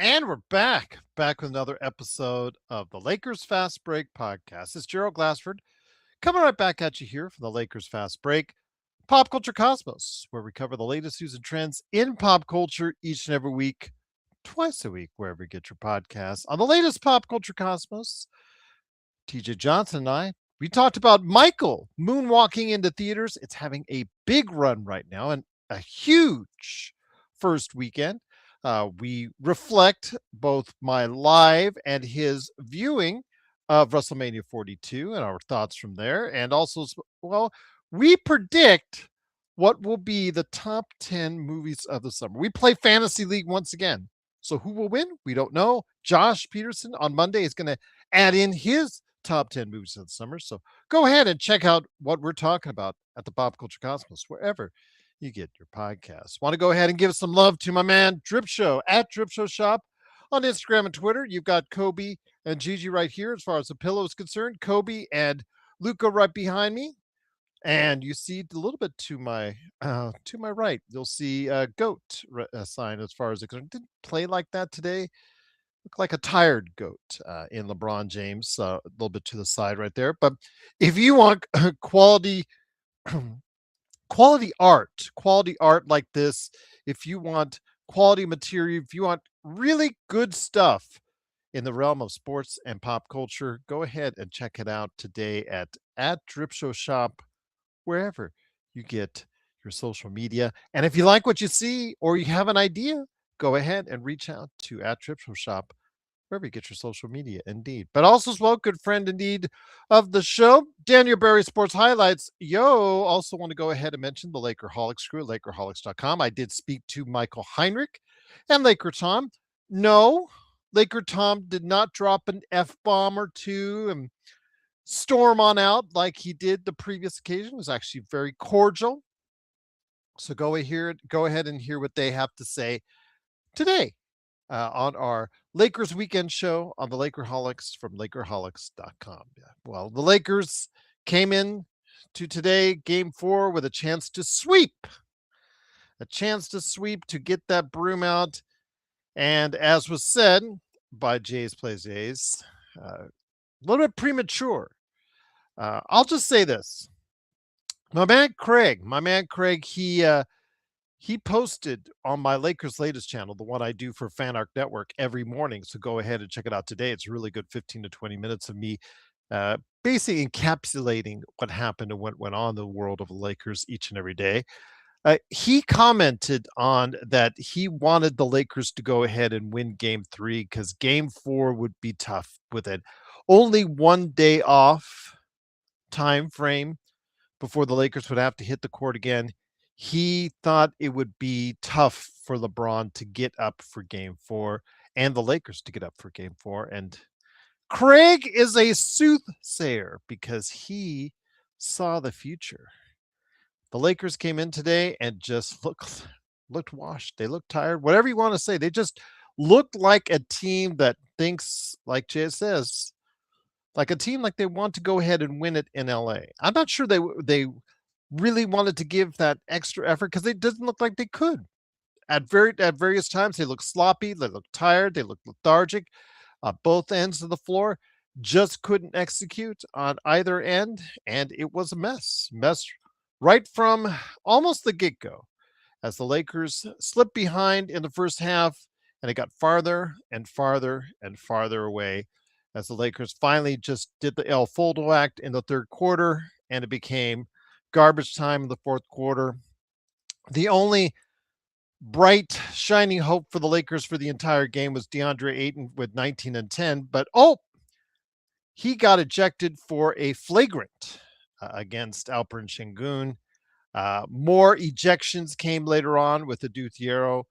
And we're back with another episode of the Lakers Fast Break podcast. It's Gerald Glassford coming right back at you here from the Lakers Fast Break Pop Culture Cosmos, where we cover the latest news and trends in pop culture each and every week, twice a week, wherever you get your podcasts. On the latest Pop Culture Cosmos, TJ Johnson and we talked about Michael moonwalking into theaters. It's having a big run right now and a huge first weekend. We reflect both my live and his viewing of WrestleMania 42 and our thoughts from there. And also, well, we predict what will be the top 10 movies of the summer. We play Fantasy League once again. So who will win? We don't know. Josh Peterson on Monday is going to add in his top 10 movies of the summer. So go ahead and check out what we're talking about at the Pop Culture Cosmos, wherever you get your podcasts. Want to go ahead and give some love to my man Drip Show at Drip Show Shop on Instagram and Twitter. You've got Kobe and Gigi right here as far as the pillow is concerned. Kobe and Luka right behind me. And you see a little bit to my right, you'll see a goat sign as far as it goes. Didn't play like that today. Look like a tired goat in LeBron James, a little bit to the side right there. But if you want quality quality art like this, if you want quality material, if you want really good stuff in the realm of sports and pop culture, go ahead and check it out today at Drip Show Shop, wherever you get your social media. And if you like what you see or you have an idea, go ahead and reach out to at Drip Show Shop, wherever you get your social media, indeed. But also as well, good friend indeed of the show, Daniel Berry Sports Highlights. Yo, also want to go ahead and mention the Lakerholics crew at Lakerholics.com. I did speak to Michael Heinrich and Laker Tom. No, Laker Tom did not drop an F-bomb or two and storm on out like he did the previous occasion. It was actually very cordial. So go ahead and hear what they have to say today on our Lakers weekend show on the Lakerholics from Lakerholics.com. Yeah. Well, the Lakers came in to today, game 4, with a chance to sweep to get that broom out. And as was said by Jay's Plays Jays, a little bit premature. I'll just say this. My man Craig, he posted on my Lakers latest channel, the one I do for Fan Arc Network every morning. So go ahead and check it out today. It's a really good 15 to 20 minutes of me basically encapsulating what happened and what went on in the world of the Lakers each and every day. He commented on that he wanted the Lakers to go ahead and win game 3 because game 4 would be tough with it. Only 1 day off time frame before the Lakers would have to hit the court again. He thought it would be tough for LeBron to get up for game 4 and the Lakers to get up for game 4. And Craig is a soothsayer because he saw the future. The Lakers came in today and just looked washed. They looked tired. Whatever you want to say, they just looked like a team that thinks, like Jay says, like a team like they want to go ahead and win it in LA. I'm not sure they really wanted to give that extra effort because it doesn't look like they could. At various times, they look sloppy, they look tired, they look lethargic. Both ends of the floor just couldn't execute on either end, and it was a mess right from almost the get go. As the Lakers slipped behind in the first half, and it got farther and farther and farther away as the Lakers finally just did the El Foldo act in the third quarter, and it became garbage time in the fourth quarter. The only bright, shining hope for the Lakers for the entire game was DeAndre Ayton with 19 and 10, but he got ejected for a flagrant against Alperen Şengün. More ejections came later on with the Duthiero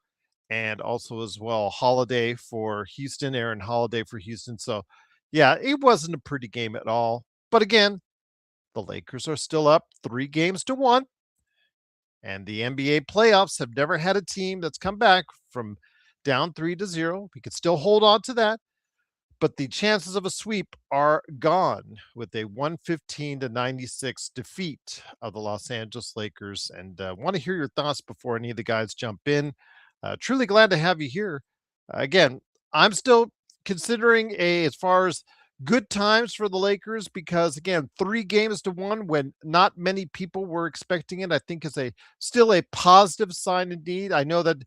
and also as well Holiday for Houston, Aaron Holiday for Houston. So, yeah, it wasn't a pretty game at all. But again, the Lakers are still up 3-1. And the NBA playoffs have never had a team that's come back from down 3-0. We could still hold on to that. But the chances of a sweep are gone with a 115-96 defeat of the Los Angeles Lakers. And want to hear your thoughts before any of the guys jump in. Truly glad to have you here. Again, I'm still considering a as far as good times for the Lakers because again, 3 games to 1 when not many people were expecting it, I think is a still a positive sign indeed. I know that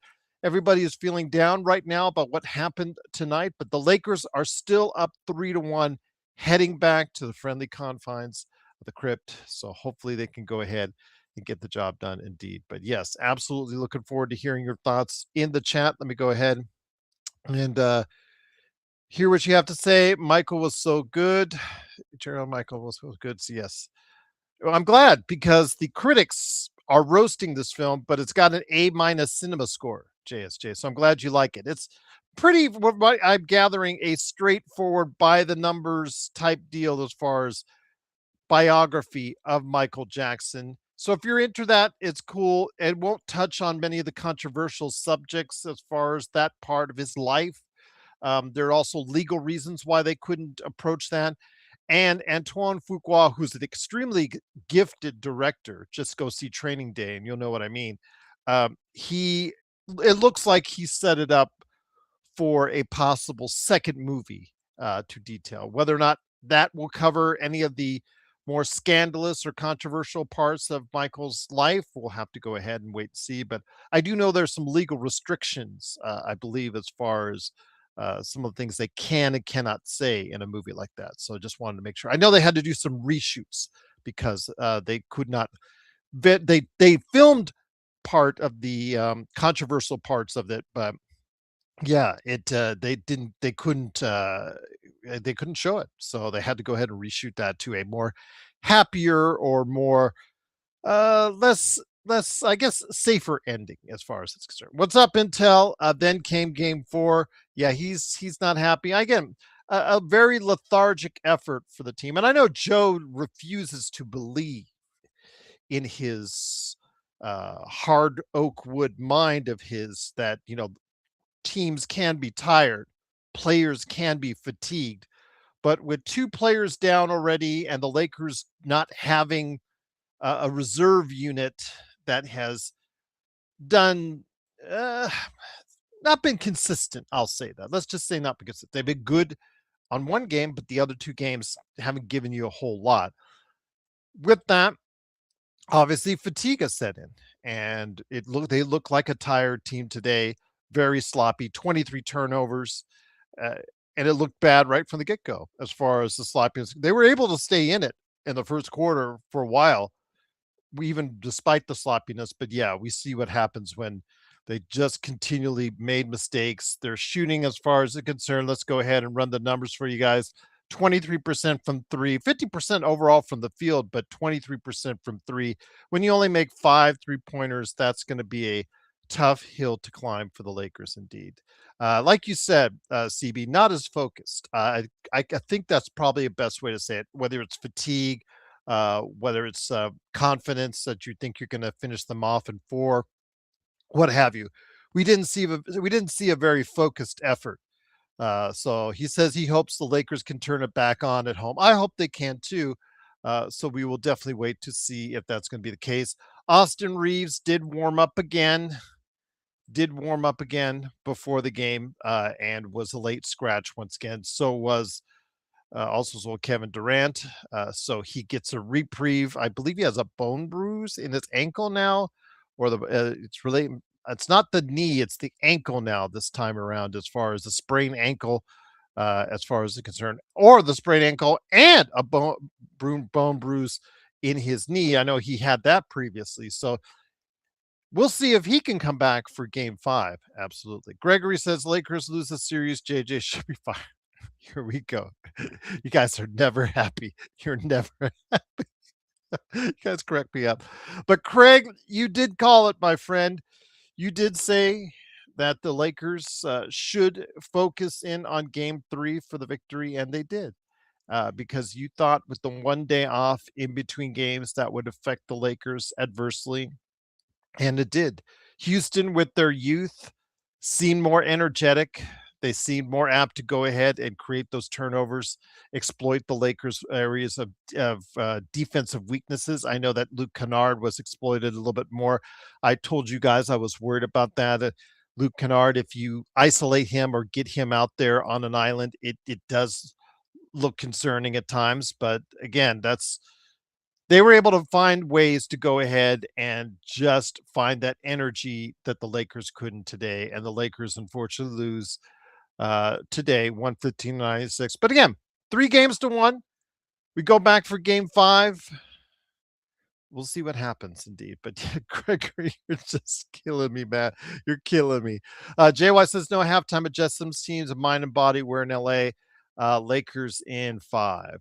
everybody is feeling down right now about what happened tonight, but the Lakers are still up 3-1 heading back to the friendly confines of the crypt. So hopefully they can go ahead and get the job done indeed. But yes, absolutely looking forward to hearing your thoughts in the chat. Let me go ahead and hear what you have to say. Michael was so good. Gerald Michael was so good. So yes. Well, I'm glad because the critics are roasting this film, but it's got an A- cinema score, JSJ. So I'm glad you like it. It's pretty, what I'm gathering, a straightforward by the numbers type deal as far as biography of Michael Jackson. So if you're into that, it's cool. It won't touch on many of the controversial subjects as far as that part of his life. There are also legal reasons why they couldn't approach that. And Antoine Fuqua, who's an extremely gifted director, just go see Training Day and you'll know what I mean. He, it looks like he set it up for a possible second movie to detail. Whether or not that will cover any of the more scandalous or controversial parts of Michael's life, we'll have to go ahead and wait and see. But I do know there's some legal restrictions, I believe, as far as some of the things they can and cannot say in a movie like that. So I just wanted to make sure. I know they had to do some reshoots because they could not. They filmed part of the controversial parts of it, but yeah, it they couldn't show it. So they had to go ahead and reshoot that to a more happier or more less I guess safer ending as far as it's concerned. What's up, Intel? Then came game 4. Yeah, he's not happy. Again, a very lethargic effort for the team. And I know Joe refuses to believe in his hard oak wood mind of his that, teams can be tired, players can be fatigued. But with 2 players down already and the Lakers not having a reserve unit that has done uh, not been consistent, I'll say that. Let's just say not because they've been good on one game, but the other 2 games haven't given you a whole lot. With that, obviously fatigue has set in, and they look like a tired team today. Very sloppy, 23 turnovers, uh, and it looked bad right from the get go as far as the sloppiness. They were able to stay in it in the first quarter for a while, even despite the sloppiness. But yeah, we see what happens when they just continually made mistakes. They're shooting as far as it's concerned. Let's go ahead and run the numbers for you guys. 23% from three, 50% overall from the field, but 23% from three. When you only make 5 3-pointers, that's going to be a tough hill to climb for the Lakers indeed. Like you said, CB, not as focused. I think that's probably the best way to say it, whether it's fatigue, whether it's confidence that you think you're going to finish them off in 4, what have you. We didn't see a very focused effort. So he says he hopes the Lakers can turn it back on at home. I hope they can too. So we will definitely wait to see if that's going to be the case. Austin Reaves did warm up again before the game and was a late scratch once again. So was also so Kevin Durant. So he gets a reprieve. I believe he has a bone bruise in his ankle now, or it's related. It's not the knee; it's the ankle now this time around. As far as the sprained ankle, as far as the concern, or the sprained ankle and a bone bruise in his knee. I know he had that previously, so we'll see if he can come back for Game 5. Absolutely. Gregory says Lakers lose the series. JJ should be fine. Here we go. You guys are never happy. You're never you guys correct me up. But Craig, you did call it, my friend. You did say that the Lakers should focus in on game 3 for the victory, and they did. Because you thought with the 1 day off in between games that would affect the Lakers adversely, and it did. Houston, with their youth, seemed more energetic. They seemed more apt to go ahead and create those turnovers, exploit the Lakers' areas of defensive weaknesses. I know that Luke Kennard was exploited a little bit more. I told you guys I was worried about that. Luke Kennard, if you isolate him or get him out there on an island, it does look concerning at times. But again, that's they were able to find ways to go ahead and just find that energy that the Lakers couldn't today. And the Lakers unfortunately lose today, 115-96. But again, 3 games to 1. We go back for game 5. We'll see what happens indeed. But Gregory, you're just killing me, man. You're killing me. JY says no halftime adjustments. Teams of mind and body. We're in LA. Lakers in 5.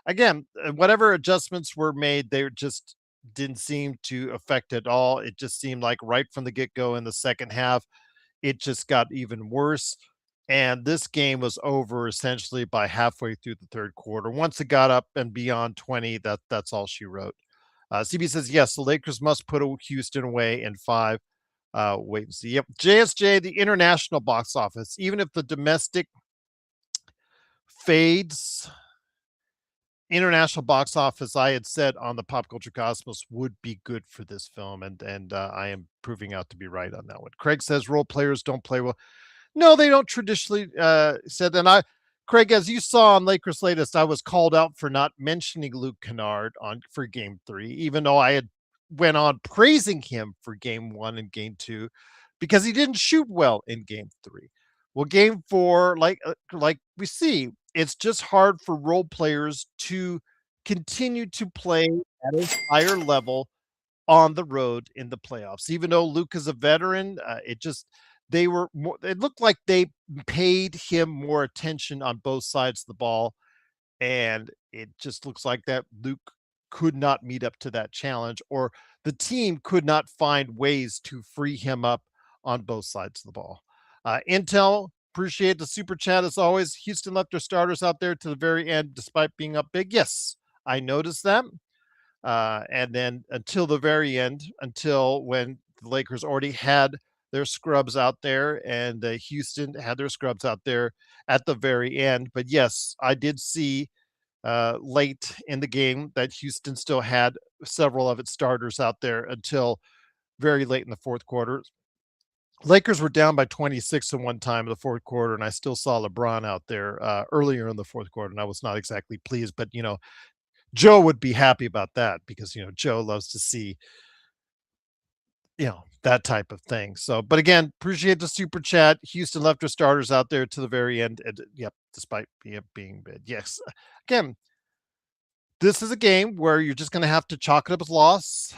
Again, whatever adjustments were made, they just didn't seem to affect at all. It just seemed like right from the get go in the second half, it just got even worse. And this game was over essentially by halfway through the third quarter. Once it got up and beyond 20, that's all she wrote. CB says, yes, the Lakers must put Houston away in 5. Wait and see. Yep. JSJ, the international box office, even if the domestic fades, international box office, I had said on the Pop Culture Cosmos, would be good for this film. And I am proving out to be right on that one. Craig says role players don't play well. No, they don't traditionally said. And Craig, as you saw on Lakers latest, I was called out for not mentioning Luke Kennard on for game 3, even though I had went on praising him for game 1 and game 2 because he didn't shoot well in game 3. Well, game 4, like we see, it's just hard for role players to continue to play at a higher level on the road in the playoffs. Even though Luke is a veteran, it just they were more, it looked like they paid him more attention on both sides of the ball, and it just looks like that Luke could not meet up to that challenge, or the team could not find ways to free him up on both sides of the ball. Intel, appreciate the super chat as always. Houston left their starters out there to the very end despite being up big. Yes, I noticed that. And then until the very end, until when the Lakers already had their scrubs out there and Houston had their scrubs out there at the very end. But yes, I did see late in the game that Houston still had several of its starters out there until very late in the fourth quarter. Lakers were down by 26 at one time in the fourth quarter, and I still saw LeBron out there earlier in the fourth quarter, and I was not exactly pleased. But Joe would be happy about that because Joe loves to see that type of thing. So, but again, appreciate the super chat. Houston left their starters out there to the very end, and yep, despite being bad. Yes, again, this is a game where you're just going to have to chalk it up as loss,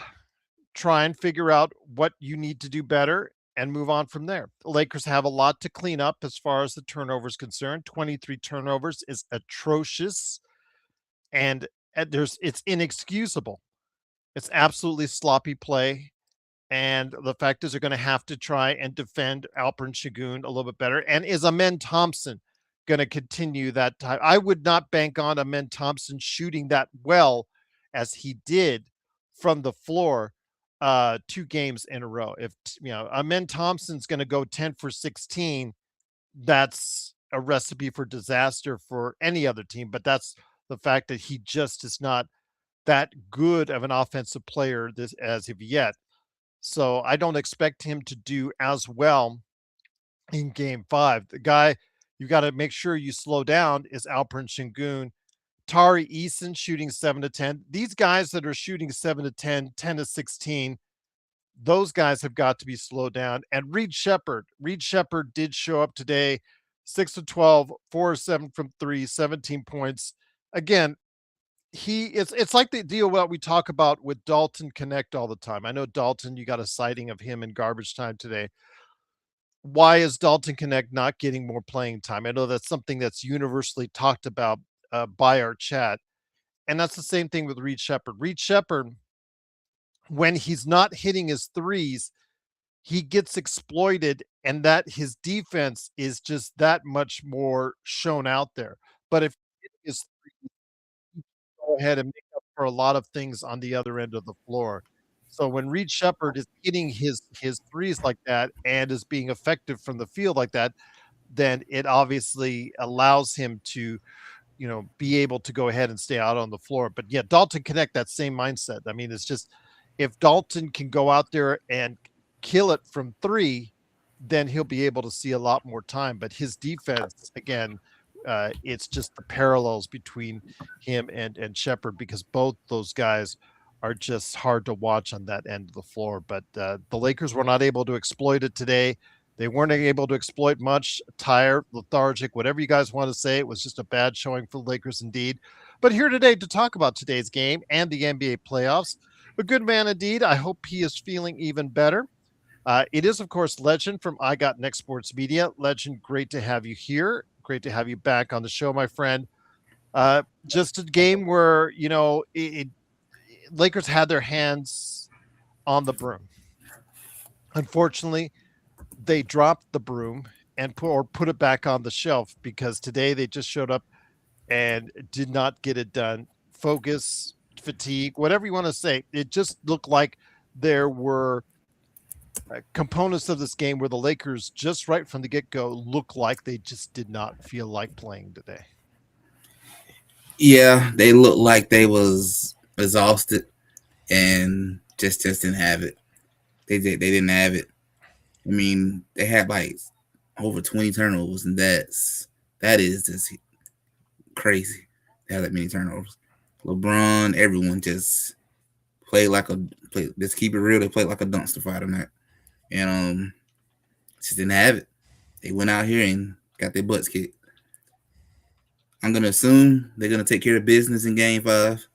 try and figure out what you need to do better, and move on from there. The Lakers have a lot to clean up as far as the turnovers concerned. 23 turnovers is atrocious, and it's inexcusable. It's absolutely sloppy play. And the fact is, they're going to have to try and defend Alperen Şengün a little bit better. And is Amen Thompson going to continue that time? I would not bank on Amen Thompson shooting that well as he did from the floor 2 games in a row. If Amen Thompson's going to go 10 for 16, that's a recipe for disaster for any other team. But that's the fact that he just is not that good of an offensive player as of yet. So I don't expect him to do as well in game 5. The guy you got to make sure you slow down is Alperen Şengün. Tari Eason shooting 7 to 10. These guys that are shooting 7 to 10, 10 to 16, those guys have got to be slowed down. And Reed Shepherd did show up today, 6 to 12, 4 or 7 from 3, 17 points. Again, it's like the deal that we talk about with Dalton Connect all the time. I know Dalton, you got a sighting of him in garbage time today. Why is Dalton Connect not getting more playing time? I know that's something that's universally talked about by our chat. And that's the same thing with Reed Shepherd. Reed Shepherd, when he's not hitting his threes, he gets exploited, and that his defense is just that much more shown out there. But if his go ahead and make up for a lot of things on the other end of the floor. So when Reed Shepherd is hitting his threes like that and is being effective from the field like that, then it obviously allows him to, be able to go ahead and stay out on the floor. But yeah, Dalton Connect, that same mindset. I mean, it's just if Dalton can go out there and kill it from 3, then he'll be able to see a lot more time. But his defense, again, it's just the parallels between him and Shepard, because both those guys are just hard to watch on that end of the floor. But the Lakers were not able to exploit it today. They weren't able to exploit much. Tired, lethargic, whatever you guys want to say. It was just a bad showing for the Lakers indeed. But here today to talk about today's game and the NBA playoffs, a good man indeed. I hope he is feeling even better. It is, of course, Legend from I Got Next Sports Media. Legend, great to have you here. Great to have you back on the show, my friend. Just a game where, Lakers had their hands on the broom. Unfortunately, they dropped the broom and put it back on the shelf, because today they just showed up and did not get it done. Focus, fatigue, whatever you want to say. It just looked like there were components of this game where the Lakers, just right from the get-go, look like they just did not feel like playing today. Yeah, they looked like they was exhausted and just didn't have it. They didn't have it. I mean, they had like over 20 turnovers, and that is just crazy. They had that many turnovers. LeBron, everyone just played like a play. Let's keep it real. They played like a dumpster fire tonight, and just didn't have it. They went out here and got their butts kicked. I'm gonna assume they're gonna take care of business in Game 5.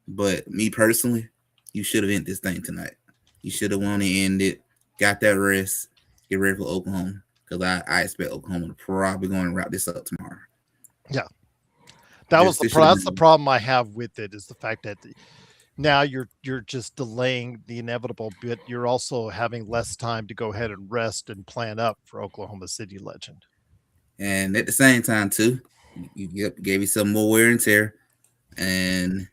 But me personally, you should have ended this thing tonight. You should have won and ended. Got that rest. Get ready for Oklahoma, because I expect Oklahoma to probably going to wrap this up tomorrow. Yeah, This that's the problem I have with it, is the fact that now you're just delaying the inevitable, but you're also having less time to go ahead and rest and plan up for Oklahoma City, Legend. And at the same time too, you gave yourself more wear and tear, and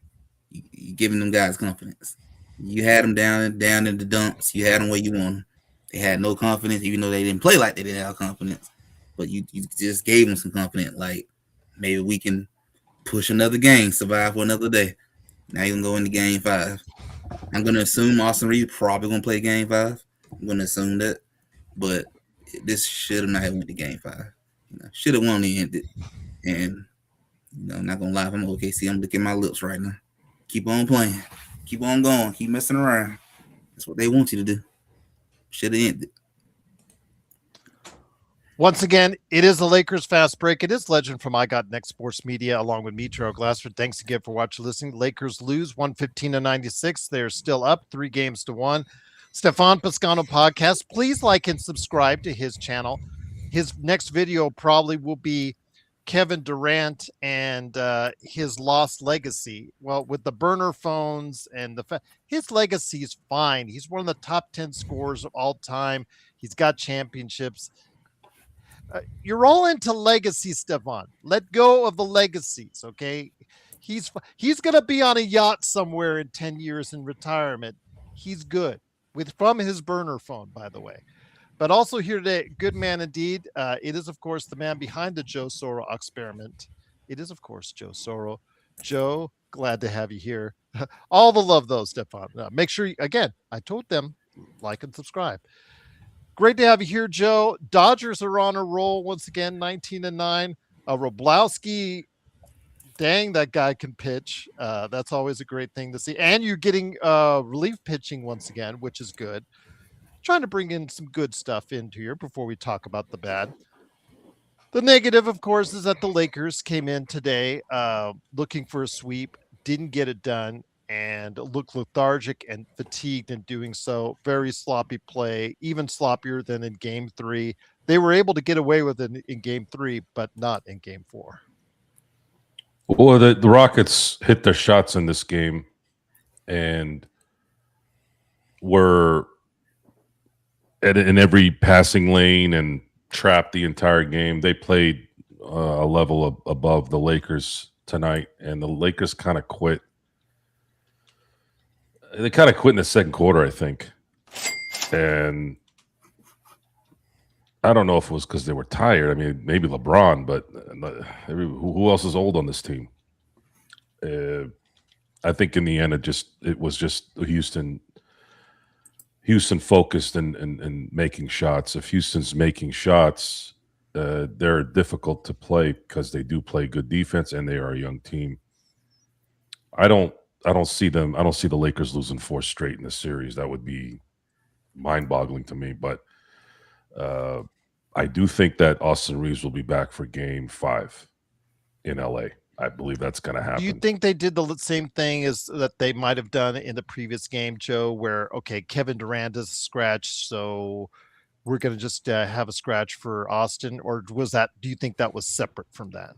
you giving them guys confidence. You had them down in the dumps. You had them where you want them. They had no confidence, even though they didn't play like they didn't have confidence. But you just gave them some confidence, like maybe we can push another game, survive for another day. Now you can go into Game 5. I'm gonna assume Austin Reaves probably gonna play Game 5. I'm gonna assume that, but this should have not went to Game 5. Should have won the ended. And I'm not gonna lie, if I'm OKC, I'm licking my lips right now. Keep on playing, keep on going, keep messing around. That's what they want you to do. Should have ended. Once again, it is the Lakers Fast Break. It is Legend from I Got Next Sports Media, along with me, Gerald Glassford. Thanks again for watching, listening. Lakers lose 115-96. They're still up 3-1. Stefan Piscano podcast. Please like and subscribe to his channel. His next video probably will be Kevin Durant and his lost legacy. Well, with the burner phones and his legacy is fine. He's one of the top 10 scorers of all time. He's got championships. You're all into legacy, Stefan. Let go of the legacies, okay? He's going to be on a yacht somewhere in 10 years in retirement. He's good from his burner phone, by the way. But also here today, good man indeed. It is, of course, the man behind the Joe Soro experiment. It is, of course, Joe Soro. Joe, glad to have you here. All the love, though, Stefan. Make sure, again, I told them, like and subscribe. Great to have you here, Joe. Dodgers are on a roll once again, 19-9. Roblowski, dang, that guy can pitch. That's always a great thing to see. And you're getting relief pitching once again, which is good. Trying to bring in some good stuff into here before we talk about the bad. The negative, of course, is that the Lakers came in today looking for a sweep, didn't get it done, and looked lethargic and fatigued in doing so. Very sloppy play, even sloppier than in Game 3. They were able to get away with it in Game 3, but not in Game 4. Well, the Rockets hit their shots in this game and were in every passing lane and trapped the entire game. They played a level above the Lakers tonight, and the Lakers kind of quit. They kind of quit in the second quarter, I think. And I don't know if it was because they were tired. I mean, maybe LeBron, but who else is old on this team? I think in the end, it was just Houston Houston focused and making shots. If Houston's making shots, they're difficult to play because they do play good defense and they are a young team. I don't see them. I don't see the Lakers losing 4 straight in the series. That would be mind-boggling to me. But I do think that Austin Reaves will be back for Game 5 in LA. I believe that's going to happen. Do you think they did the same thing as that they might have done in the previous game, Joe, where, okay, Kevin Durant is a scratch, so we're going to just have a scratch for Austin? Or was that, do you think that was separate from that?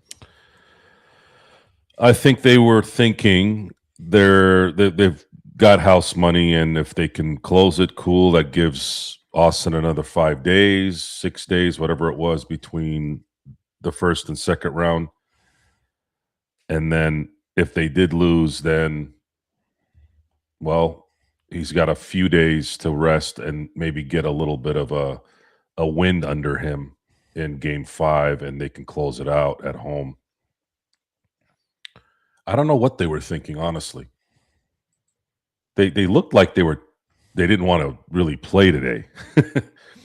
I think they were thinking they've got house money, and if they can close it, cool. That gives Austin another 5 days, 6 days, whatever it was between the first and second round. And then if they did lose, then, well, he's got a few days to rest and maybe get a little bit of a wind under him in Game 5, and they can close it out at home. I don't know what they were thinking, honestly. They looked like they didn't want to really play today.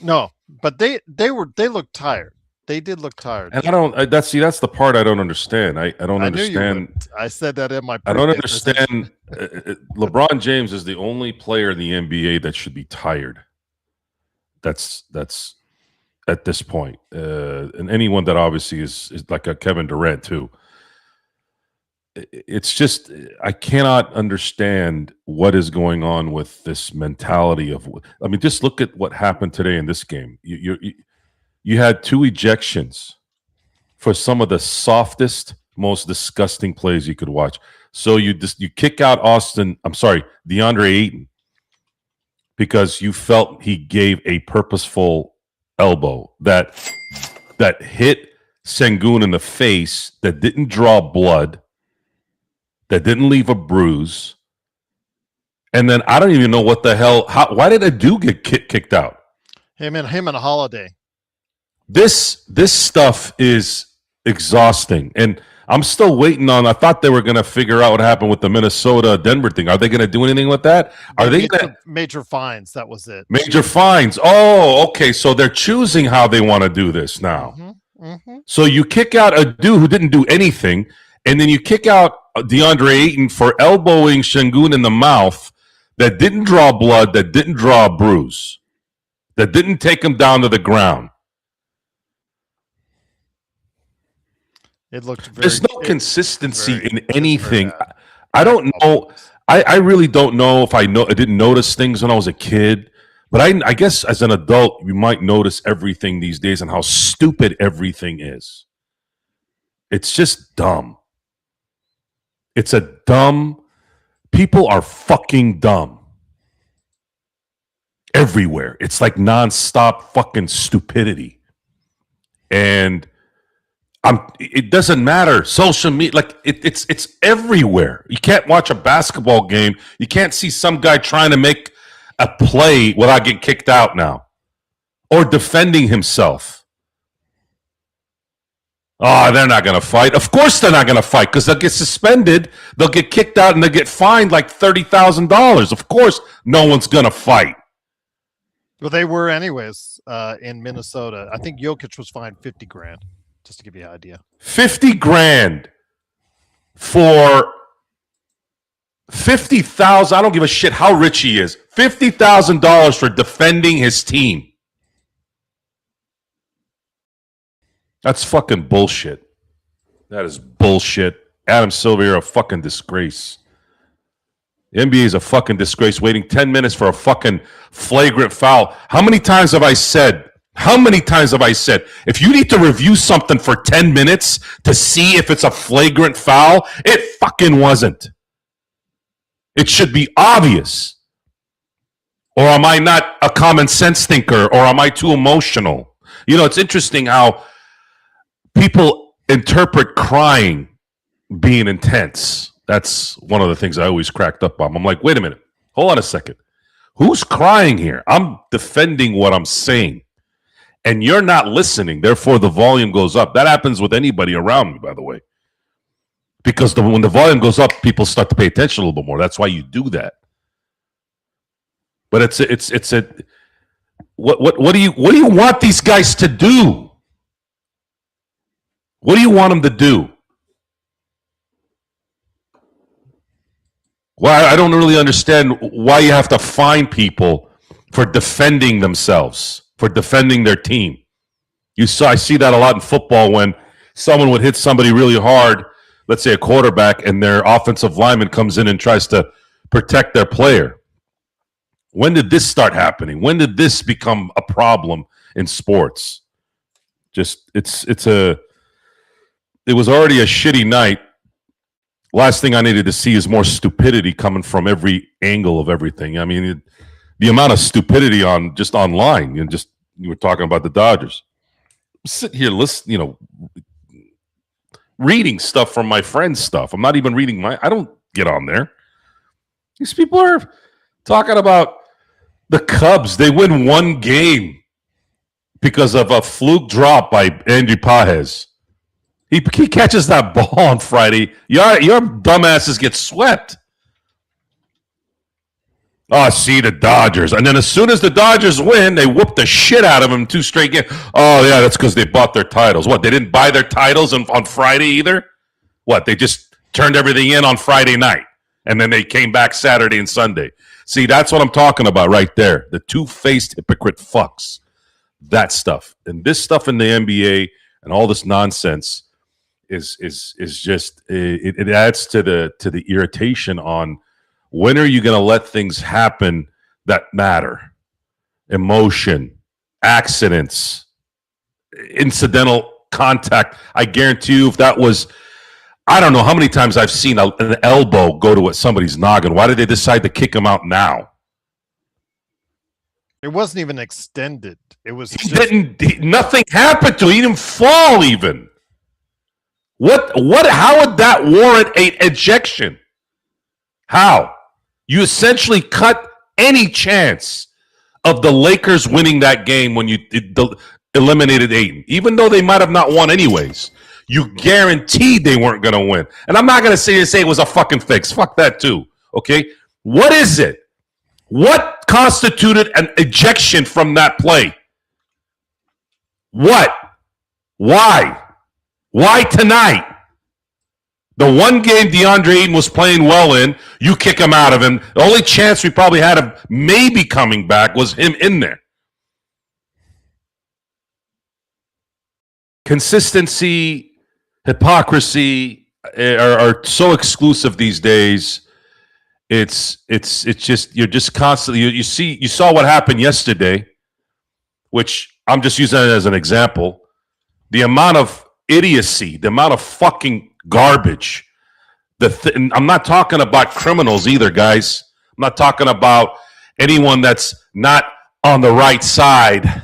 No, but they looked tired. They did look tired. And that's the part I don't understand. I don't understand. I said that in my. I don't understand. LeBron James is the only player in the NBA that should be tired. That's at this point, and anyone that obviously is like a Kevin Durant too. It's just I cannot understand what is going on with this mentality of. I mean, just look at what happened today in this game. You had 2 ejections for some of the softest, most disgusting plays you could watch. So you kick out DeAndre Ayton, because you felt he gave a purposeful elbow that hit Sengun in the face, that didn't draw blood, that didn't leave a bruise. And then I don't even know what the hell. Why did Adu get kicked out? Him and Holiday. This stuff is exhausting, and I'm still waiting on. I thought they were going to figure out what happened with the Minnesota-Denver thing. Are they going to do anything with that? Are they major fines? That was it. Major fines. Oh, okay. So they're choosing how they want to do this now. Mm-hmm. Mm-hmm. So you kick out a dude who didn't do anything, and then you kick out DeAndre Ayton for elbowing Sengun in the mouth that didn't draw blood, that didn't draw a bruise, that didn't take him down to the ground. It looked very. There's no consistency in anything. I don't know. I really don't know if I didn't notice things when I was a kid, but I guess as an adult, you might notice everything these days and how stupid everything is. It's just dumb. It's a dumb. People are fucking dumb everywhere. It's like nonstop fucking stupidity, and it doesn't matter. Social media, like it's everywhere. You can't watch a basketball game. You can't see some guy trying to make a play without getting kicked out now, or defending himself. Oh, they're not going to fight. Of course they're not going to fight, because they'll get suspended. They'll get kicked out and they'll get fined like $30,000. Of course no one's going to fight. Well, they were anyways in Minnesota. I think Jokic was fined $50,000. Just to give you an idea. $50,000 for 50,000. I don't give a shit how rich he is. $50,000 for defending his team. That's fucking bullshit. That is bullshit. Adam Silver, you're a fucking disgrace. The NBA is a fucking disgrace, waiting 10 minutes for a fucking flagrant foul. How many times have I said, if you need to review something for 10 minutes to see if it's a flagrant foul, it fucking wasn't. It should be obvious. Or am I not a common sense thinker? Or am I too emotional? You know, it's interesting how people interpret crying being intense. That's one of the things I always cracked up on. I'm like, wait a minute. Hold on a second. Who's crying here? I'm defending what I'm saying. And you're not listening. Therefore, the volume goes up. That happens with anybody around me, by the way. Because when the volume goes up, people start to pay attention a little bit more. That's why you do that. But it's a what do you want these guys to do? What do you want them to do? Well, I don't really understand why you have to fine people for defending themselves, for defending their team. I see that a lot in football when someone would hit somebody really hard, let's say a quarterback, and their offensive lineman comes in and tries to protect their player. When did this start happening? When did this become a problem in sports? It was already a shitty night. Last thing I needed to see is more stupidity coming from every angle of everything. I mean, the amount of stupidity on just online. You were talking about the Dodgers. Sit here, listen, reading stuff from my friend's stuff. I'm not even reading I don't get on there. These people are talking about the Cubs. They win one game because of a fluke drop by Andy Pages. He catches that ball on Friday. Your dumbasses get swept. Oh, see the Dodgers. And then as soon as the Dodgers win, they whoop the shit out of them 2 straight games. Oh, yeah, that's because they bought their titles. What, they didn't buy their titles on Friday either? What, they just turned everything in on Friday night, and then they came back Saturday and Sunday. See, that's what I'm talking about right there. The two-faced hypocrite fucks. That stuff. And this stuff in the NBA and all this nonsense is just it adds to the irritation on when are you going to let things happen that matter? Emotion, accidents, incidental contact. I guarantee you if that was, I don't know how many times I've seen an elbow go to somebody's noggin. Why did they decide to kick him out now? It wasn't even extended. It was nothing happened to him. He didn't fall even. How would that warrant an ejection? How? You essentially cut any chance of the Lakers winning that game when you eliminated Ayton. Even though they might have not won anyways, you guaranteed they weren't going to win. And I'm not going to say it was a fucking fix. Fuck that too. Okay? What is it? What constituted an ejection from that play? What? Why? Why tonight? The one game DeAndre Ayton was playing well in, you kick him out of him. The only chance we probably had of maybe coming back was him in there. Consistency, hypocrisy are so exclusive these days. It's just you're just constantly you saw what happened yesterday, which I'm just using it as an example. The amount of idiocy, the amount of fucking garbage. I'm not talking about criminals either, guys. I'm not talking about anyone that's not on the right side,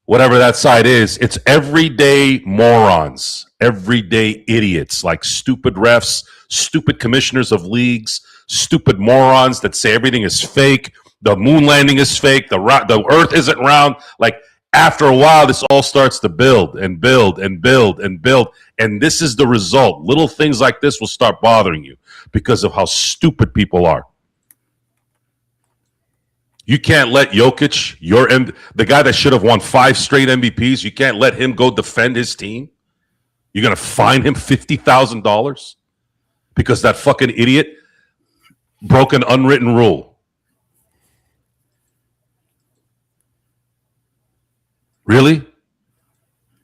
whatever that side is. It's everyday morons, everyday idiots, like stupid refs, stupid commissioners of leagues, stupid morons that say everything is fake, the moon landing is fake, the earth isn't round. Like, after a while, this all starts to build and build and build and build. And this is the result. Little things like this will start bothering you because of how stupid people are. You can't let Jokic, the guy that should have won 5 straight MVPs, you can't let him go defend his team. You're going to fine him $50,000 because that fucking idiot broke an unwritten rule. Really?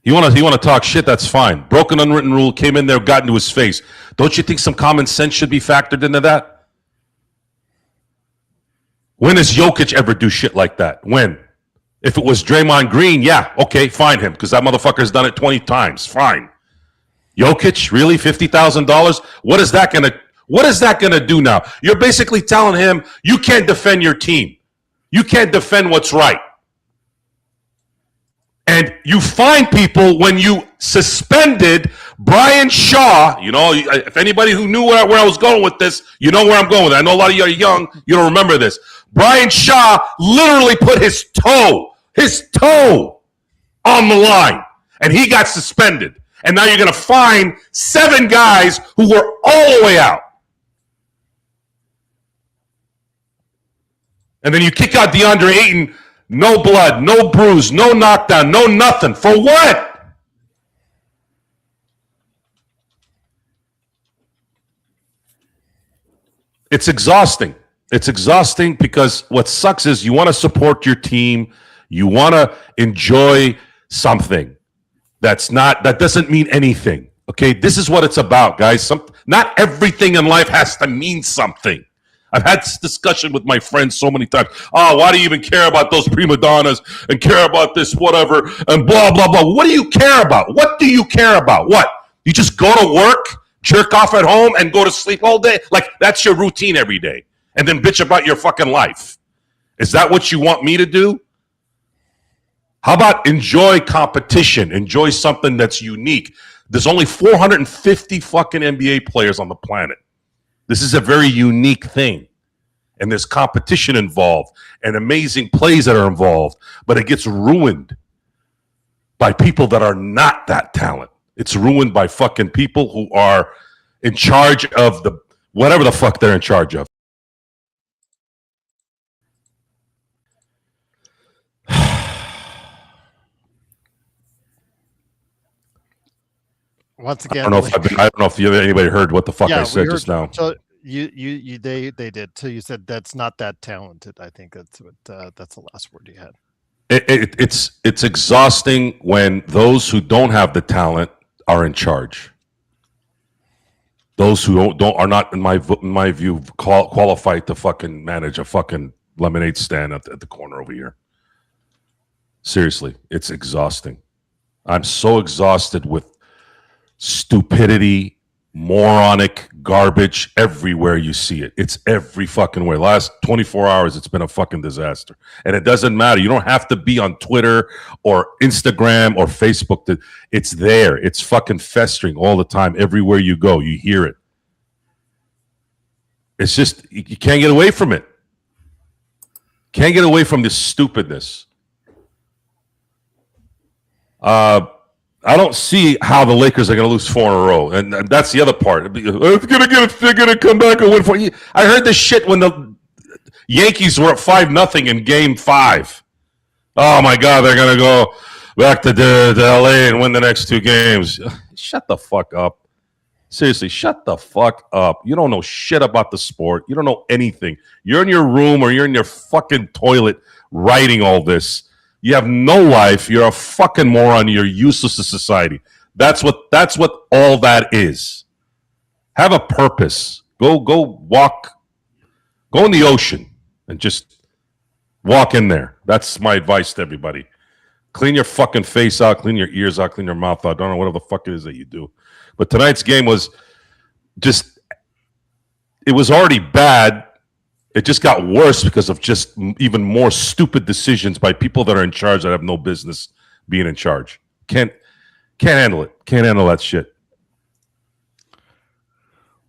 You want to talk shit? That's fine. Broken unwritten rule, came in there, got into his face. Don't you think some common sense should be factored into that? When does Jokic ever do shit like that? When? If it was Draymond Green, yeah, okay, fine him, because that motherfucker's done it 20 times. Fine. Jokic, really? $50,000? What is that gonna do now? You're basically telling him you can't defend your team. You can't defend what's right. And you find people when you suspended Brian Shaw. You know, if anybody who knew where I was going with this, you know where I'm going with it. I know a lot of you are young. You don't remember this. Brian Shaw literally put his toe on the line, and he got suspended. And now you're going to find 7 guys who were all the way out. And then you kick out DeAndre Ayton, no blood, no bruise, no knockdown, no nothing. For what? It's exhausting. It's exhausting because what sucks is you want to support your team. You want to enjoy something that doesn't mean anything. Okay, this is what it's about, guys. Not everything in life has to mean something. I've had this discussion with my friends so many times. Oh, why do you even care about those prima donnas and care about this, whatever, and blah, blah, blah. What do you care about? What do you care about? What? You just go to work, jerk off at home, and go to sleep all day? Like, that's your routine every day. And then bitch about your fucking life. Is that what you want me to do? How about enjoy competition? Enjoy something that's unique. There's only 450 fucking NBA players on the planet. This is a very unique thing. And there's competition involved and amazing plays that are involved. But it gets ruined by people that are not that talent. It's ruined by fucking people who are in charge of the whatever the fuck they're in charge of. Once again, I don't know if anybody heard what the fuck I said just now. So they did. So you said that's not that talented. I think that's the last word you had. It's exhausting when those who don't have the talent are in charge. Those who are not, in my view, qualified to fucking manage a fucking lemonade stand at the corner over here. Seriously, it's exhausting. I'm so exhausted with stupidity, moronic garbage everywhere you see it. It's every fucking way. Last 24 hours, it's been a fucking disaster. And it doesn't matter. You don't have to be on Twitter or Instagram or Facebook. It's there. It's fucking festering all the time. Everywhere you go, you hear it. It's just, you can't get away from it. Can't get away from this stupidness. I don't see how the Lakers are going to lose 4 in a row, and that's the other part. They're going to come back and win 4. I heard this shit when the Yankees were up 5-0 in Game 5. Oh my God, they're going to go back to LA and win the next 2 games. Shut the fuck up. Seriously, shut the fuck up. You don't know shit about the sport. You don't know anything. You're in your room or you're in your fucking toilet writing all this. You have no life. You're a fucking moron. You're useless to society. That's what all that is. Have a purpose. Go walk. Go in the ocean and just walk in there. That's my advice to everybody. Clean your fucking face out. Clean your ears out. Clean your mouth out. I don't know whatever the fuck it is that you do. But tonight's game was just, it was already bad. It just got worse because of just even more stupid decisions by people that are in charge that have no business being in charge. Can't handle it. Can't handle that shit.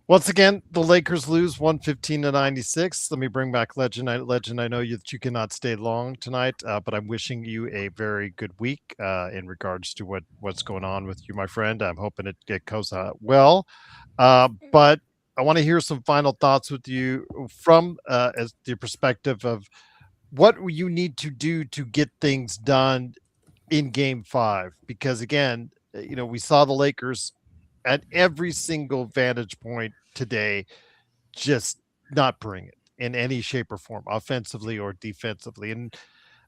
Once again, the Lakers lose 115-96. Let me bring back Legend. Legend, I know that you cannot stay long tonight, but I'm wishing you a very good week in regards to what's going on with you, my friend. I'm hoping it goes well. But I want to hear some final thoughts with you from as the perspective of what you need to do to get things done in Game 5. Because again, we saw the Lakers at every single vantage point today just not bring it in any shape or form, offensively or defensively. And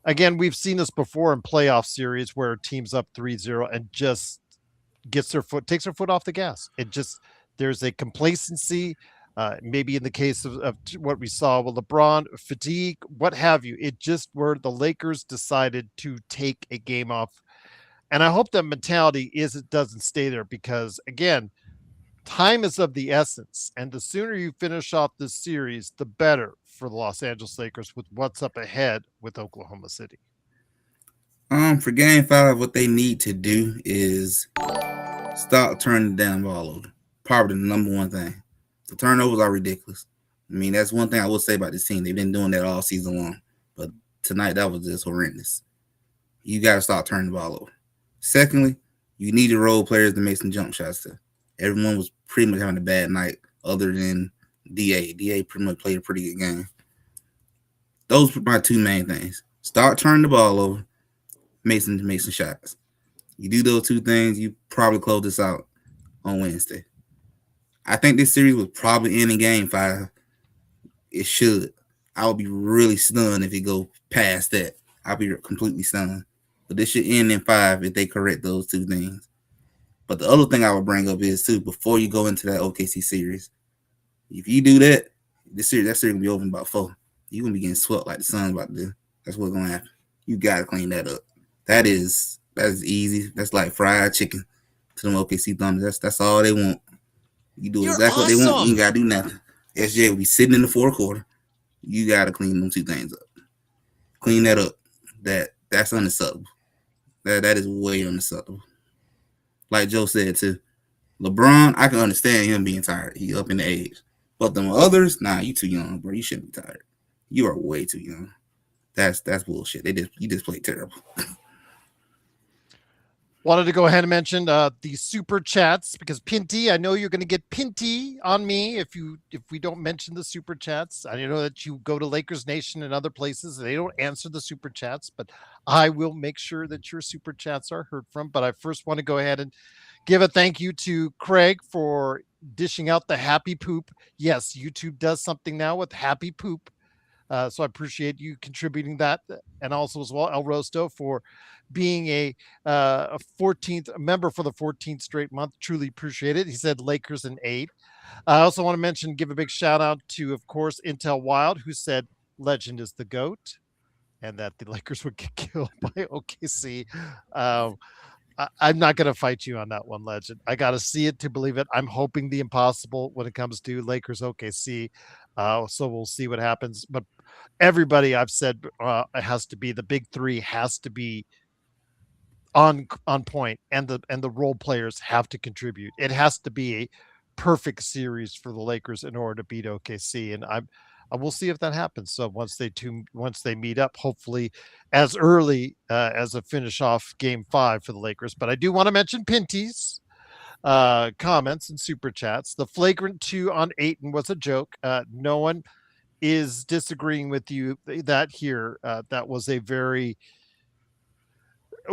again, we've seen this before in playoff series where teams up 3-0 and just takes their foot off the gas. There's a complacency, maybe in the case of what we saw with LeBron, fatigue, what have you. It just where the Lakers decided to take a game off. And I hope that mentality doesn't stay there because, again, time is of the essence. And the sooner you finish off this series, the better for the Los Angeles Lakers with what's up ahead with Oklahoma City. For Game 5, what they need to do is stop turning the damn ball over. Probably the number one thing. The turnovers are ridiculous. I mean, that's one thing I will say about this team. They've been doing that all season long. But tonight, that was just horrendous. You got to stop turning the ball over. Secondly, you need the role players to make some jump shots too. Everyone was pretty much having a bad night other than DA. DA pretty much played a pretty good game. Those are my two main things. Start turning the ball over, make some shots. You do those two things, you probably close this out on Wednesday. I think this series will probably end in game 5. It should. I would be really stunned if it go past that. I'll be completely stunned. But this should end in 5 if they correct those two things. But the other thing I would bring up is too, before you go into that OKC series, if you do that, that series will be over in about 4. You're gonna be getting swept like the Suns about to do. That's what's gonna happen. You gotta clean that up. That is easy. That's like fried chicken to them OKC Thunder. That's all they want. You do exactly what they want. You ain't gotta do nothing. SJ will be sitting in the fourth quarter. You gotta clean them two things up. Clean that up. That's unacceptable. That is way unacceptable. Like Joe said too. LeBron, I can understand him being tired. He up in the age. But the others, nah, you too young, bro. You shouldn't be tired. You are way too young. That's bullshit. You just played terrible. Wanted to go ahead and mention the super chats because Pinty, I know you're going to get Pinty on me if we don't mention the super chats. I know that you go to Lakers Nation and other places and they don't answer the super chats, but I will make sure that your super chats are heard from. But I first want to go ahead and give a thank you to Craig for dishing out the happy poop. Yes, YouTube does something now with happy poop. So I appreciate you contributing that, and also as well El Rosto for being a 14th member for the 14th straight month. Truly appreciate it. He said Lakers in 8. I also want to give a big shout out to, of course, Intel Wild, who said Legend is the GOAT, and that the Lakers would get killed by OKC. I'm not going to fight you on that one, Legend. I got to see it to believe it. I'm hoping the impossible when it comes to Lakers OKC. So we'll see what happens. But everybody I've said it has to be the big 3 has to be on point, and the role players have to contribute. It has to be a perfect series for the Lakers in order to beat OKC, and I will see if that happens. So once they meet up, hopefully as early as a finish off game 5 for the Lakers. But I do want to mention Pinty's comments and super chats. The flagrant 2 on Ayton was a joke. No one is disagreeing with you that here. That was a very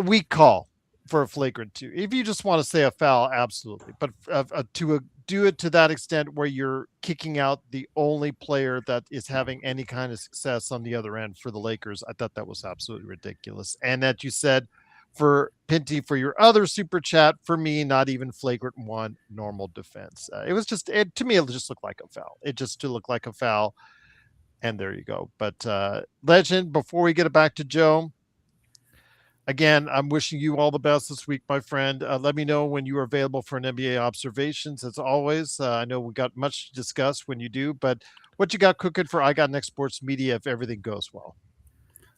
weak call for a flagrant 2. If you just want to say a foul, absolutely. But do it to that extent where you're kicking out the only player that is having any kind of success on the other end for the Lakers, I thought that was absolutely ridiculous. And that you said for Pinty, for your other super chat, for me, not even flagrant 1, normal defense. It was just, to me, it just looked like a foul. It just looked like a foul. And there you go. But Legend, before we get it back to Joe, again, I'm wishing you all the best this week, my friend. Let me know when you are available for an NBA observations. As always, I know we got much to discuss when you do, but what you got cooking for I Got Next Sports Media if everything goes well?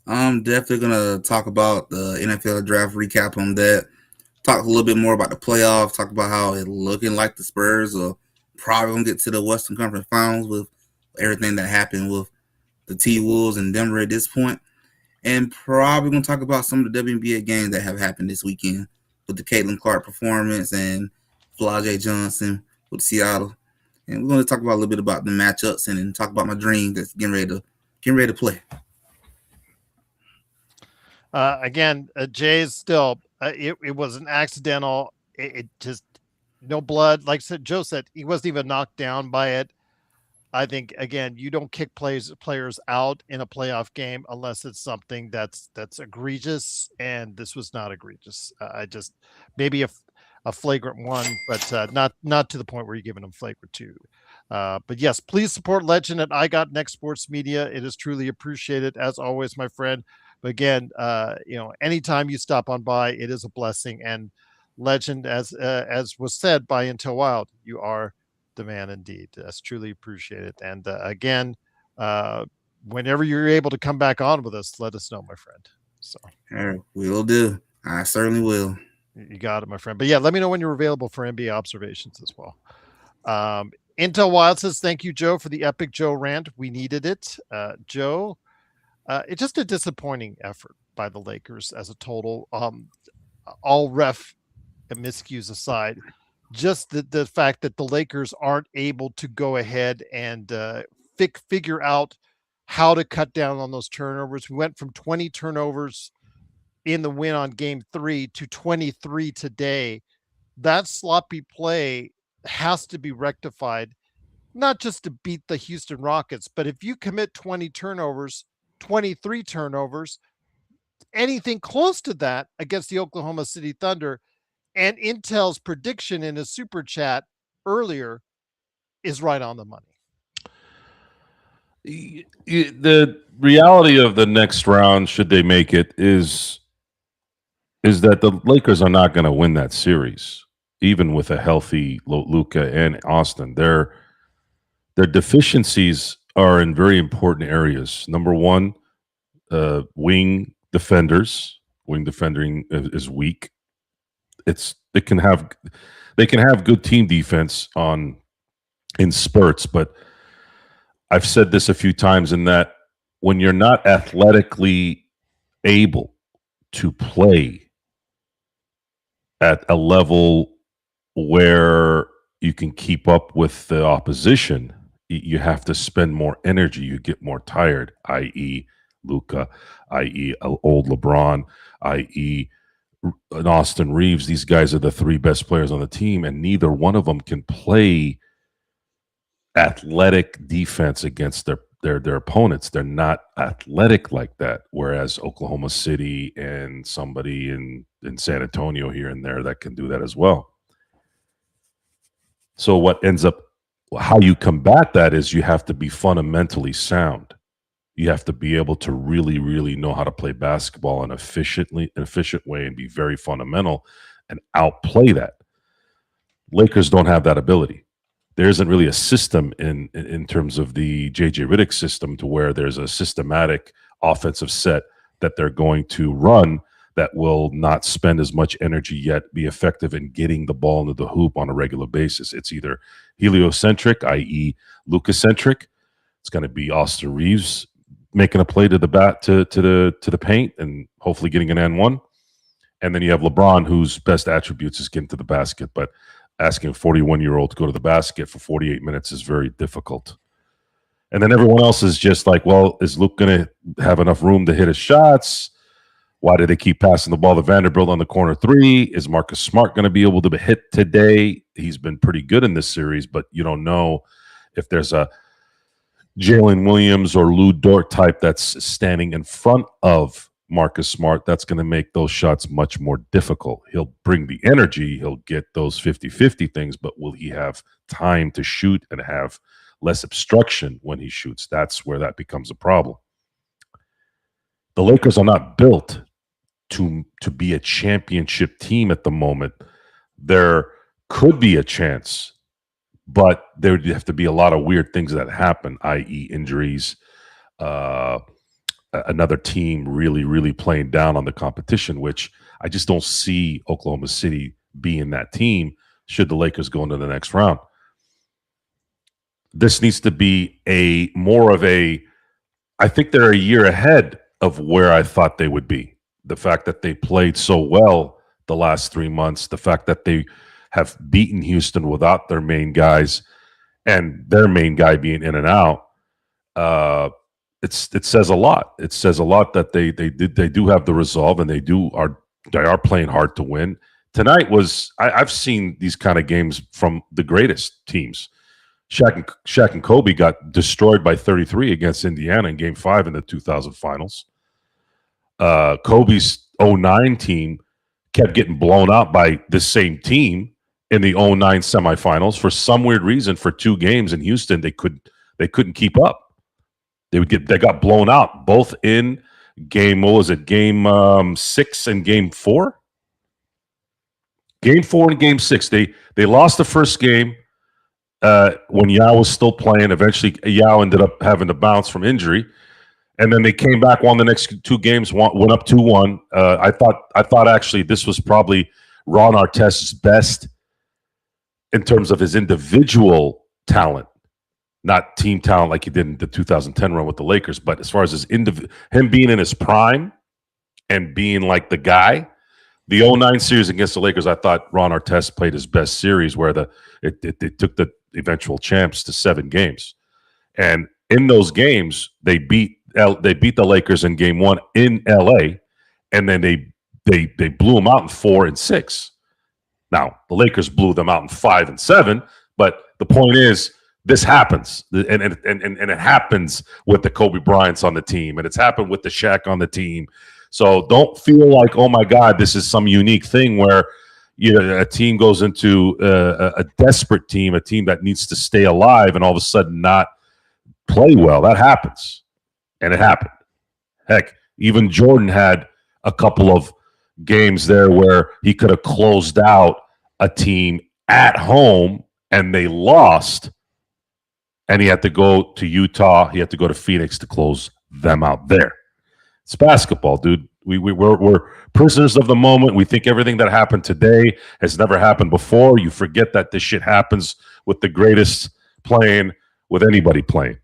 I'm definitely gonna talk about the NFL draft recap on that. Talk a little bit more about the playoffs. Talk about how it's looking like the Spurs are probably gonna get to the Western Conference Finals with everything that happened with the T-Wolves and Denver at this point. And probably going to talk about some of the WNBA games that have happened this weekend with the Caitlin Clark performance and Flau'jae Johnson with Seattle. And we're going to talk about a little bit about the matchups and then talk about my dream that's getting ready to play. Again, Jay's still, it was an accidental. It just, no blood. Like Joe said, he wasn't even knocked down by it. I think, again, you don't kick players out in a playoff game unless it's something that's egregious, and this was not egregious. I just maybe a flagrant 1, but not to the point where you're giving them flagrant 2. But yes, please support Legend at I Got Next Sports Media. It is truly appreciated as always, my friend. But again, anytime you stop on by, it is a blessing. And Legend, as was said by Intel Wild, you are the man indeed. That's truly appreciated. And again, whenever you're able to come back on with us, let us know, my friend. So will do. I certainly will. You got it, my friend. But yeah, let me know when you're available for NBA observations as well. Intel Wild says, thank you, Joe, for the epic Joe rant. We needed it. Joe, it's just a disappointing effort by the Lakers as a total. All ref miscues aside, just the fact that the Lakers aren't able to go ahead and figure out how to cut down on those turnovers. We went from 20 turnovers in the win on game 3 to 23 today. That sloppy play has to be rectified, not just to beat the Houston Rockets, but if you commit 20 turnovers, 23 turnovers, anything close to that against the Oklahoma City Thunder, and Intel's prediction in his super chat earlier is right on the money. The reality of the next round, should they make it, is that the Lakers are not going to win that series, even with a healthy Luka and Austin. Their deficiencies are in very important areas. Number one, wing defenders. Wing defending is weak. They can have good team defense in spurts, but I've said this a few times in that when you're not athletically able to play at a level where you can keep up with the opposition, you have to spend more energy. You get more tired, i.e. Luka, i.e. old LeBron, i.e. Austin Reaves. These guys are the 3 best players on the team, and neither one of them can play athletic defense against their opponents. They're not athletic like that, whereas Oklahoma City and somebody in San Antonio here and there that can do that as well. So what ends up, how you combat that is you have to be fundamentally sound. You have to be able to really, really know how to play basketball in an efficient way and be very fundamental and outplay that. Lakers don't have that ability. There isn't really a system in terms of the J.J. Redick system to where there's a systematic offensive set that they're going to run that will not spend as much energy yet be effective in getting the ball into the hoop on a regular basis. It's either heliocentric, i.e. Luka-centric. It's going to be Austin Reaves making a play to the the paint and hopefully getting an N1. And then you have LeBron, whose best attributes is getting to the basket, but asking a 41-year-old to go to the basket for 48 minutes is very difficult. And then everyone else is just like, well, is Luke going to have enough room to hit his shots? Why do they keep passing the ball to Vanderbilt on the corner 3? Is Marcus Smart going to be able to hit today? He's been pretty good in this series, but you don't know if there's a Jalen Williams or Lou Dort type that's standing in front of Marcus Smart. That's going to make those shots much more difficult. He'll bring the energy. He'll get those 50-50 things, but will he have time to shoot and have less obstruction when he shoots? That's where that becomes a problem. The Lakers are not built to be a championship team at the moment. There could be a chance, but there would have to be a lot of weird things that happen, i.e. injuries, another team really, really playing down on the competition, which I just don't see Oklahoma City being that team should the Lakers go into the next round. This needs to be I think they're a year ahead of where I thought they would be. The fact that they played so well the last 3 months, the fact that they have beaten Houston without their main guys and their main guy being in and out, it says a lot. It says a lot that they do have the resolve and they are playing hard to win. Tonight was I've seen these kind of games from the greatest teams. Shaq and Kobe got destroyed by 33 against Indiana in Game 5 in the 2000 finals. Kobe's 09 team kept getting blown out by the same team in the 09 semifinals. For some weird reason, for 2 games in Houston, they couldn't keep up. They got blown out both in game 6 and game 4? Game 4 and game 6. They lost the first game when Yao was still playing. Eventually, Yao ended up having to bounce from injury. And then they came back, won the next 2 games, went up 2-1. I thought actually this was probably Ron Artest's best in terms of his individual talent, not team talent like he did in the 2010 run with the Lakers. But as far as him being in his prime and being like the guy, the 09 series against the Lakers, I thought Ron Artest played his best series where it took the eventual champs to 7 games. And in those games, they beat the Lakers in game 1 in LA, and then they blew them out in 4 and 6. Now, the Lakers blew them out in 5 and 7, but the point is, this happens, and it happens with the Kobe Bryants on the team, and it's happened with the Shaq on the team. So don't feel like, oh my God, this is some unique thing where a team goes into a desperate team, a team that needs to stay alive, and all of a sudden not play well. That happens, and it happened. Heck, even Jordan had a couple of games there where he could have closed out a team at home, and they lost. And he had to go to Utah. He had to go to Phoenix to close them out there. It's basketball, dude. We're prisoners of the moment. We think everything that happened today has never happened before. You forget that this shit happens with the greatest playing, with anybody playing.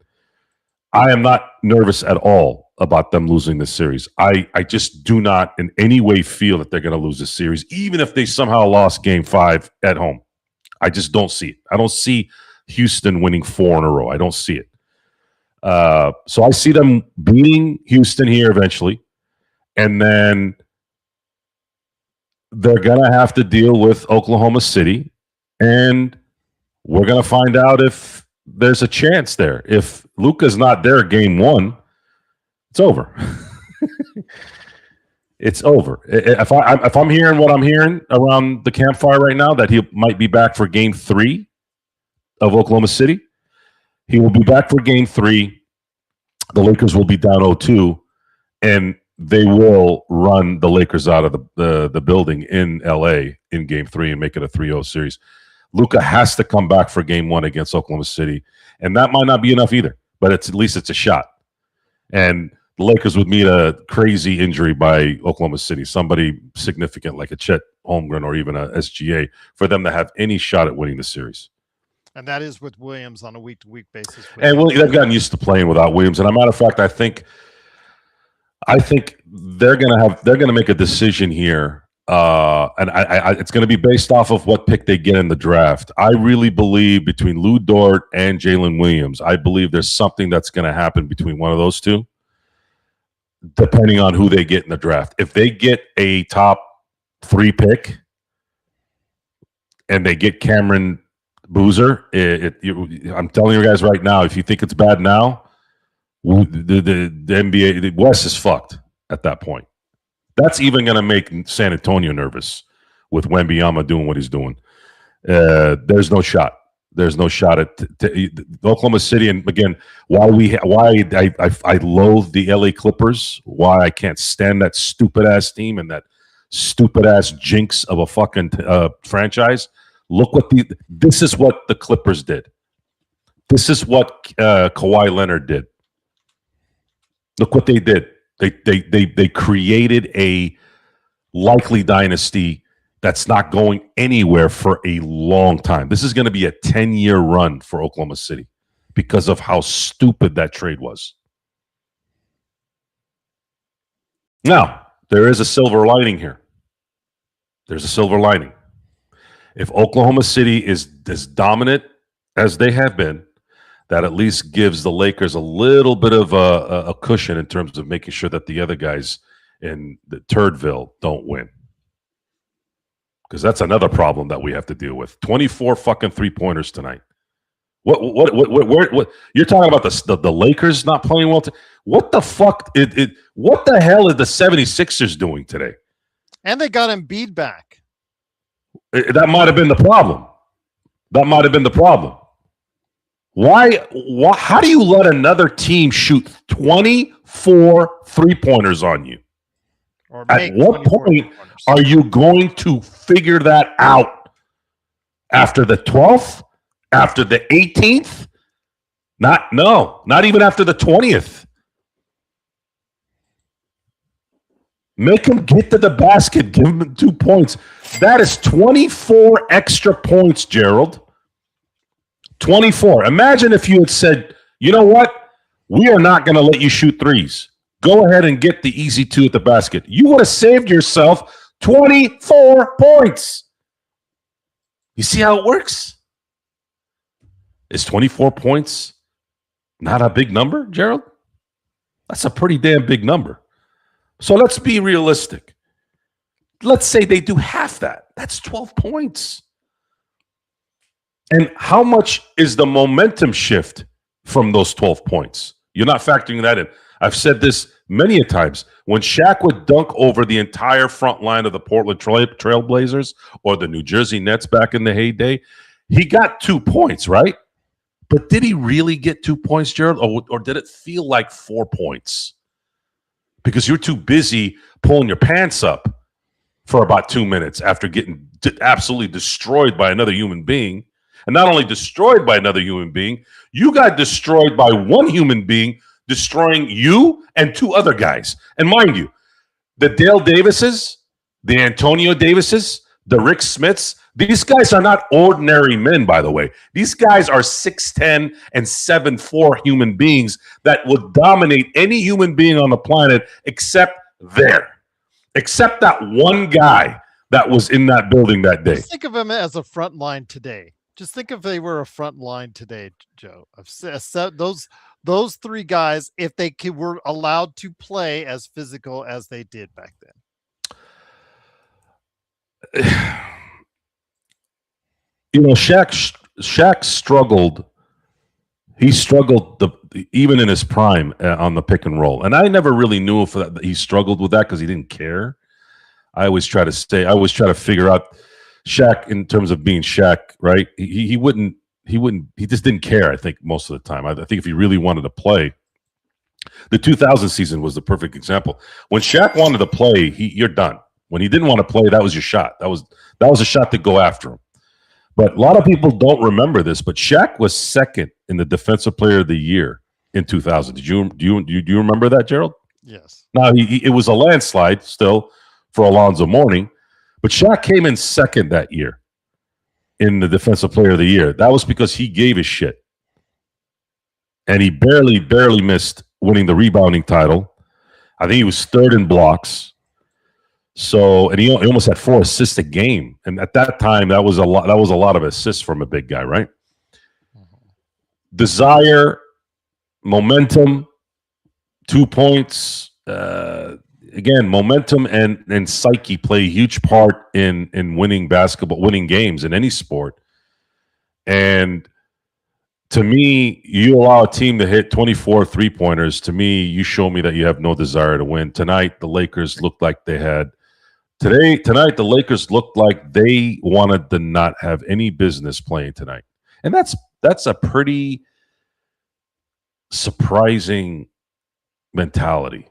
I am not nervous at all about them losing this series. I just do not in any way feel that they're going to lose this series, even if they somehow lost game 5 at home. I just don't see it. I don't see Houston winning 4 in a row. I don't see it. So I see them beating Houston here eventually, and then they're going to have to deal with Oklahoma City, and we're going to find out if there's a chance there. If Luka's not there game 1, it's over. It's over. If I'm hearing what I'm hearing around the campfire right now, that he might be back for game 3 of Oklahoma City, he will be back for game 3. The Lakers will be down 0-2, and they will run the Lakers out of the building in LA in game 3 and make it a 3-0 series. Luka has to come back for game 1 against Oklahoma City, and that might not be enough either, but at least it's a shot. And the Lakers would meet a crazy injury by Oklahoma City, somebody significant like a Chet Holmgren or even a SGA, for them to have any shot at winning the series. And that is with Williams on a week-to-week basis. And they've gotten used to playing without Williams. And as a matter of fact, I think they're gonna make a decision here, and it's gonna be based off of what pick they get in the draft. I really believe between Lou Dort and Jalen Williams, I believe there's something that's gonna happen between one of those two, depending on who they get in the draft. If they get a top 3 pick and they get Cameron Boozer, I'm telling you guys right now, if you think it's bad now, the NBA, the West is fucked at that point. That's even going to make San Antonio nervous with Wembanyama doing what he's doing. There's no shot. There's no shot at Oklahoma City. And again, why I loathe the LA Clippers, why I can't stand that stupid ass team and that stupid ass jinx of a fucking franchise. Look this is what the Clippers did. This is what Kawhi Leonard did. Look what they did. They created a likely dynasty that's not going anywhere for a long time. This is going to be a 10-year run for Oklahoma City because of how stupid that trade was. Now, there is a silver lining here. There's a silver lining. If Oklahoma City is as dominant as they have been, that at least gives the Lakers a little bit of a cushion in terms of making sure that the other guys in the Turdville don't win. Because that's another problem that we have to deal with. 24 fucking 3-pointers tonight. What you're talking about the Lakers not playing well? What the fuck? What the hell is the 76ers doing today? And they got Embiid back. That might have been the problem. Why? How do you let another team shoot 24 3-pointers on you? Or at what point are you going to figure that out? After the 12th? After the 18th? Not even after the 20th. Make him get to the basket. Give him 2 points. That is 24 extra points, Gerald. 24. Imagine if you had said, you know what? We are not going to let you shoot threes. Go ahead and get the easy 2 at the basket. You would have saved yourself 24 points. You see how it works? Is 24 points Not a big number, Gerald? That's a pretty damn big number. So let's be realistic. Let's say they do half that. That's 12 points. And how much is the momentum shift from those 12 points? You're not factoring that in. I've said this many a times. When Shaq would dunk over the entire front line of the Portland Trailblazers or the New Jersey Nets back in the heyday, he got 2 points, right? But did he really get 2 points, Gerald? Or did it feel like 4 points? Because you're too busy pulling your pants up for about 2 minutes after getting absolutely destroyed by another human being. And not only destroyed by another human being, you got destroyed by one human being destroying you and 2 other guys. And mind you, the Dale Davises, the Antonio Davises, the Rick Smiths, these guys are not ordinary men, by the way. These guys are 6'10 and 7'4 human beings that would dominate any human being on the planet except that one guy that was in that building that day. Just think of him as a front line today. Just think if they were a front line today, Joe. Those 3 guys, if they were allowed to play as physical as they did back then. You know, Shaq struggled. He struggled even in his prime on the pick and roll, and I never really knew if he struggled with that because he didn't care. I always try to figure out Shaq in terms of being Shaq, right? He just didn't care. I think most of the time. I think if he really wanted to play, the 2000 season was the perfect example. When Shaq wanted to play, you're done. When he didn't want to play, that was your shot. That was a shot to go after him. But a lot of people don't remember this, but Shaq was second in the Defensive Player of the Year in 2000. Do you remember that, Gerald? Yes. Now, it was a landslide still for Alonzo Mourning, but Shaq came in second that year in the Defensive Player of the Year. That was because he gave his shit. And he barely missed winning the rebounding title. I think he was third in blocks. So, and he almost had 4 assists a game, and at that time, that was a lot. That was a lot of assists from a big guy, right? Desire, momentum, 2 points. Again, momentum and psyche play a huge part in winning winning games in any sport. And to me, you allow a team to hit 24 3-pointers. To me, you show me that you have no desire to win. Tonight, the Lakers looked like they had. Tonight, the Lakers looked like they wanted to not have any business playing tonight. And that's a pretty surprising mentality.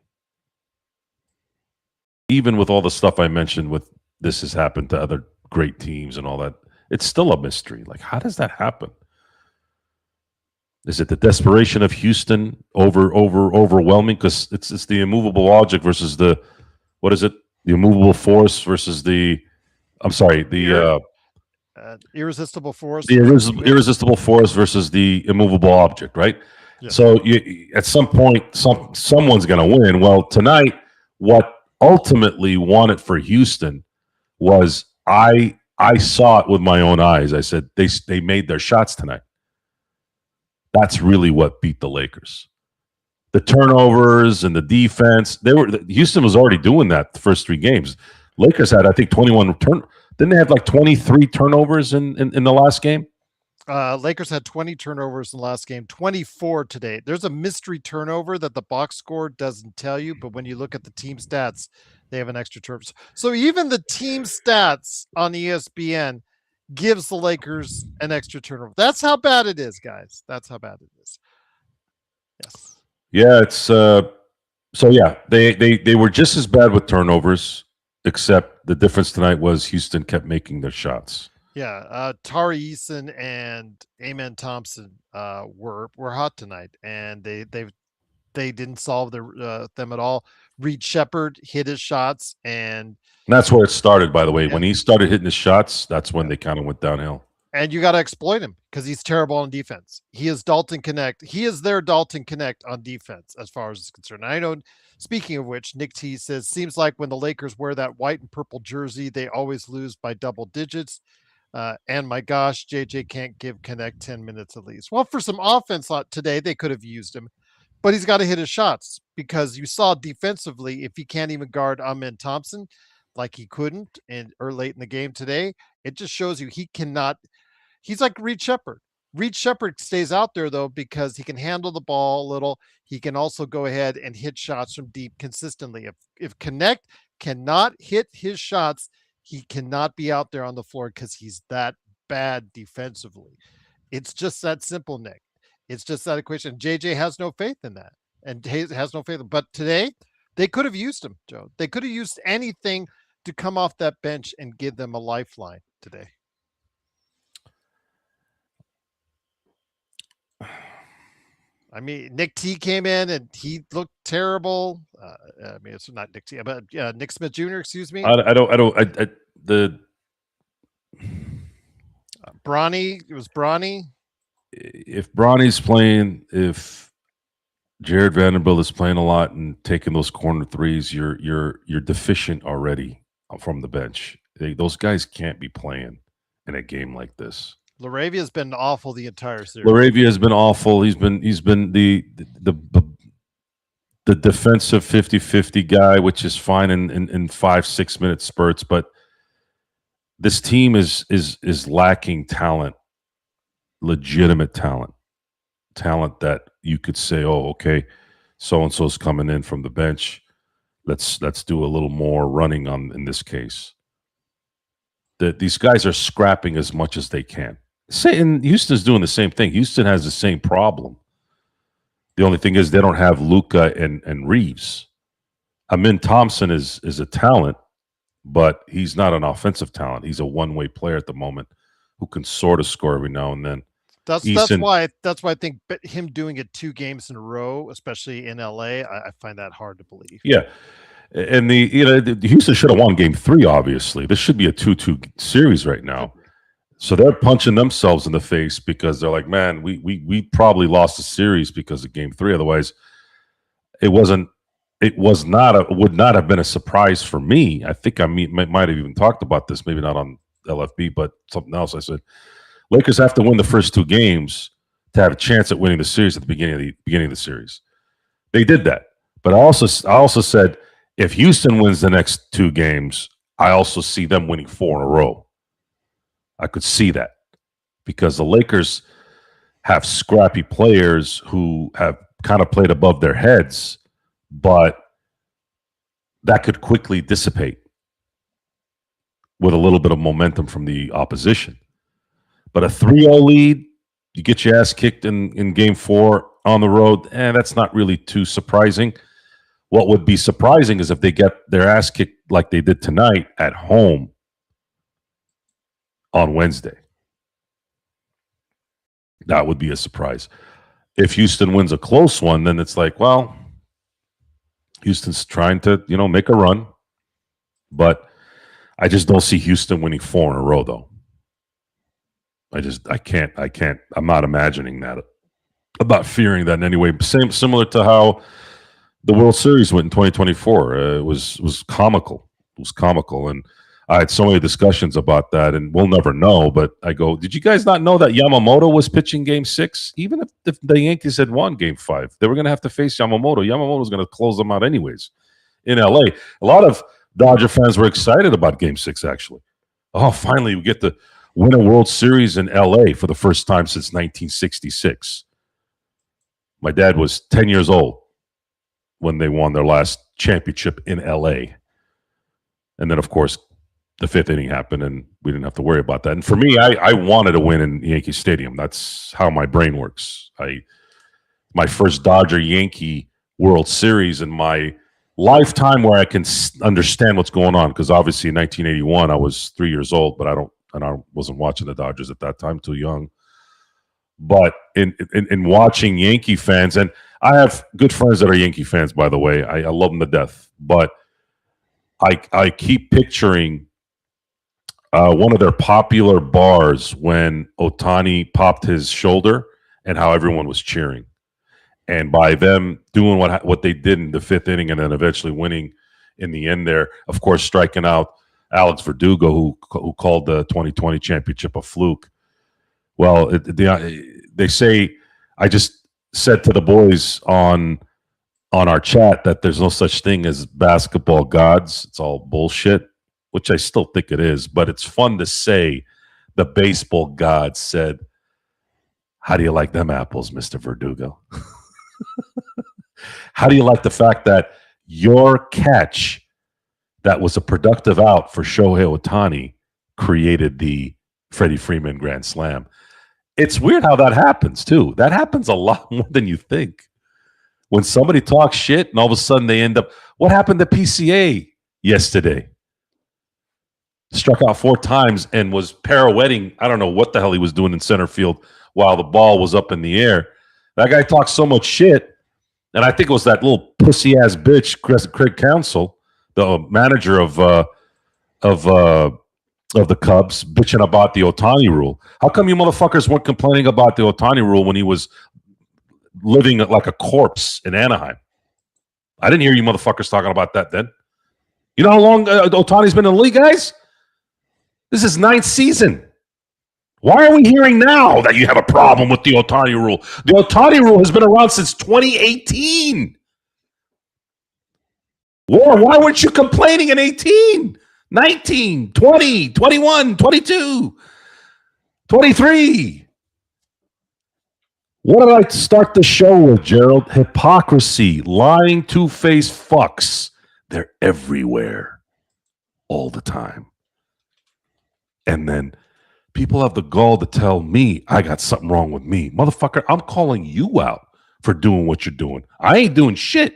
Even with all the stuff I mentioned with this has happened to other great teams and all that, it's still a mystery. Like, how does that happen? Is it the desperation of Houston overwhelming? Because it's the immovable object versus the immovable force versus irresistible force. The irresistible force versus the immovable object, right? Yeah. So at some point, someone's going to win. Well, tonight, what ultimately won it for Houston was I saw it with my own eyes. I said they made their shots tonight. That's really what beat the Lakers. The turnovers and the defense. Houston was already doing that the first 3 games. Lakers had, I think, 21 Didn't they have like 23 turnovers in the last game? Lakers had 20 turnovers in the last game, 24 today. There's a mystery turnover that the box score doesn't tell you, but when you look at the team stats, they have an extra turnover. So even the team stats on ESPN gives the Lakers an extra turnover. That's how bad it is, guys. That's how bad it is. Yes. Yeah, it's so yeah, they were just as bad with turnovers, except the difference tonight was Houston kept making their shots. Yeah, Tari Eason and Amen Thompson were hot tonight, and they didn't solve them at all. Reed Shepherd hit his shots, and that's where it started. By the way, when he started hitting his shots, that's when they kind of went downhill. And you got to exploit him because he's terrible on defense. He is Dalton Connect. He is their Dalton Connect on defense as far as it's concerned. I know. Speaking of which, Nick T says, seems like when the Lakers wear that white and purple jersey, they always lose by double digits. And my gosh, JJ can't give Connect 10 minutes at least. Well, for some offense today, they could have used him, but he's got to hit his shots because you saw defensively, if he can't even guard Amen Thompson like he couldn't or late in the game today, it just shows you he cannot. He's like Reed Shepard. Reed Shepard stays out there though because he can handle the ball a little. He can also go ahead and hit shots from deep consistently. If Connect cannot hit his shots, he cannot be out there on the floor because he's that bad defensively. It's just that simple, Nick. It's just that equation. JJ has no faith in that, and has no faith. But today, they could have used him, Joe. They could have used anything to come off that bench and give them a lifeline today. I mean, Nick T came in and he looked terrible. I mean, it's not Nick T, but Nick Smith Jr. Excuse me. The Bronny. It was Bronny. If Bronny's playing, if Jared Vanderbilt is playing a lot and taking those corner threes, you're deficient already from the bench. Those guys can't be playing in a game like this. Laravia has been awful the entire series. Laravia has been awful. He's been the defensive 50-50 guy, which is fine in 5-6 minute spurts, but this team is lacking talent, legitimate talent that you could say, oh, okay, so and so's coming in from the bench. Let's do a little more running in this case. These guys are scrapping as much as they can. And Houston's doing the same thing. Houston has the same problem. The only thing is they don't have Luka and Reaves. Amen Thompson is a talent, but he's not an offensive talent. He's a one-way player at the moment who can sort of score every now and then. That's why I think him doing it 2 games in a row, especially in LA, I find that hard to believe. Yeah. And the Houston should have won game 3, obviously. This should be a 2-2 series right now. So they're punching themselves in the face because they're like, man, we probably lost the series because of game 3. Otherwise, would not have been a surprise for me. I think I might have even talked about this, maybe not on LFB, but something else. I said, Lakers have to win the first 2 games to have a chance at winning the series at the beginning of the series. They did that. But I also said, if Houston wins the next 2 games, I also see them winning 4 in a row. I could see that because the Lakers have scrappy players who have kind of played above their heads, but that could quickly dissipate with a little bit of momentum from the opposition. But a 3-0 lead, you get your ass kicked in game 4 on the road, that's not really too surprising. What would be surprising is if they get their ass kicked like they did tonight at home on Wednesday. That would be a surprise. If Houston wins a close one, then it's like, well, Houston's trying to, make a run. But I just don't see Houston winning 4 in a row, though. I can't. I'm not imagining that. I'm not fearing that in any way. Similar to how the World Series went in 2024. It was comical. It was comical. And I had so many discussions about that, and we'll never know. But I go, did you guys not know that Yamamoto was pitching game 6? Even if the Yankees had won game 5, they were going to have to face Yamamoto. Yamamoto was going to close them out anyways in LA. A lot of Dodger fans were excited about game 6, actually. Oh, finally, we get to win a World Series in LA for the first time since 1966. My dad was 10 years old when they won their last championship in LA. And then, of course, the 5th inning happened, and we didn't have to worry about that. And for me, I wanted to win in Yankee Stadium. That's how my brain works. My first Dodger-Yankee World Series in my lifetime where I can understand what's going on, because obviously in 1981 I was 3 years old, but I wasn't watching the Dodgers at that time, too young. But in watching Yankee fans, and I have good friends that are Yankee fans, by the way. I love them to death. But I keep picturing one of their popular bars when Ohtani popped his shoulder and how everyone was cheering. And by them doing what they did in the 5th inning and then eventually winning in the end there, of course, striking out Alex Verdugo, who called the 2020 championship a fluke. Well, they say, I just said to the boys on our chat that there's no such thing as basketball gods. It's all bullshit, which I still think it is. But it's fun to say the baseball gods said, how do you like them apples, Mr. Verdugo? How do you like the fact that your catch that was a productive out for Shohei Ohtani created the Freddie Freeman Grand Slam? It's weird how that happens, too. That happens a lot more than you think. When somebody talks shit and all of a sudden they end up... What happened to PCA yesterday? Struck out 4 times and was pirouetting. I don't know what the hell he was doing in center field while the ball was up in the air. That guy talks so much shit. And I think it was that little pussy-ass bitch, Craig Counsell, the manager of the Cubs, bitching about the Ohtani rule. How come you motherfuckers weren't complaining about the Ohtani rule when he was living like a corpse in Anaheim? I didn't hear you motherfuckers talking about that then. You know how long Ohtani's been in the league, guys? This is 9th season. Why are we hearing now that you have a problem with the Ohtani rule? The Ohtani rule has been around since 2018. Why weren't you complaining in 18, 19, 20, 21, 22, 23? What did I start the show with, Gerald? Hypocrisy, lying, two-faced fucks. They're everywhere all the time. And then people have the gall to tell me I got something wrong with me. Motherfucker, I'm calling you out for doing what you're doing. I ain't doing shit.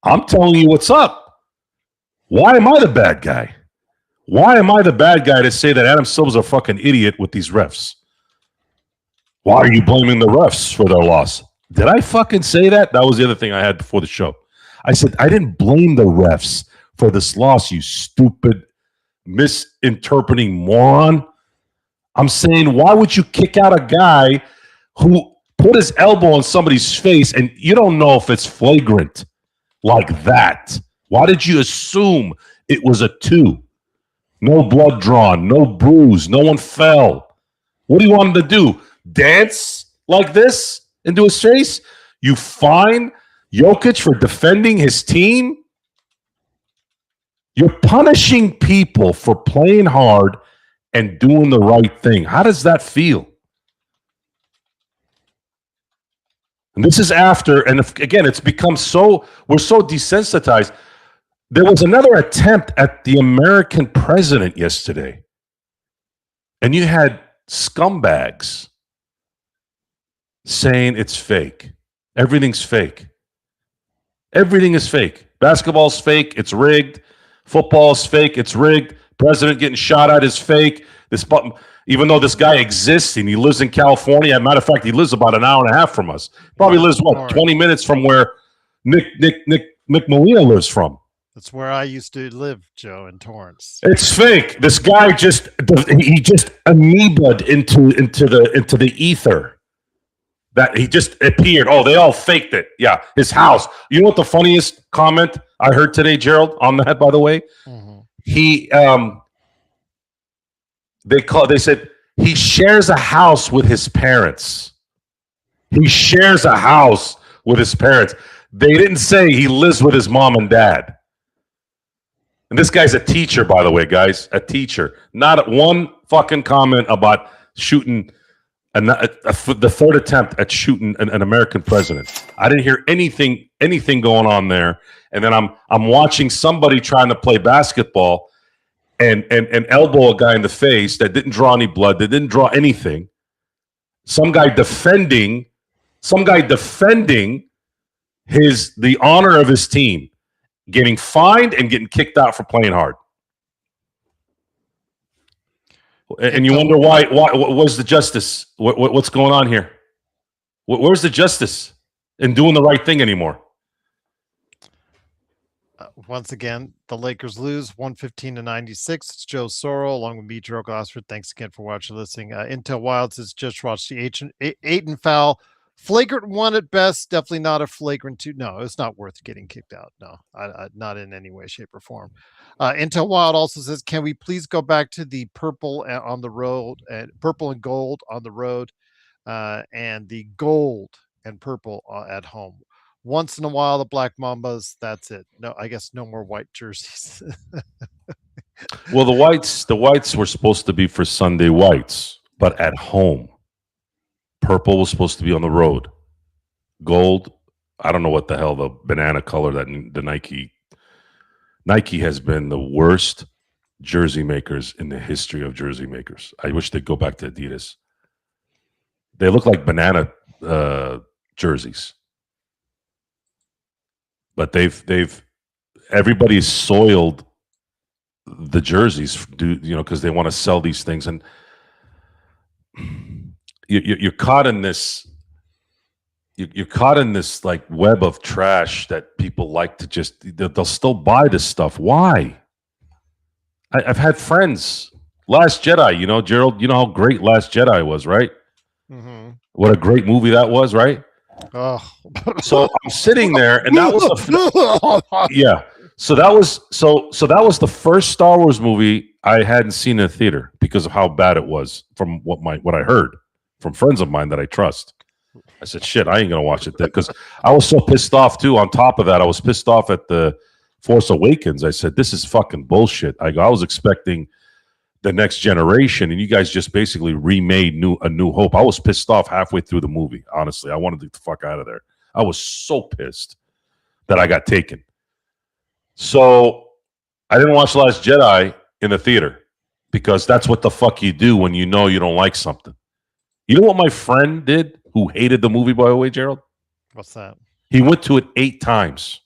I'm telling you what's up. Why am I the bad guy? Why am I the bad guy to say that Adam Silver's a fucking idiot with these refs? Why are you blaming the refs for their loss? Did I fucking say that? That was the other thing I had before the show. I said, I didn't blame the refs for this loss, you stupid, misinterpreting moron. I'm saying, why would you kick out a guy who put his elbow on somebody's face and you don't know if it's flagrant like that? Why did you assume it was a 2? No blood drawn, no bruise, no one fell. What do you want him to do? Dance like this into his face? You fine Jokic for defending his team? You're punishing people for playing hard and doing the right thing. How does that feel? And this is after, and again, it's become so, we're so desensitized. There was another attempt at the American president yesterday. And you had scumbags saying it's fake. Everything's fake. Everything is fake. Basketball's fake. It's rigged. Football is fake. It's rigged. President getting shot at is fake. Even though this guy exists and he lives in California, as a matter of fact, he lives about an hour and a half from us. Probably lives, 20 minutes from where Nick Molina lives from. That's where I used to live, Joe, in Torrance. It's fake. This guy just amoebaed into the ether. That he just appeared. Oh, they all faked it. Yeah, his house. You know what the funniest comment I heard today, Gerald, on that, by the way? Mm-hmm. They said he shares a house with his parents. He shares a house with his parents. They didn't say he lives with his mom and dad. And this guy's a teacher, by the way, guys. A teacher. Not one fucking comment about shooting the third attempt at shooting an American president. I didn't hear anything going on there. And then I'm watching somebody trying to play basketball and elbow a guy in the face that didn't draw any blood, that didn't draw anything. Some guy defending the honor of his team, getting fined and getting kicked out for playing hard. And you wonder why where's the justice? What's going on here? Where's the justice in doing the right thing anymore? Once again, the Lakers lose 115-96. It's Joe Sorrell along with me, Drew Gosford. Thanks again for watching, listening. Intel Wilds has just watched the Aiton foul Flagrant 1 at best, definitely not a flagrant 2. No, it's not worth getting kicked out. No, not in any way, shape, or form. Intel Wild also says, can we please go back to the purple on the road, and purple and gold on the road, and the gold and purple at home? Once in a while, the Black Mambas, that's it. No, I guess no more white jerseys. Well, the whites were supposed to be for Sunday whites, but at home. Purple was supposed to be on the road. Gold, I don't know what the hell the banana color that the Nike has been the worst jersey makers in the history of jersey makers. I wish they'd go back to Adidas. They look like banana jerseys, but everybody's soiled the jerseys, because they want to sell these things, and you're caught in this. You're caught in this like web of trash that people like to just. They'll still buy this stuff. Why? I've had friends. Last Jedi, Gerald. You know how great Last Jedi was, right? Mm-hmm. What a great movie that was, right? Oh, so I'm sitting there, and that was yeah. So that was the first Star Wars movie I hadn't seen in a theater because of how bad it was. From what I heard from friends of mine that I trust, I said, "Shit, I ain't gonna watch it then," because I was so pissed off too. On top of that, I was pissed off at the Force Awakens. I said, "This is fucking bullshit." I was expecting the next generation, and you guys just basically remade a New Hope. I was pissed off halfway through the movie. Honestly, I wanted to get the fuck out of there. I was so pissed that I got taken. So I didn't watch Last Jedi in the theater because that's what the fuck you do when you know you don't like something. You know what my friend did who hated the movie, by the way, Gerald? What's that? He went to it 8 times.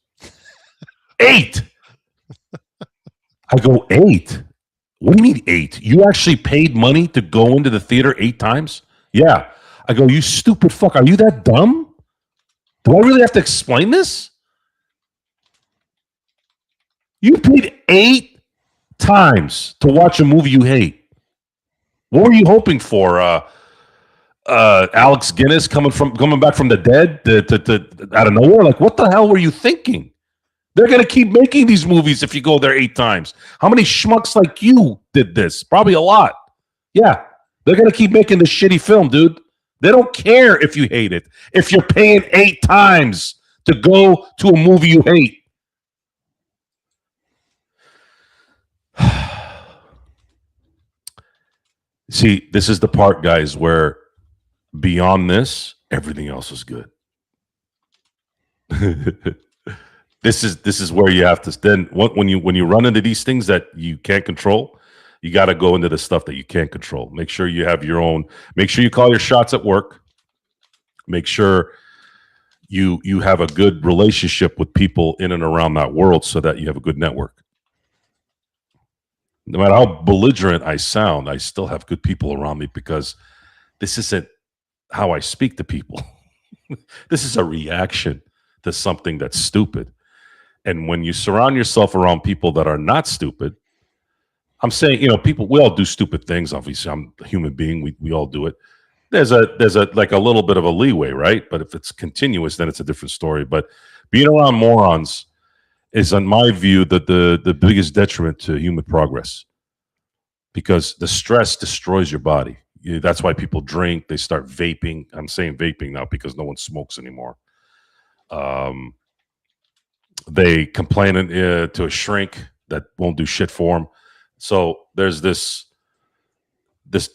8! I go, 8? What do you mean 8? You actually paid money to go into the theater 8 times? Yeah. I go, you stupid fuck. Are you that dumb? Do I really have to explain this? You paid 8 times to watch a movie you hate. What were you hoping for? Alex Guinness coming back from the dead to out of nowhere? Like, what the hell were you thinking? They're going to keep making these movies if you go there 8 times. How many schmucks like you did this? Probably a lot. Yeah. They're going to keep making this shitty film, dude. They don't care if you hate it. If you're paying 8 times to go to a movie you hate. See, this is the part, guys, where beyond this, everything else is good. This is where you have to then when you run into these things that you can't control, you got to go into the stuff that you can't control. Make sure you have your own. Make sure you call your shots at work. Make sure you have a good relationship with people in and around that world so that you have a good network. No matter how belligerent I sound, I still have good people around me because this isn't how I speak to people. This is a reaction to something that's stupid. And when you surround yourself around people that are not stupid, I'm saying, people, we all do stupid things. Obviously, I'm a human being. We all do it. There's a like a little bit of a leeway, right? But if it's continuous, then it's a different story. But being around morons is, in my view, the biggest detriment to human progress, because the stress destroys your body. That's why people drink. They start vaping. I'm saying vaping now because no one smokes anymore. They complain to a shrink that won't do shit for them. So there's this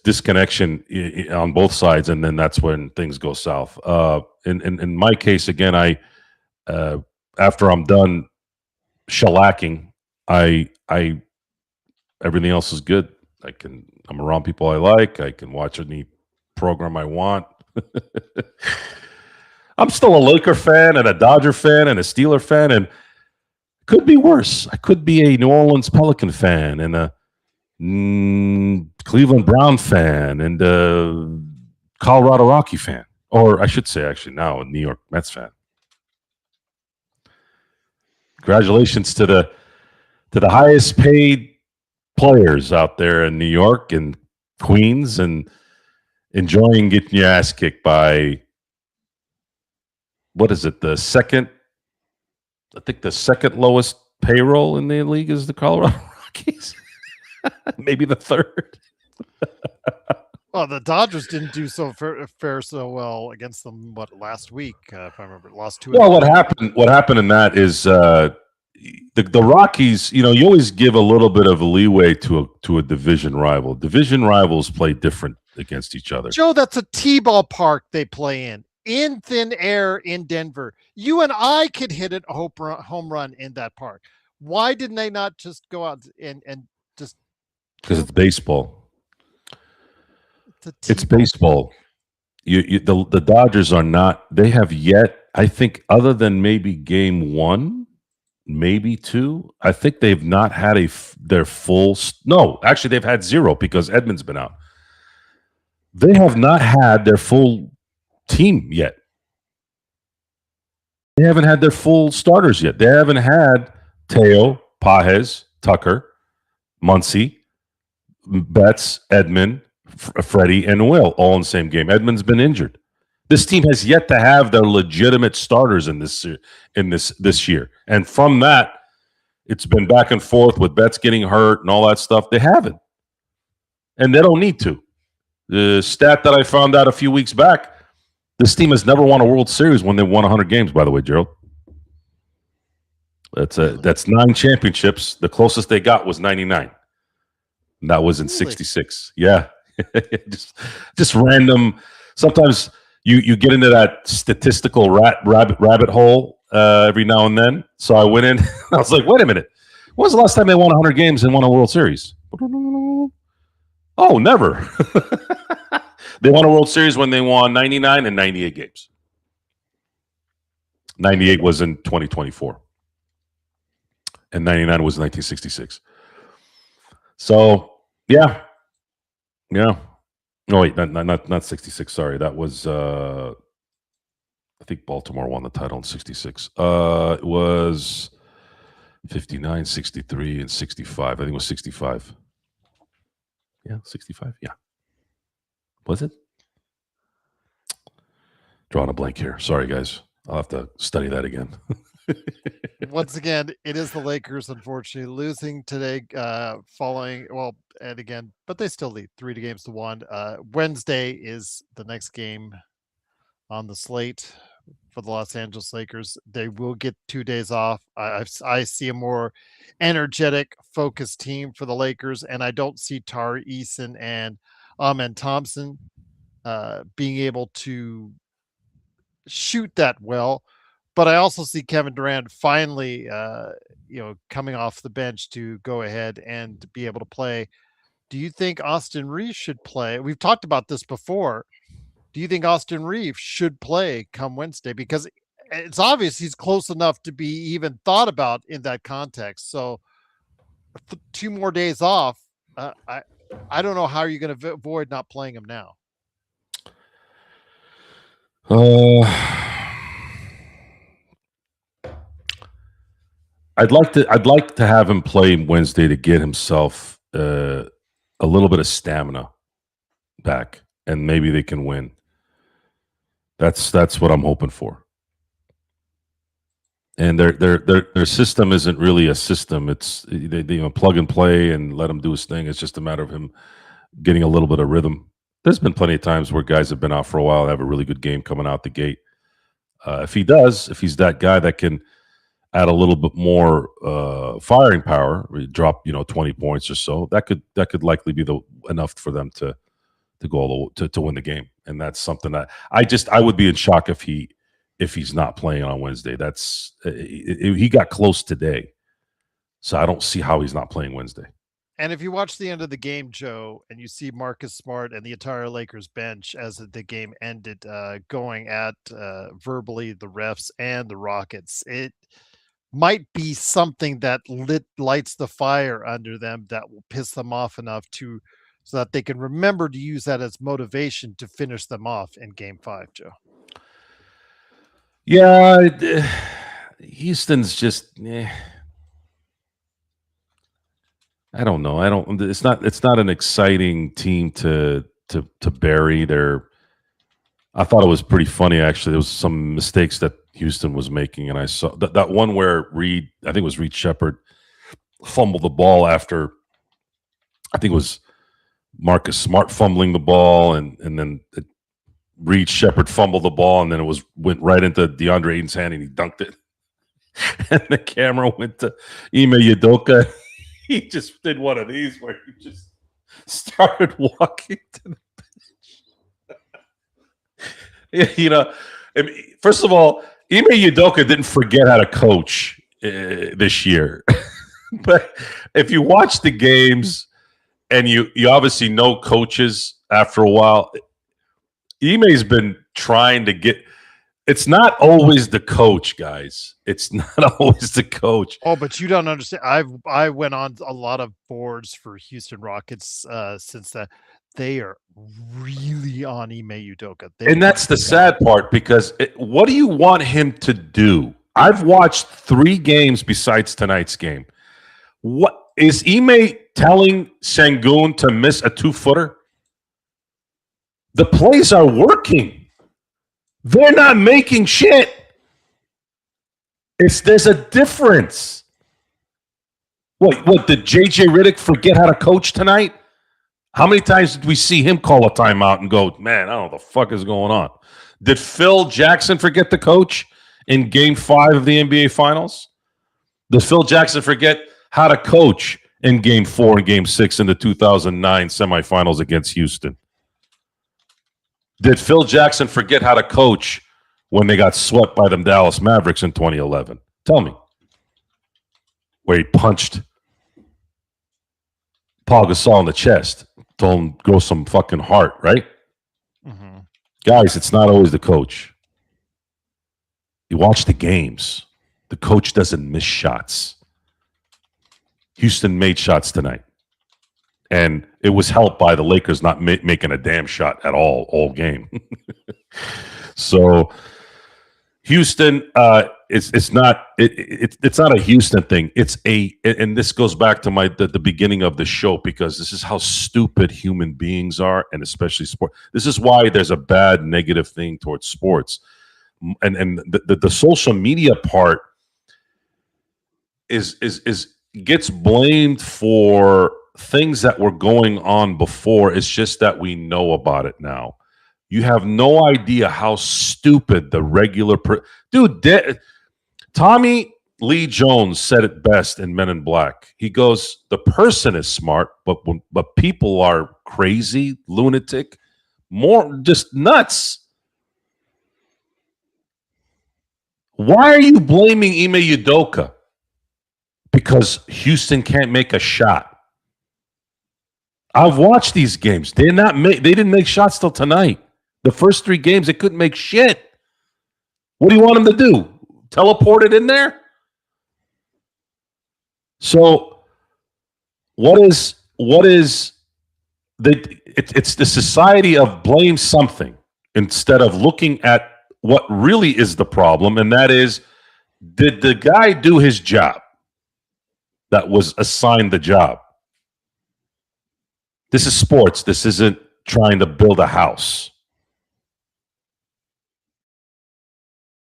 disconnection on both sides, and then that's when things go south. In my case, again, I after I'm done shellacking, I everything else is good. I'm around people I like. I can watch any program I want. I'm still a Laker fan and a Dodger fan and a Steeler fan, and could be worse. I could be a New Orleans Pelican fan and a Cleveland Brown fan and a Colorado Rocky fan, or I should say, actually, now a New York Mets fan. Congratulations to the highest paid players out there in New York and Queens, and enjoying getting your ass kicked by what is it? The second, I think the second lowest payroll in the league is the Colorado Rockies. Maybe the third. Well, the Dodgers didn't do fare so well against them. Last week? If I remember, lost 2. Well, what happened? What happened in that is the Rockies. You always give a little bit of leeway to a division rival. Division rivals play different against each other. Joe, that's a T-ball park they play in thin air in Denver. You and I could hit a home run in that park. Why didn't they not just go out and just? Because it's baseball. It's baseball. The Dodgers are not. They have yet, I think, other than maybe game 1, maybe 2. I think they've not had their full. No, actually, they've had 0 because Edman's been out. They have not had their full team yet. They haven't had their full starters yet. They haven't had Teo, Pages, Tucker, Muncy, Betts, Edman, Freddie, and Will all in the same game. Edman's been injured. This team has yet to have their legitimate starters in this year. And from that, it's been back and forth with Betts getting hurt and all that stuff. They haven't. And they don't need to. The stat that I found out a few weeks back, this team has never won a World Series when they won 100 games, by the way, Gerald. That's 9 championships. The closest they got was 99. And that was in 66. Yeah. just random. Sometimes you get into that statistical rabbit hole every now and then. So I went in. I was like, wait a minute. When was the last time they won 100 games and won a World Series? Oh, never. They won a World Series when they won 99 and 98 games. 98 was in 2024. And 99 was 1966. So, yeah. Yeah. No, wait, not 66. Sorry. That was, I think Baltimore won the title in 66. It was 59, 63, and 65. I think it was 65. Yeah, 65. Yeah. Was it? Drawing a blank here. Sorry, guys. I'll have to study that again. Once again, it is the Lakers, unfortunately, losing today, following, and again, but they still lead 3-1. Wednesday is the next game on the slate for the Los Angeles Lakers. They will get 2 days off. I see a more energetic, focused team for the Lakers, and I don't see Tari Eason and Amen Thompson being able to shoot that well. But I also see Kevin Durant finally, coming off the bench to go ahead and be able to play. Do you think Austin Reaves should play? We've talked about this before. Do you think Austin Reaves should play come Wednesday? Because it's obvious he's close enough to be even thought about in that context. So 2 more days off. I don't know how you're going to avoid not playing him now. I'd like to have him play Wednesday to get himself a little bit of stamina back, and maybe they can win. That's what I'm hoping for. And their system isn't really a system. It's they plug and play and let him do his thing. It's just a matter of him getting a little bit of rhythm. There's been plenty of times where guys have been out for a while and have a really good game coming out the gate. If he's that guy that can add a little bit more firing power, drop 20 points or so, that could likely be enough for them to go to win the game. And that's something that I would be in shock if he's not playing on Wednesday. He got close today, so I don't see how he's not playing Wednesday. And if you watch the end of the game, Joe, and you see Marcus Smart and the entire Lakers bench as the game ended, going at verbally the refs and the Rockets, it might be something that lights the fire under them that will piss them off enough so that they can remember to use that as motivation to finish them off in Game 5, Joe. Yeah, Houston's just. I don't know. It's not an exciting team to bury. I thought it was pretty funny, actually. There was some mistakes that Houston was making, and I saw that one where Reed, I think it was Reed Shepard, fumbled the ball after, I think it was Marcus Smart fumbling the ball, and then Reed Shepard fumbled the ball, and then it went right into DeAndre Ayton's hand, and he dunked it. And the camera went to Ime Udoka. He just did one of these where he just started walking to the bench. You know, I mean, first of all, Ime Udoka didn't forget how to coach this year. But if you watch the games and you obviously know coaches after a while, Ime's been trying to get – it's not always the coach, guys. It's not always the coach. Oh, but you don't understand. I went on a lot of boards for Houston Rockets since that. They are really on Ime Udoka. And that's the sad part, because what do you want him to do? I've watched 3 games besides tonight's game. What is Ime telling Sengun to miss a 2-footer? The plays are working. They're not making shit. There's a difference. What did JJ Redick forget how to coach tonight? How many times did we see him call a timeout and go, man, I don't know what the fuck is going on? Did Phil Jackson forget to coach in Game 5 of the NBA Finals? Did Phil Jackson forget how to coach in Game 4 and Game 6 in the 2009 semifinals against Houston? Did Phil Jackson forget how to coach when they got swept by them Dallas Mavericks in 2011? Tell me. Where he punched Paul Gasol in the chest. Told him, grow some fucking heart, right? Mm-hmm. Guys, it's not always the coach. You watch the games. The coach doesn't miss shots. Houston made shots tonight. And it was helped by the Lakers not making a damn shot at all game. So Houston, it's not a Houston thing. And this goes back to the beginning of the show, because this is how stupid human beings are, and especially sport. This is why there's a bad negative thing towards sports, and the social media part is gets blamed for things that were going on before. It's just that we know about it now. You have no idea how stupid the regular dude. Tommy Lee Jones said it best in Men in Black. He goes, "The person is smart, but people are crazy, lunatic, more just nuts." Why are you blaming Ime Udoka? Because Houston can't make a shot. I've watched these games. They didn't make shots till tonight. The first 3 games, they couldn't make shit. What do you want them to do? Teleport it in there? So, it's the society of blame something instead of looking at what really is the problem, and that is, did the guy do his job that was assigned the job? This is sports. This isn't trying to build a house.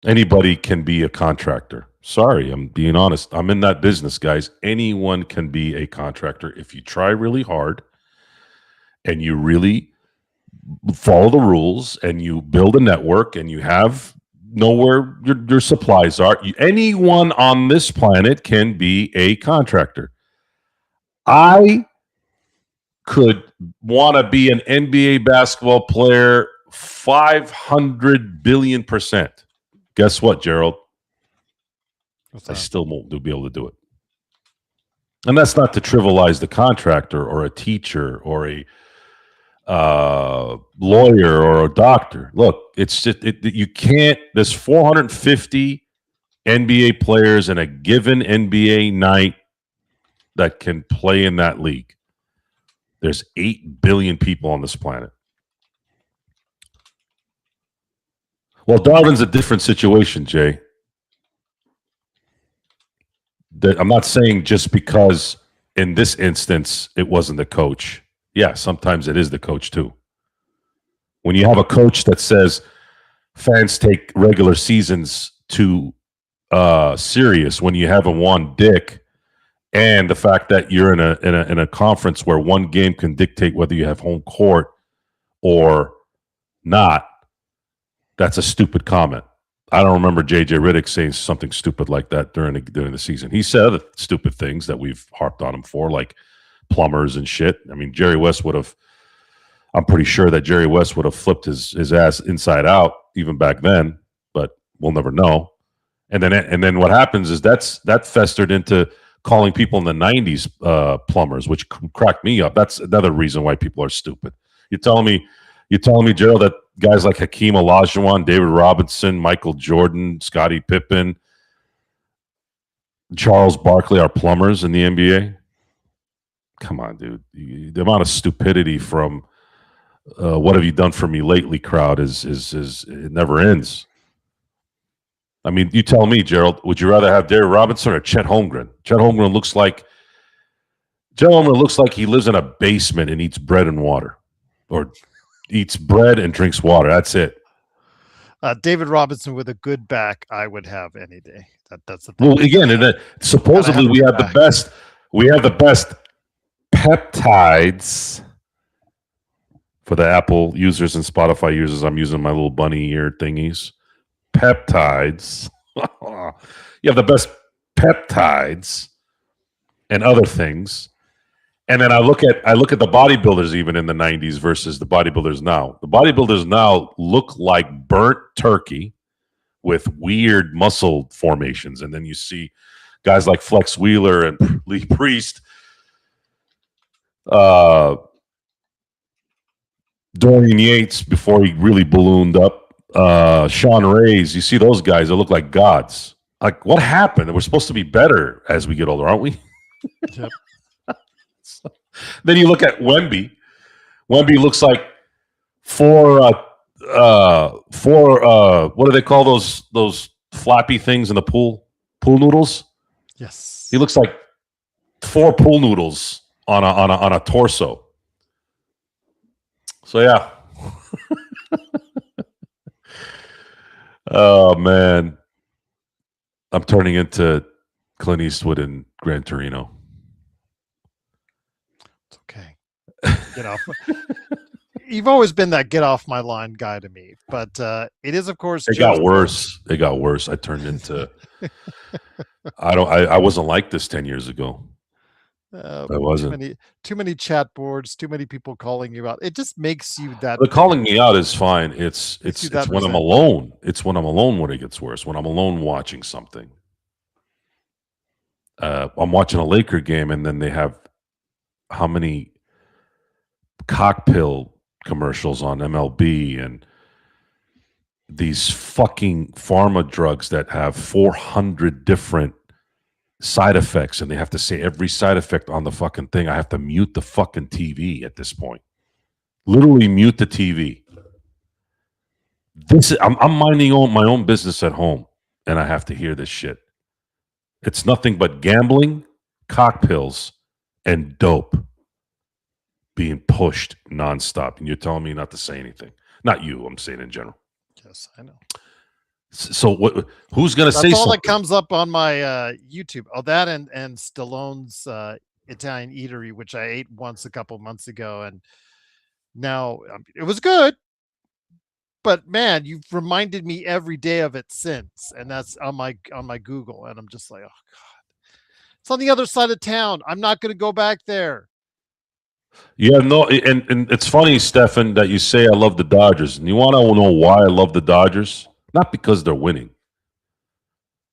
Anybody can be a contractor. Sorry, I'm being honest. I'm in that business, guys. Anyone can be a contractor if you try really hard and you really follow the rules and you build a network and you know where your supplies are. Anyone on this planet can be a contractor. I could want to be an NBA basketball player 500 billion%. Guess what, Gerald? I still won't be able to do it. And that's not to trivialize the contractor or a teacher or a lawyer or a doctor. Look, it's just you can't. There's 450 NBA players in a given NBA night that can play in that league. There's 8 billion people on this planet. Well, Darwin's a different situation, Jay. I'm not saying just because in this instance it wasn't the coach. Yeah, sometimes it is the coach too. When you have a coach that says, fans take regular seasons too serious when you haven't won dick, and the fact that you're in a conference where one game can dictate whether you have home court or not. That's a stupid comment. I don't remember JJ Redick saying something stupid like that during the season. He said other stupid things that we've harped on him for, like plumbers and shit. I mean, Jerry West would have. I'm pretty sure that Jerry West would have flipped his ass inside out even back then, but we'll never know. And then what happens is that festered into calling people in the '90s plumbers, which cracked me up. That's another reason why people are stupid. You're telling me, Gerald, that guys like Hakeem Olajuwon, David Robinson, Michael Jordan, Scottie Pippen, Charles Barkley are plumbers in the NBA? Come on, dude. The amount of stupidity from what have you done for me lately crowd is it never ends. I mean, you tell me, Gerald, would you rather have David Robinson or Chet Holmgren? Chet Holmgren looks like he lives in a basement and eats bread and water, or eats bread and drinks water. That's it. David Robinson with a good back, I would have any day. That's the thing. Well, again, supposedly we have the best. We have the best peptides for the Apple users and Spotify users. I'm using my little bunny ear thingies. Peptides. You have the best peptides and other things. And then I look at the bodybuilders even in the 90s versus the bodybuilders now. The bodybuilders now look like burnt turkey with weird muscle formations. And then you see guys like Flex Wheeler and Lee Priest, Dorian Yates before he really ballooned up, Sean Reyes. You see those guys that look like gods. Like, what happened? We're supposed to be better as we get older, aren't we? Yep. Then you look at Wemby. Wemby looks like four what do they call those flappy things in the pool? Pool noodles? Yes. He looks like 4 pool noodles on a torso. So yeah. Oh man. I'm turning into Clint Eastwood in Gran Torino. It's okay. Get off. You've always been that get off my line guy to me, but it is, of course. It got worse. It got worse. I turned into. I wasn't like this 10 years ago. I wasn't. Too many chat boards. Too many people calling you out. It just makes you that. The calling me out is fine. It's when I'm alone. It's when I'm alone when it gets worse. When I'm alone watching something. I'm watching a Laker game, and then they have how many cock pill commercials on MLB and these fucking pharma drugs that have 400 different side effects, and they have to say every side effect on the fucking thing. I have to mute the fucking TV at this point. Literally mute the TV. I'm minding my own business at home, and I have to hear this shit. It's nothing but gambling, cock pills, and dope being pushed nonstop. And you're telling me not to say anything. Not you, I'm saying in general. Yes, I know. So who's going to say something? That's all that comes up on my YouTube. Oh, that and Stallone's Italian eatery, which I ate once a couple months ago. And now it was good. But man, you've reminded me every day of it since. And that's on my Google. And I'm just like, oh, God. It's on the other side of town. I'm not going to go back there. Yeah, no, and it's funny, Stefan, that you say I love the Dodgers. And you want to know why I love the Dodgers? Not because they're winning.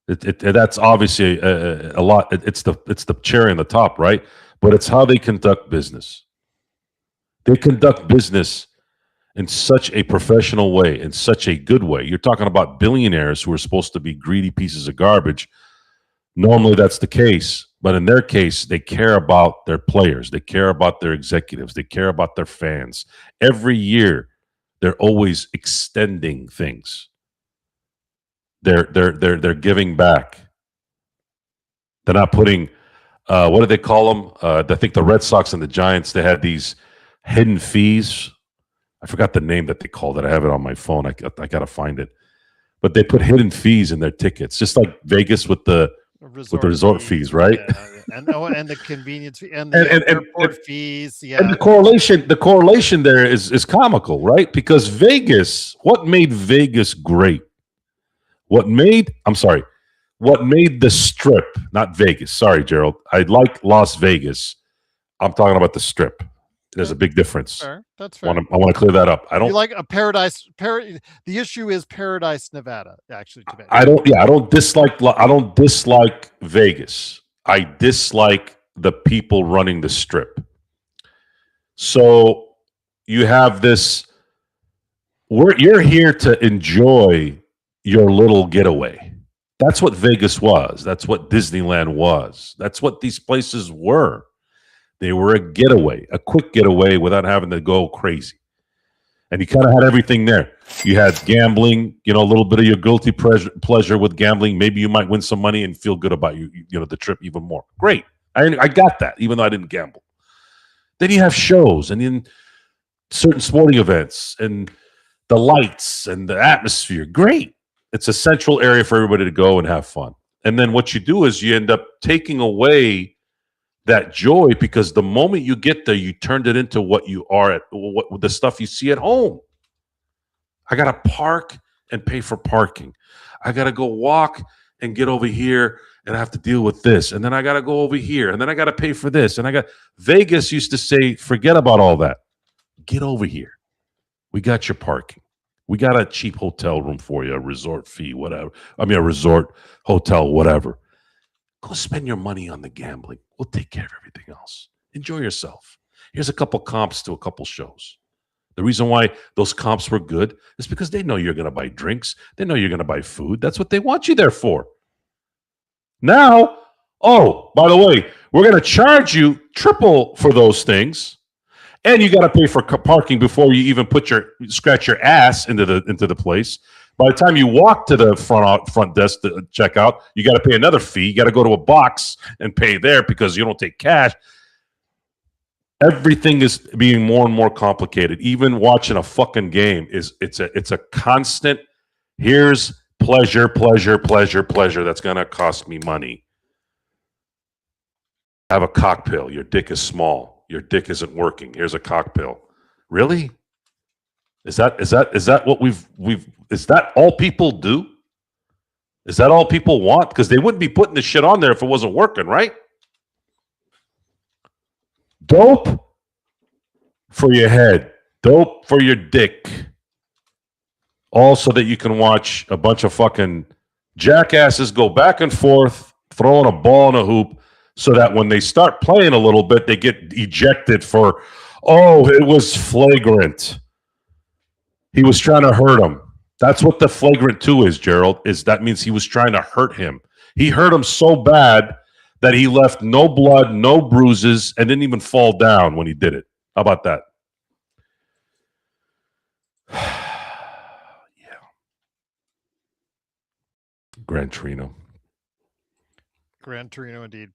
That's obviously a lot. It's the cherry on the top, right? But it's how they conduct business. They conduct business in such a professional way, in such a good way. You're talking about billionaires who are supposed to be greedy pieces of garbage. Normally that's the case, but in their case, they care about their players. They care about their executives. They care about their fans. Every year, they're always extending things. They're giving back. They're not putting what do they call them? I think the Red Sox and the Giants, they had these hidden fees. I forgot the name that they called it. I have it on my phone. I got to find it. But they put hidden fees in their tickets, just like Vegas with the resort fees, right? Yeah. And the convenience fee and the airport fees. Yeah. And the correlation there is comical, right? Because Vegas, what made Vegas great? What made the Strip, not Vegas. Sorry, Gerald. I like Las Vegas. I'm talking about the Strip. There's a big difference. That's fair. I want to clear that up. I don't. You like a Paradise. The issue is Paradise, Nevada. Actually, to me. I don't dislike Vegas. I dislike the people running the Strip. So you have this. You're here to enjoy your little getaway. That's what Vegas was. That's what Disneyland was. That's what these places were. They were a getaway, a quick getaway without having to go crazy. And you kind of had everything there. You had gambling, a little bit of your guilty pleasure with gambling. Maybe you might win some money and feel good about the trip even more. Great. I got that, even though I didn't gamble. Then you have shows and then certain sporting events and the lights and the atmosphere. Great. It's a central area for everybody to go and have fun. And then what you do is you end up taking away that joy because the moment you get there, you turned it into what you are what the stuff you see at home. I got to park and pay for parking. I got to go walk and get over here and I have to deal with this. And then I got to go over here and then I got to pay for this. And Vegas used to say, forget about all that. Get over here. We got your parking. We got a cheap hotel room for you, a resort fee, whatever. I mean, a resort hotel, whatever. Go spend your money on the gambling. We'll take care of everything else. Enjoy yourself. Here's a couple comps to a couple shows. The reason why those comps were good is because they know you're going to buy drinks. They know you're going to buy food. That's what they want you there for. Now, by the way, we're going to charge you triple for those things. And you got to pay for parking before you even scratch your ass into the place. By the time you walk to the front desk to check out, you got to pay another fee. You got to go to a box and pay there because you don't take cash. Everything is being more and more complicated. Even watching a fucking game it's a constant. Here's pleasure that's going to cost me money. Have a cocktail. Your dick is small. Your dick isn't working. Here's a cocktail. Really? Is that what is that all people do? Is that all people want? Because they wouldn't be putting this shit on there if it wasn't working, right? Dope for your head. Dope for your dick. All so that you can watch a bunch of fucking jackasses go back and forth, throwing a ball in a hoop, so that when they start playing a little bit, they get ejected for, it was flagrant. He was trying to hurt him. That's what the flagrant 2 is, Gerald, that means he was trying to hurt him. He hurt him so bad that he left no blood, no bruises, and didn't even fall down when he did it. How about that? Yeah. Gran Torino indeed.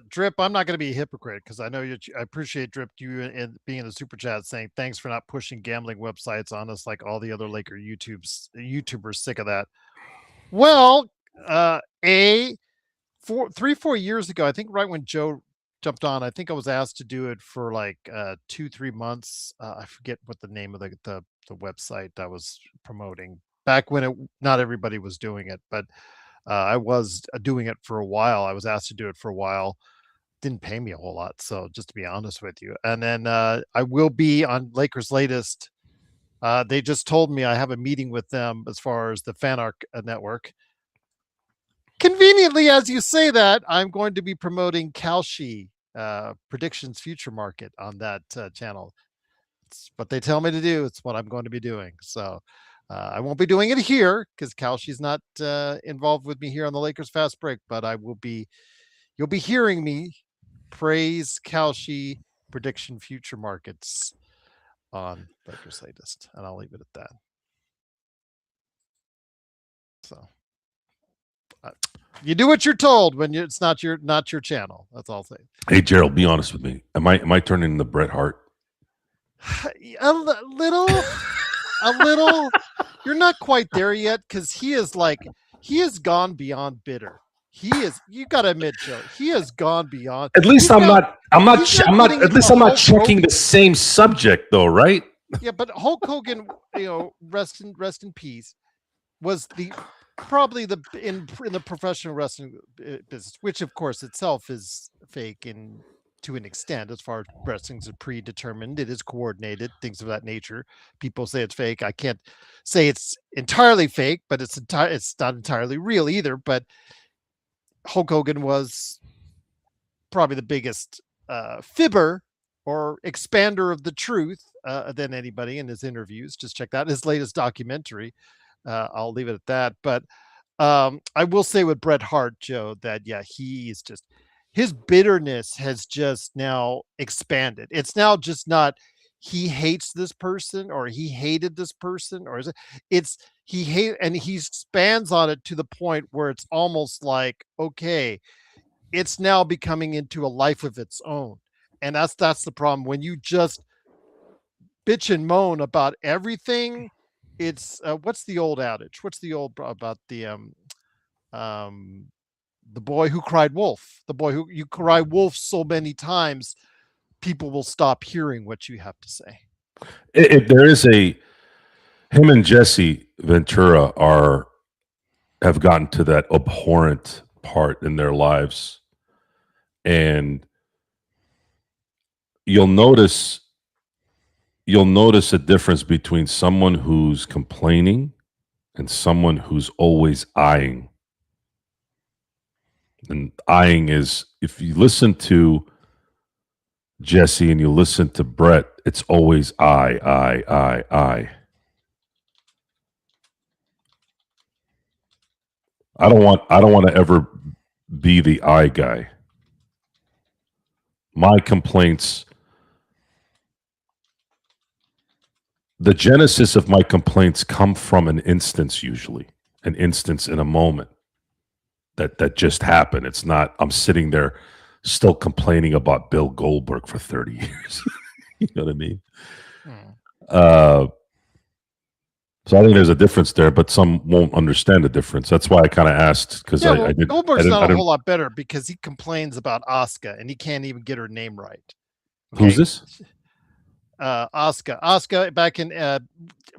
Drip, I'm not going to be a hypocrite because I know I appreciate Drip you and being in the super chat saying thanks for not pushing gambling websites on us like all the other Laker YouTubers sick of that. Well, 4 years ago, I think right when Joe jumped on, I think I was asked to do it for like 2-3 months. I forget what the name of the website I was promoting back when not everybody was doing it, but I was doing it for a while. I was asked to do it for a while. Didn't pay me a whole lot. So just to be honest with you. And then I will be on Lakers Latest. They just told me I have a meeting with them as far as the Fanark network. Conveniently, as you say that, I'm going to be promoting Kalshi Predictions Future Market on that channel. It's what they tell me to do. It's what I'm going to be doing. So I won't be doing it here because Kalshi's not involved with me here on the Lakers Fast Break, but you'll be hearing me praise Kalshi Prediction Future Markets on Lakers Latest, and I'll leave it at that. So you do what you're told when it's not your channel. That's all I'll say. Hey Gerald, be honest with me. Am I turning into Bret Hart? A little. You're not quite there yet because he has gone beyond bitter. He is. You got to admit, Joe. He has gone beyond. At least I'm not. He's now getting At least into I'm not Hulk checking Hogan. the same subject, though, right? Yeah, but Hulk Hogan, rest in peace, was probably in the professional wrestling business, which of course itself is fake and to an extent, as far as wrestling's predetermined, it is coordinated, things of that nature. People say it's fake. I can't say it's entirely fake, but it's not entirely real either. But Hulk Hogan was probably the biggest fibber or expander of the truth than anybody in his interviews. Just check out his latest documentary. I'll leave it at that. But I will say with Bret Hart, Joe, that yeah, he's just his bitterness has just now expanded. It's now just not he hates this person or he hated this person or it's he hate and he expands on it to the point where it's almost like okay, it's now becoming into a life of its own. And that's the problem when you just bitch and moan about everything. It's what's the old adage? What's the old about um the boy who cried wolf? The boy who you cry wolf so many times, people will stop hearing what you have to say. There is him and Jesse Ventura have gotten to that abhorrent part in their lives, and you'll notice a difference between someone who's complaining and someone who's always eyeing. And eyeing is, if you listen to Jesse and you listen to Brett, it's always I. I don't want to ever be the I guy. My complaints, the genesis of my complaints come from an instance, usually an instance in a moment that just happened. It's not I'm sitting there still complaining about Bill Goldberg for 30 years. You know what I mean? So I think there's a difference there, but some won't understand the difference. That's why I kind of asked, because I did. Goldberg's not a whole lot better because he complains about Asuka and he can't even get her name right. Okay? Who's this? Asuka. Asuka, back in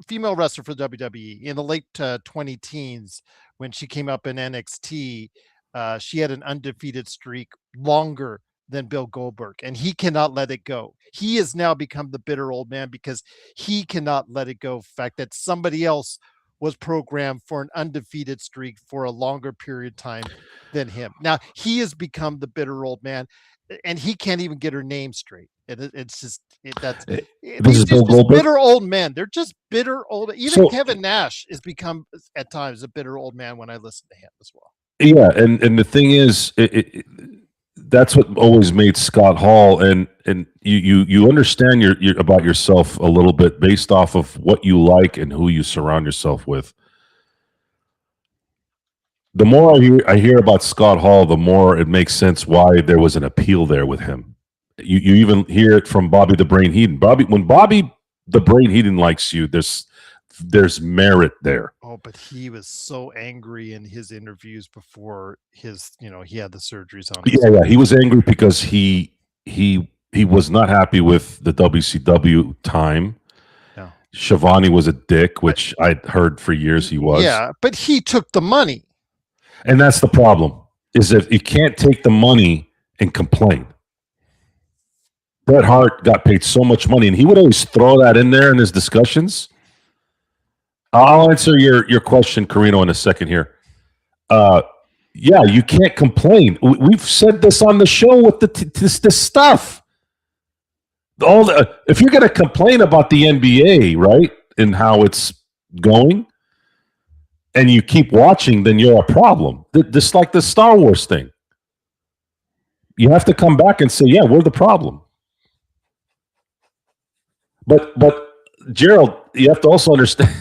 female wrestler for WWE in the late 20 teens when she came up in NXT. She had an undefeated streak longer than Bill Goldberg, and he cannot let it go. He has now become the bitter old man because he cannot let it go. The fact that somebody else was programmed for an undefeated streak for a longer period of time than him. Now he has become the bitter old man, and he can't even get her name straight. It's just these just bitter old men. They're just bitter old. Even Kevin Nash has become at times a bitter old man when I listen to him as well. Yeah, and the thing is, that's what always made Scott Hall, and you understand your about yourself a little bit based off of what you like and who you surround yourself with. The more I hear about Scott Hall, the more it makes sense why there was an appeal there with him. You even hear it from Bobby the Brain Heenan. When Bobby the Brain Heenan likes you, there's merit there. Oh, but he was so angry in his interviews before his, he had the surgeries on. Yeah, he was angry because he was not happy with the WCW time. No. Shivani was a dick, which I'd heard for years he was. Yeah, but he took the money. And that's the problem, is that you can't take the money and complain. Bret Hart got paid so much money, and he would always throw that in there in his discussions. I'll answer your question, Carino, in a second here. Yeah, you can't complain. We've said this on the show with this stuff. If you're going to complain about the NBA, right, and how it's going, and you keep watching, then you're a problem. Just like the Star Wars thing. You have to come back and say, yeah, we're the problem. But Gerald, you have to also understand,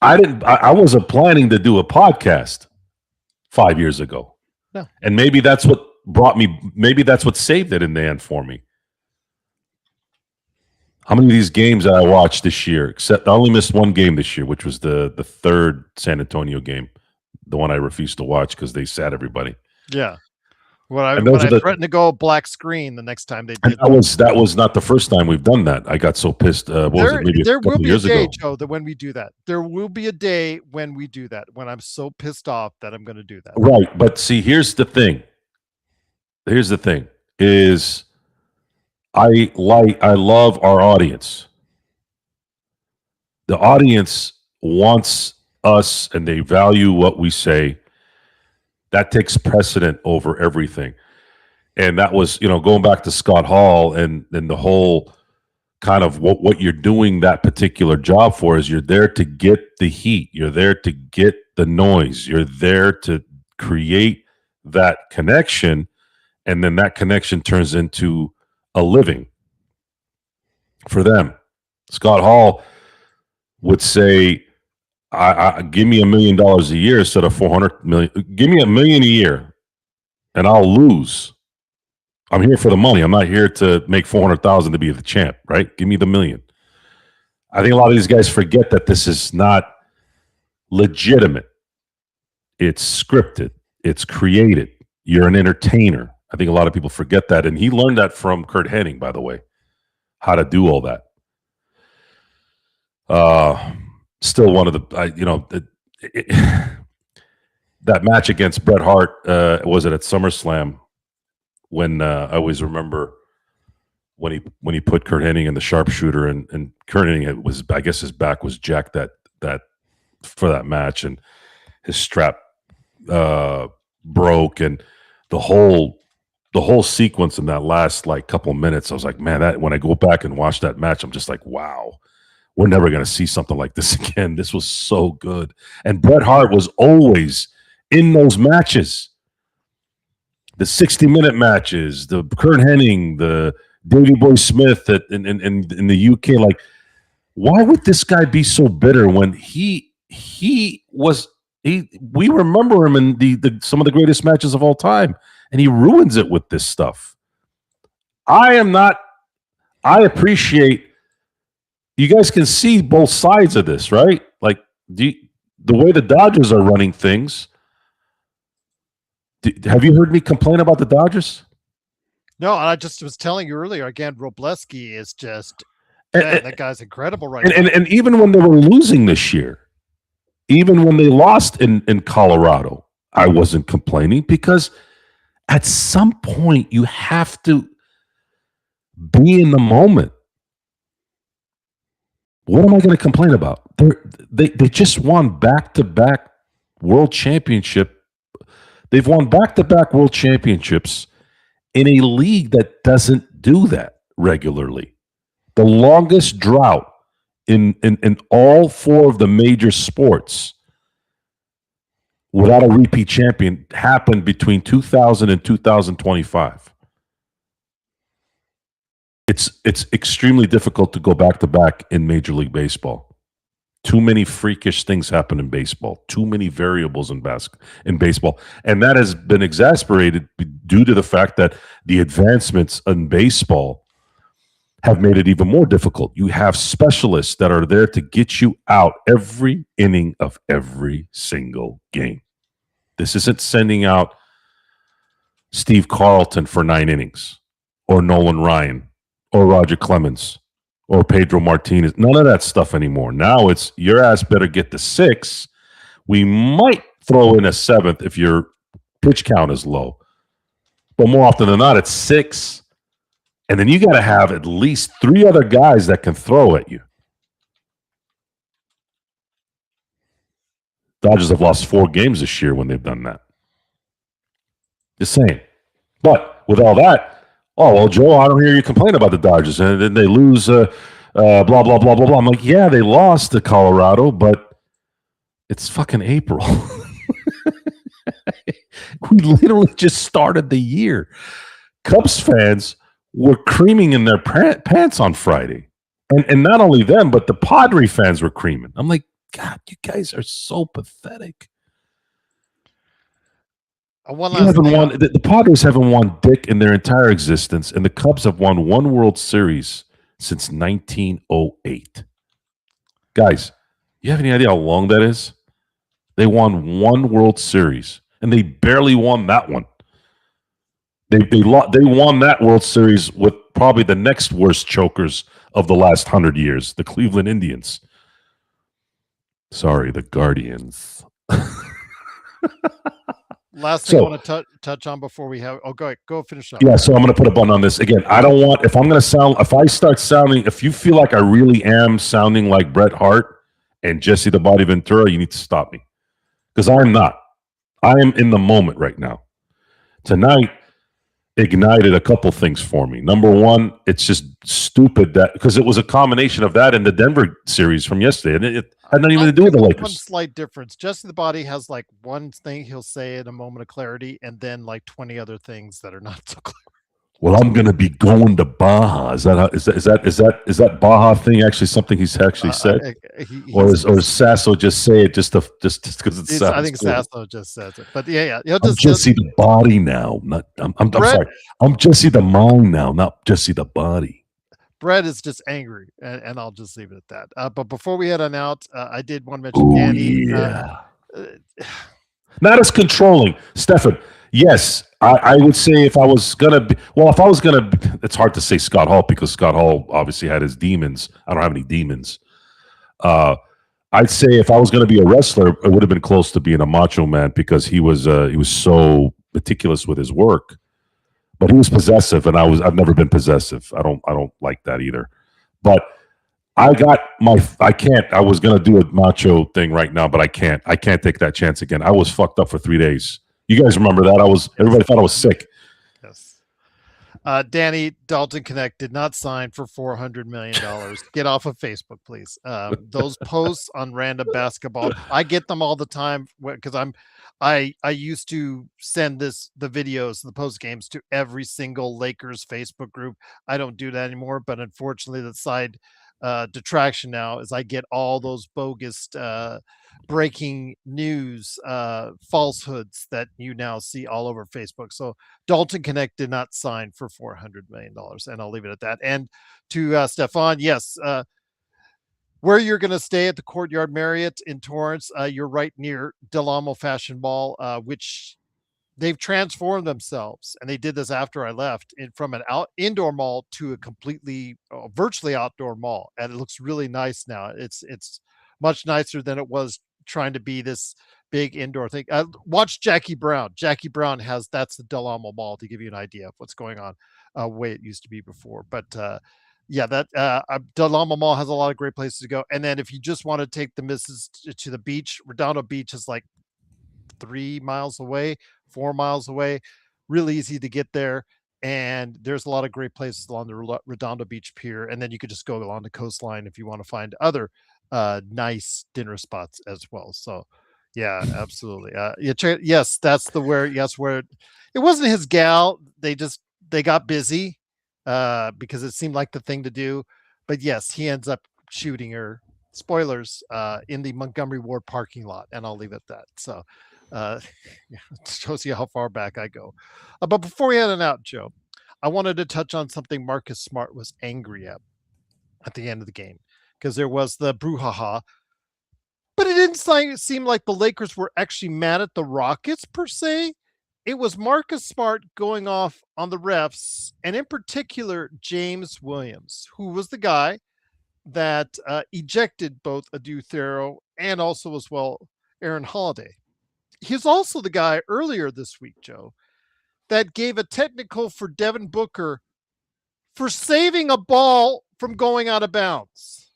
I wasn't planning to do a podcast 5 years ago. No. And maybe that's what saved it in the end for me. How many of these games that I watched this year? Except I only missed one game this year, which was the third San Antonio game, the one I refused to watch because they sat everybody. Yeah. When I And those are the threatened to go black screen the next time they and did. that was not the first time we've done that. I got so pissed. What was it? Maybe a There will couple be a years day, ago. Joe, that when we do that, there will be a day when we do that. When I'm so pissed off that I'm going to do that. Right, but see, here's the thing. Is I love our audience. The audience wants us and they value what we say. That takes precedent over everything. And that was, going back to Scott Hall and the whole kind of what you're doing that particular job for is you're there to get the heat. You're there to get the noise. You're there to create that connection. And then that connection turns into a living for them. Scott Hall would say, I give me $1 million a year instead of 400 million. Give me $1 million a year and I'll lose. I'm here for the money. I'm not here to make 400,000 to be the champ, right? Give me the $1 million. I think a lot of these guys forget that this is not legitimate. It's scripted. It's created. You're an entertainer. I think a lot of people forget that. And he learned that from Kurt Hennig, by the way, how to do all that. Still one of the, that match against Bret Hart, was it at SummerSlam? When I always remember when he put Kurt Hennig in the sharpshooter and Kurt Hennig was, I guess his back was jacked that for that match and his strap broke and the whole sequence in that last couple minutes, I was like, man, that when I go back and watch that match, I'm just like, wow, we're never going to see something like this again. This was so good. And Bret Hart was always in those matches. The 60-minute matches, the Kurt Hennig, the Davey Boy Smith in the UK. Like, why would this guy be so bitter when we remember him in the some of the greatest matches of all time, and he ruins it with this stuff. I appreciate you guys can see both sides of this, right? Like the way the Dodgers are running things. Have you heard me complain about the Dodgers? No, I just was telling you earlier. Again, Robleski is just that guy's incredible right now. And even when they were losing this year, even when they lost in Colorado, I wasn't complaining because at some point you have to be in the moment. What am I going to complain about? They just won back-to-back world championship. They've won back-to-back world championships in a league that doesn't do that regularly. The longest drought in all four of the major sports without a repeat champion happened between 2000 and 2025. It's extremely difficult to go back-to-back in Major League Baseball. Too many freakish things happen in baseball. Too many variables in baseball. And that has been exacerbated due to the fact that the advancements in baseball have made it even more difficult. You have specialists that are there to get you out every inning of every single game. This isn't sending out Steve Carlton for 9 innings or Nolan Ryan or Roger Clemens or Pedro Martinez. None of that stuff anymore. Now it's your ass better get to 6. We might throw in a 7th if your pitch count is low. But more often than not, it's 6. And then you got to have at least 3 other guys that can throw at you. Dodgers have lost 4 games this year when they've done that. Just saying. But with all that, oh, well, Joe, I don't hear you complain about the Dodgers. And then they lose, blah, blah, blah, blah, blah. I'm like, yeah, they lost to Colorado, but it's fucking April. We literally just started the year. Cubs fans were creaming in their pants on Friday. And not only them, but the Padre fans were creaming. I'm like, God, you guys are so pathetic. The Padres haven't won dick in their entire existence, and the Cubs have won 1 World Series since 1908. Guys, you have any idea how long that is? They won one World Series, and they barely won that one. They won that World Series with probably the next worst chokers of the last 100 years, the Cleveland Indians. Sorry, the Guardians. Last thing I want to touch on before we have. Oh, go finish up. Yeah, so I'm going to put a button on this again. I don't want if you feel like I really am sounding like Bret Hart and Jesse the Body Ventura, you need to stop me, because I'm not. I am in the moment right now. Tonight ignited a couple things for me. Number one, it's just stupid that because it was a combination of that and the Denver series from yesterday, and it had nothing to do with the Lakers. One slight difference. Jesse the Body has like one thing he'll say in a moment of clarity, and then like 20 other things that are not so clear. Well, I'm going to be going to Baja. Is that Baja thing actually something he's actually said, or is Sasso just say it just because it's? I think cool. Sasso just says it, but yeah. I'm Jesse the Body now. I'm sorry. I'm Jesse the Mind now, not Jesse the Body. Brett is just angry, and I'll just leave it at that. But before we head on out, I did want to mention Danny. Yeah. Not as controlling, Stefan. Yes, I would say if I was gonna be, it's hard to say Scott Hall because Scott Hall obviously had his demons. I don't have any demons. I'd say if I was gonna be a wrestler, it would have been close to being a Macho Man because he was so meticulous with his work. But he was possessive, and I've never been possessive. I don't like that either. But I was gonna do a macho thing right now, but I can't take that chance again. I was fucked up for 3 days. You guys remember that? Everybody thought I was sick. Yes. Danny, Dalton Connect did not sign for $400 million. Get off of Facebook, please. Those posts on random basketball, I get them all the time because I used to send the videos, the post games to every single Lakers Facebook group. I don't do that anymore, but unfortunately the side detraction now is I get all those bogus breaking news falsehoods that you now see all over Facebook. So Dalton Connect did not sign for $400 million, and I'll leave it at that. And to Stefan, yes, where you're going to stay at the Courtyard Marriott in Torrance, you're right near Del Amo Fashion Mall, which they've transformed themselves, and they did this after I left, from an indoor mall to a completely virtually outdoor mall, and it looks really nice now. It's much nicer than it was trying to be this big indoor thing. Watch Jackie Brown. Jackie Brown that's the Del Amo Mall, to give you an idea of what's going on, way it used to be before. But yeah, that Del Amo Mall has a lot of great places to go. And then if you just want to take the missus to the beach, Redondo Beach is like 3 miles away, 4 miles away, really easy to get there. And there's a lot of great places along the Redondo Beach Pier. And then you could just go along the coastline if you want to find other nice dinner spots as well. So yeah, absolutely. Yes, that's where it wasn't his gal. They got busy because it seemed like the thing to do. But yes, he ends up shooting her, spoilers, in the Montgomery Ward parking lot. And I'll leave it at that. So it shows you how far back I go. But before we head on out, Joe, I wanted to touch on something Marcus Smart was angry at the end of the game, because there was the brouhaha, but it didn't seem like the Lakers were actually mad at the Rockets per se. It was Marcus Smart going off on the refs, and in particular, James Williams, who was the guy that ejected both Adu Thero and also as well Aaron Holiday. He's also the guy earlier this week, Joe, that gave a technical for Devin Booker for saving a ball from going out of bounds.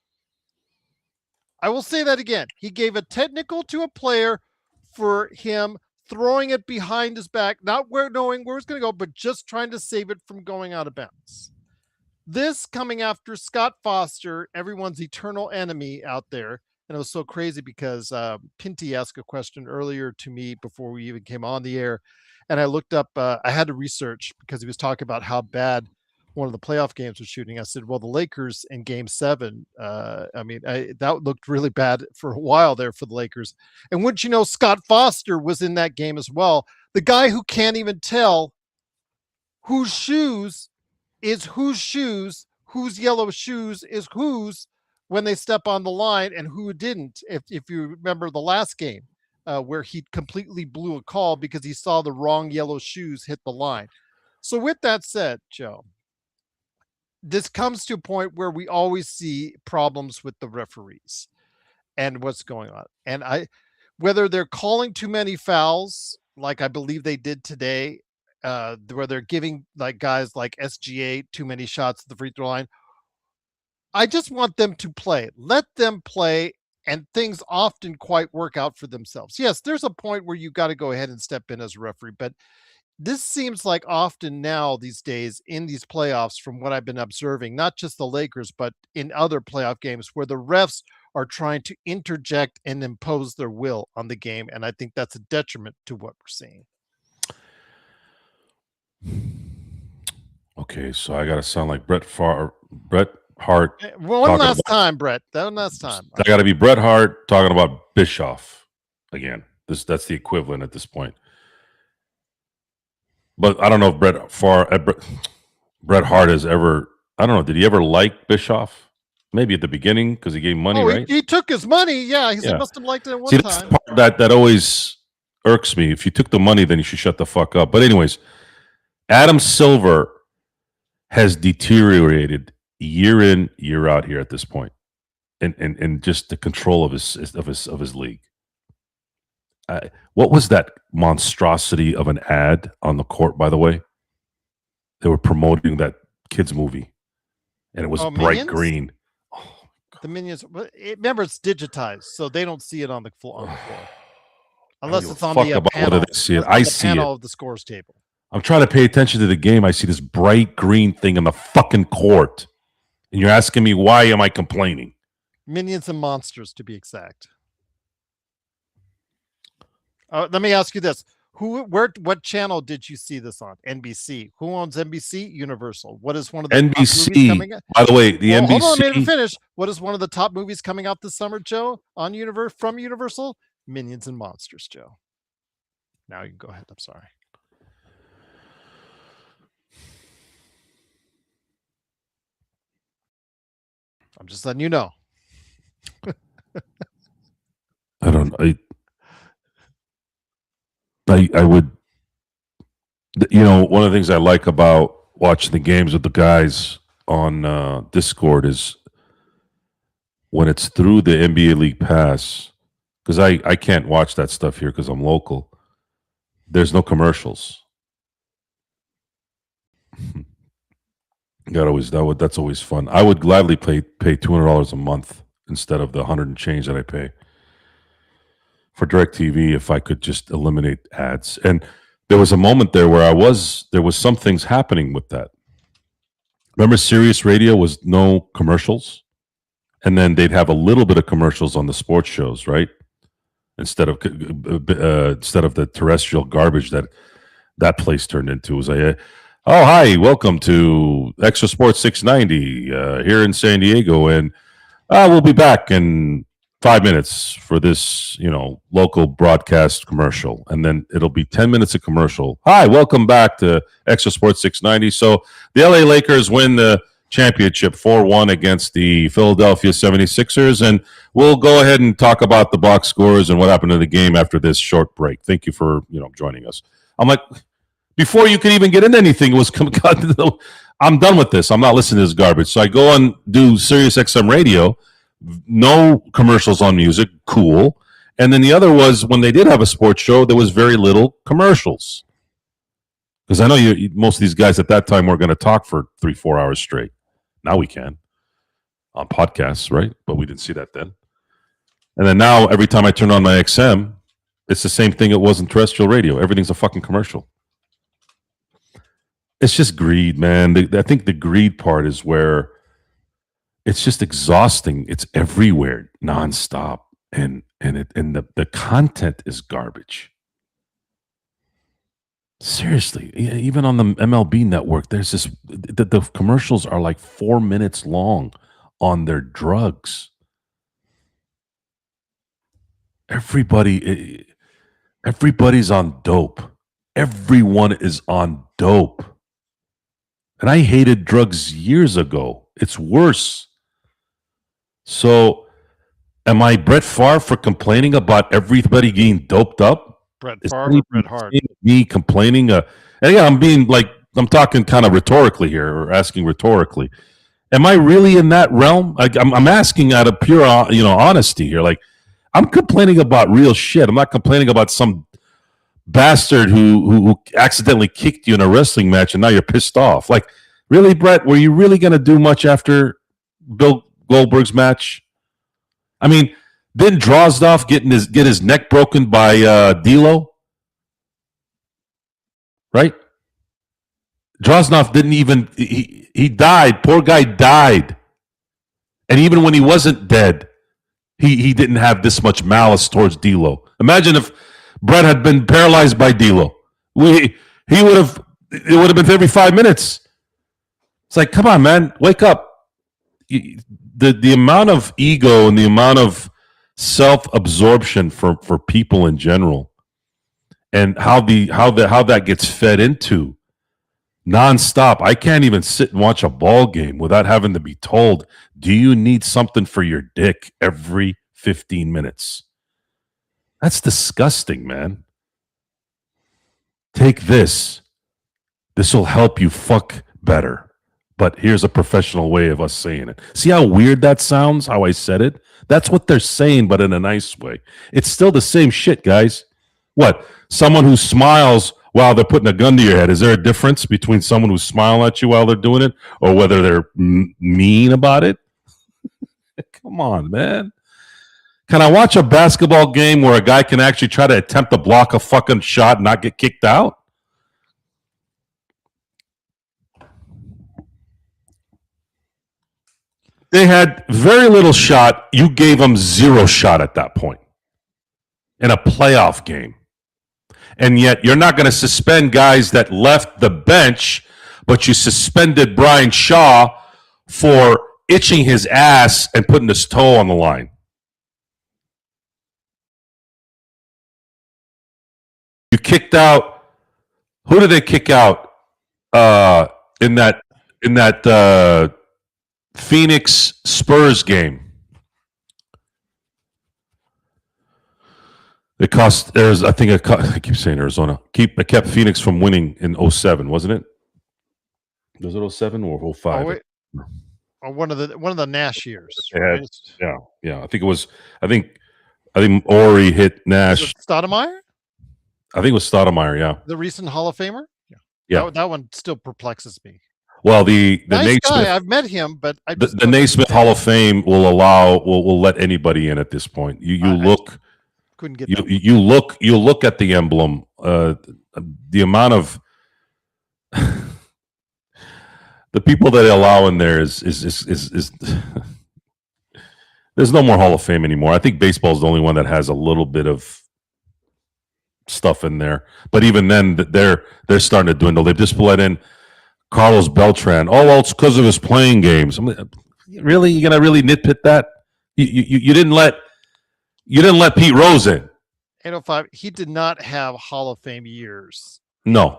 I will say that again. He gave a technical to a player for him throwing it behind his back, not knowing where it's going to go, but just trying to save it from going out of bounds. This coming after Scott Foster, everyone's eternal enemy out there. And it was so crazy because Pinty asked a question earlier to me before we even came on the air. And I looked up, I had to research because he was talking about how bad one of the playoff games was shooting. I said, well, the Lakers in game 7, that looked really bad for a while there for the Lakers. And wouldn't you know, Scott Foster was in that game as well. The guy who can't even tell whose shoes is whose shoes, whose yellow shoes is whose when they step on the line and who didn't. If you remember the last game where he completely blew a call because he saw the wrong yellow shoes hit the line. So with that said, Joe, this comes to a point where we always see problems with the referees and what's going on. And whether they're calling too many fouls, like I believe they did today, where they're giving like guys like SGA too many shots at the free throw line. I just want them to play. Let them play, and things often quite work out for themselves. Yes, there's a point where you got to go ahead and step in as a referee, but this seems like often now these days in these playoffs, from what I've been observing, not just the Lakers, but in other playoff games where the refs are trying to interject and impose their will on the game. And I think that's a detriment to what we're seeing. Okay, so I got to sound like Bret Hart. One last time, Brett. One last time. I got to be Bret Hart talking about Bischoff again. That's the equivalent at this point. But I don't know if Bret Hart has ever. I don't know. Did he ever like Bischoff? Maybe at the beginning because he gave money, right? He took his money. Yeah, he must have liked it at one time. That's the part that always irks me. If you took the money, then you should shut the fuck up. But anyways, Adam Silver has deteriorated year in, year out here at this point, and just the control of his league. What was that monstrosity of an ad on the court? By the way, they were promoting that kids movie, and it was bright Minions? green. The Minions. Remember, it's digitized, so they don't see it on the floor, unless it's on the panel. They see it. I see it of the scores table. I'm trying to pay attention to the game. I see this bright green thing on the fucking court. And you're asking me, why am I complaining? Minions and Monsters, to be exact. Let me ask you this. What channel did you see this on? NBC. Who owns NBC? Universal. What is one of the NBC, top movies coming out? By the way, the NBC. Hold on, let me finish. What is one of the top movies coming out this summer, Joe, on from Universal? Minions and Monsters, Joe. Now you can go ahead. I'm sorry. I'm just letting you know. I would, one of the things I like about watching the games with the guys on Discord is when it's through the NBA League Pass, because I can't watch that stuff here because I'm local. There's no commercials. That's always fun. I would gladly pay $200 a month instead of the $100 and change that I pay for DirecTV if I could just eliminate ads. And there was a moment there where there was some things happening with that. Remember, Sirius Radio was no commercials, and then they'd have a little bit of commercials on the sports shows, right? Instead of the terrestrial garbage that place turned into. It was like, oh, hi, welcome to Extra Sports 690 here in San Diego, and we'll be back in 5 minutes for this, local broadcast commercial, and then it'll be 10 minutes of commercial. Hi, welcome back to Extra Sports 690. So the LA Lakers win the championship 4-1 against the Philadelphia 76ers, and we'll go ahead and talk about the box scores and what happened in the game after this short break. Thank you for joining us. I'm like, before you could even get into anything, it was I'm done with this. I'm not listening to this garbage. So I go on, do Sirius XM Radio, no commercials on music, cool. And then the other was when they did have a sports show, there was very little commercials. Because I know most of these guys at that time weren't going to talk for 3-4 hours straight. Now we can on podcasts, right? But we didn't see that then. And then now every time I turn on my XM, it's the same thing it was in terrestrial radio. Everything's a fucking commercial. It's just greed, man. I think the greed part is where it's just exhausting. It's everywhere, nonstop, and the content is garbage. Seriously, even on the MLB network, there's this. The commercials are like 4 minutes long on their drugs. Everybody's on dope. Everyone is on dope. And I hated drugs years ago. It's worse. So, am I Brett Favre for complaining about everybody getting doped up? Brett Is Favre or Bret Hart? me complaining? And yeah, I'm talking kind of rhetorically here, or asking rhetorically. Am I really in that realm? I'm asking out of pure, honesty here. Like, I'm complaining about real shit. I'm not complaining about some bastard who accidentally kicked you in a wrestling match and now you're pissed off. Like, really, Brett? Were you really going to do much after Bill Goldberg's match? I mean, didn't Drozdov get his neck broken by D'Lo? Right? Drozdov didn't even he died. Poor guy died. And even when he wasn't dead, he didn't have this much malice towards D'Lo. Imagine if Brett had been paralyzed by D'Lo. It would have been every 5 minutes. It's like, come on, man, wake up. The amount of ego and the amount of self-absorption for people in general, and how that gets fed into nonstop. I can't even sit and watch a ball game without having to be told, do you need something for your dick every 15 minutes? That's disgusting, man. Take this. This will help you fuck better. But here's a professional way of us saying it. See how weird that sounds, how I said it? That's what they're saying, but in a nice way. It's still the same shit, guys. What? Someone who smiles while they're putting a gun to your head. Is there a difference between someone who's smiling at you while they're doing it or whether they're mean about it? Come on, man. Can I watch a basketball game where a guy can actually try to attempt to block a fucking shot and not get kicked out? They had very little shot. You gave them zero shot at that point in a playoff game. And yet you're not going to suspend guys that left the bench, but you suspended Brian Shaw for itching his ass and putting his toe on the line. You kicked out. Who did they kick out in that Phoenix Spurs game? It cost. I keep saying Arizona. It kept Phoenix from winning in 2007, wasn't it? Was it 2007 or 2005? Or one of the Nash years. Right? Yeah. I think it was. I think Ori hit Nash. Was it Stoudemire? I think it was Stoudemire. Yeah. The recent Hall of Famer. Yeah. That one still perplexes me. Well, the nice Naismith, guy. I've met him, but the Naismith Hall of Fame will let anybody in at this point. Couldn't get you look at the emblem. The amount of the people that they allow in there is there's no more Hall of Fame anymore. I think baseball is the only one that has a little bit of stuff in there, but even then they're starting to dwindle. They've just let in Carlos Beltran. Oh well, it's because of his playing games. Really, you're gonna really nitpick that? You didn't let Pete Rose in. 805. He did not have Hall of Fame years. No.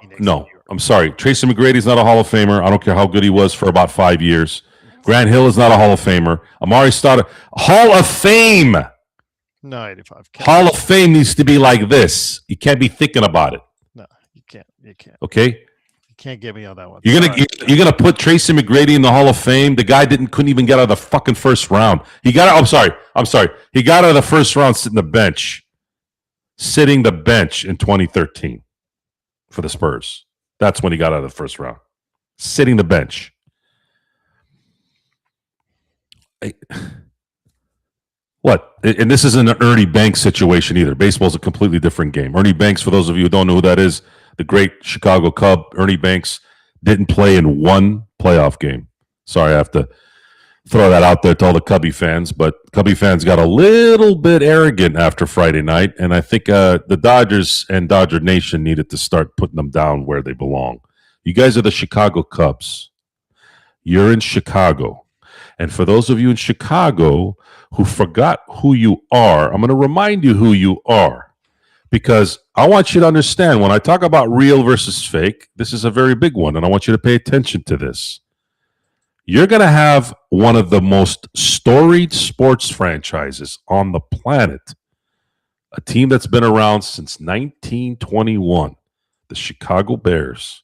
I'm sorry. Tracy McGrady's not a Hall of Famer. I don't care how good he was for about 5 years. Grant Hill is not a Hall of Famer. Amari Stoudemire. Hall of Fame. No, 85. Hall of Fame needs to be like this. You can't be thinking about it. No, you can't. Okay? You can't get me on that one. You're gonna put Tracy McGrady in the Hall of Fame. The guy couldn't even get out of the fucking first round. I'm sorry. He got out of the first round sitting the bench in 2013 for the Spurs. That's when he got out of the first round. Sitting the bench. What? And this isn't an Ernie Banks situation either. Baseball's a completely different game. Ernie Banks, for those of you who don't know who that is, the great Chicago Cub, Ernie Banks, didn't play in one playoff game. Sorry, I have to throw that out there to all the Cubby fans, but Cubby fans got a little bit arrogant after Friday night, and I think the Dodgers and Dodger Nation needed to start putting them down where they belong. You guys are the Chicago Cubs. You're in Chicago. And for those of you in Chicago who forgot who you are, I'm going to remind you who you are. Because I want you to understand, when I talk about real versus fake, this is a very big one, and I want you to pay attention to this. You're going to have one of the most storied sports franchises on the planet, a team that's been around since 1921, the Chicago Bears,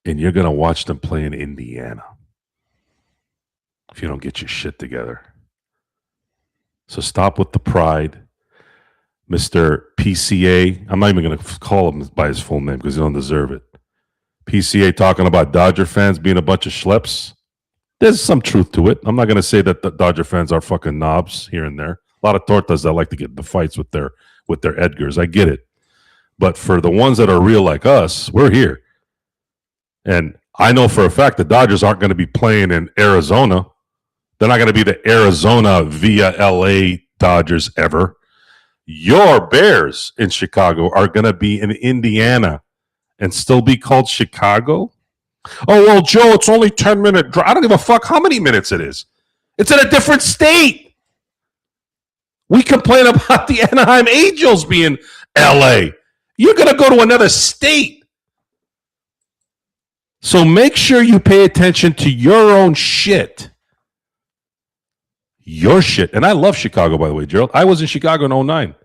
and you're going to watch them play in Indiana if you don't get your shit together. So stop with the pride. Mr. PCA, I'm not even going to call him by his full name because he don't deserve it. PCA talking about Dodger fans being a bunch of schleps. There's some truth to it. I'm not going to say that the Dodger fans are fucking knobs here and there. A lot of tortas that like to get in the fights with their Edgars. I get it. But for the ones that are real like us, we're here. And I know for a fact the Dodgers aren't going to be playing in Arizona. They're not going to be the Arizona via LA Dodgers ever. Your Bears in Chicago are going to be in Indiana and still be called Chicago? Oh, well, Joe, it's only 10-minute drive. I don't give a fuck how many minutes it is. It's in a different state. We complain about the Anaheim Angels being LA. You're going to go to another state. So make sure you pay attention to your own shit. Your shit. And I love Chicago, by the way, Gerald. I was in Chicago in 2009.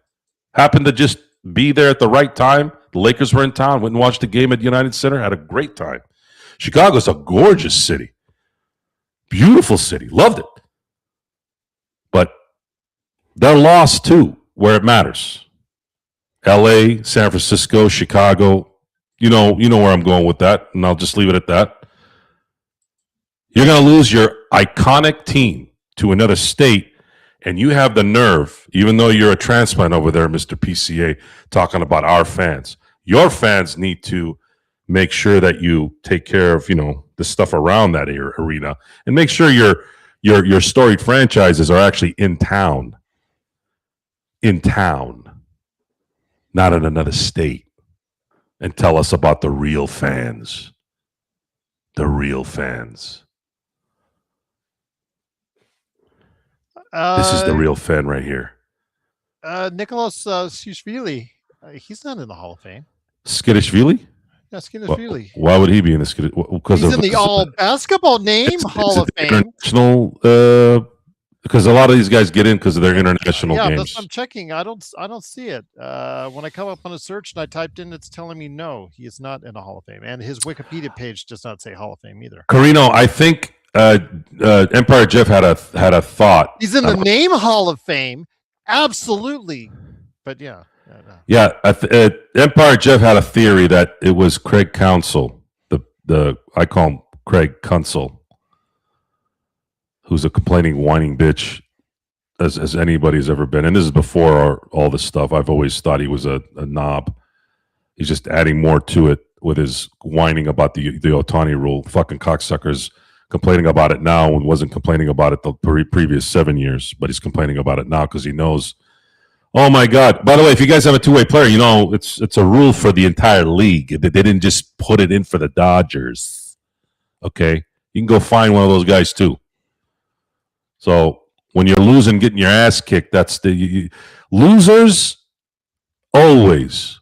Happened to just be there at the right time. The Lakers were in town. Went and watched the game at United Center. Had a great time. Chicago's a gorgeous city. Beautiful city. Loved it. But they're lost, too, where it matters. L.A., San Francisco, Chicago. You know where I'm going with that, and I'll just leave it at that. You're going to lose your iconic team to another state, and you have the nerve, even though you're a transplant over there, Mr. PCA, talking about our fans. Your fans need to make sure that you take care of, the stuff around that arena, and make sure your storied franchises are actually in town, not in another state, and tell us about the real fans. The real fans. This is the real fan right here. Nicholas Shishvili, he's not in the Hall of Fame. Skidishvili? Yeah, Skidishvili. Why would he be in the Skiddish? He's in the all basketball name Hall of Fame. International, because a lot of these guys get in because of their international games. That's what I'm checking. I don't see it. When I come up on a search and I typed in, it's telling me no, he is not in the Hall of Fame, and his Wikipedia page does not say Hall of Fame either. Carino, I think Empire Jeff had a thought. He's in the name Hall of Fame, absolutely, but yeah. Yeah, Empire Jeff had a theory that it was Craig Counsell, the I call him Craig Counsell, who's a complaining, whining bitch as anybody's ever been. And this is before all this stuff. I've always thought he was a knob. He's just adding more to it with his whining about the Ohtani rule. Fucking cocksuckers complaining about it now and wasn't complaining about it the previous 7 years, but he's complaining about it now because he knows. Oh my God! By the way, if you guys have a two-way player, it's a rule for the entire league. They didn't just put it in for the Dodgers. Okay, you can go find one of those guys too. So when you're losing, getting your ass kicked, that's the losers. Always,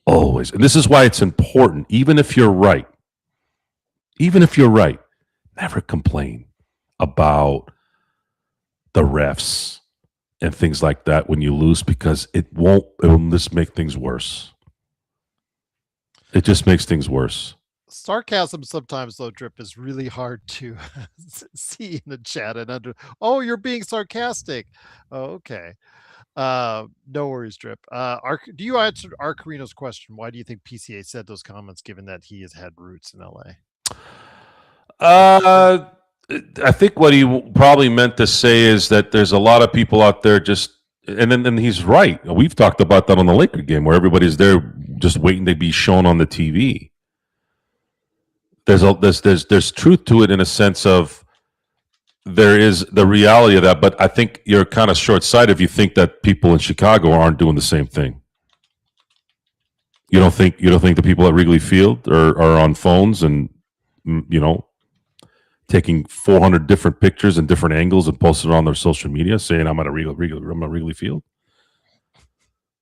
and this is why it's important. Even if you're right, never complain about the refs and things like that when you lose, because it will just make things worse. It just makes things worse. Sarcasm sometimes, though, Drip, is really hard to see in the chat and oh, you're being sarcastic. Oh, okay. No worries, Drip. Do you answer Arcarino's question? Why do you think PCA said those comments, given that he has had roots in LA? I think what he probably meant to say is that there's a lot of people out there and he's right. We've talked about that on the Laker game where everybody's there just waiting to be shown on the TV. There's truth to it in a sense of there is the reality of that, but I think you're kind of short-sighted if you think that people in Chicago aren't doing the same thing. You don't think the people at Wrigley Field are on phones and taking 400 different pictures and different angles and posting it on their social media saying I'm at Wrigley Field?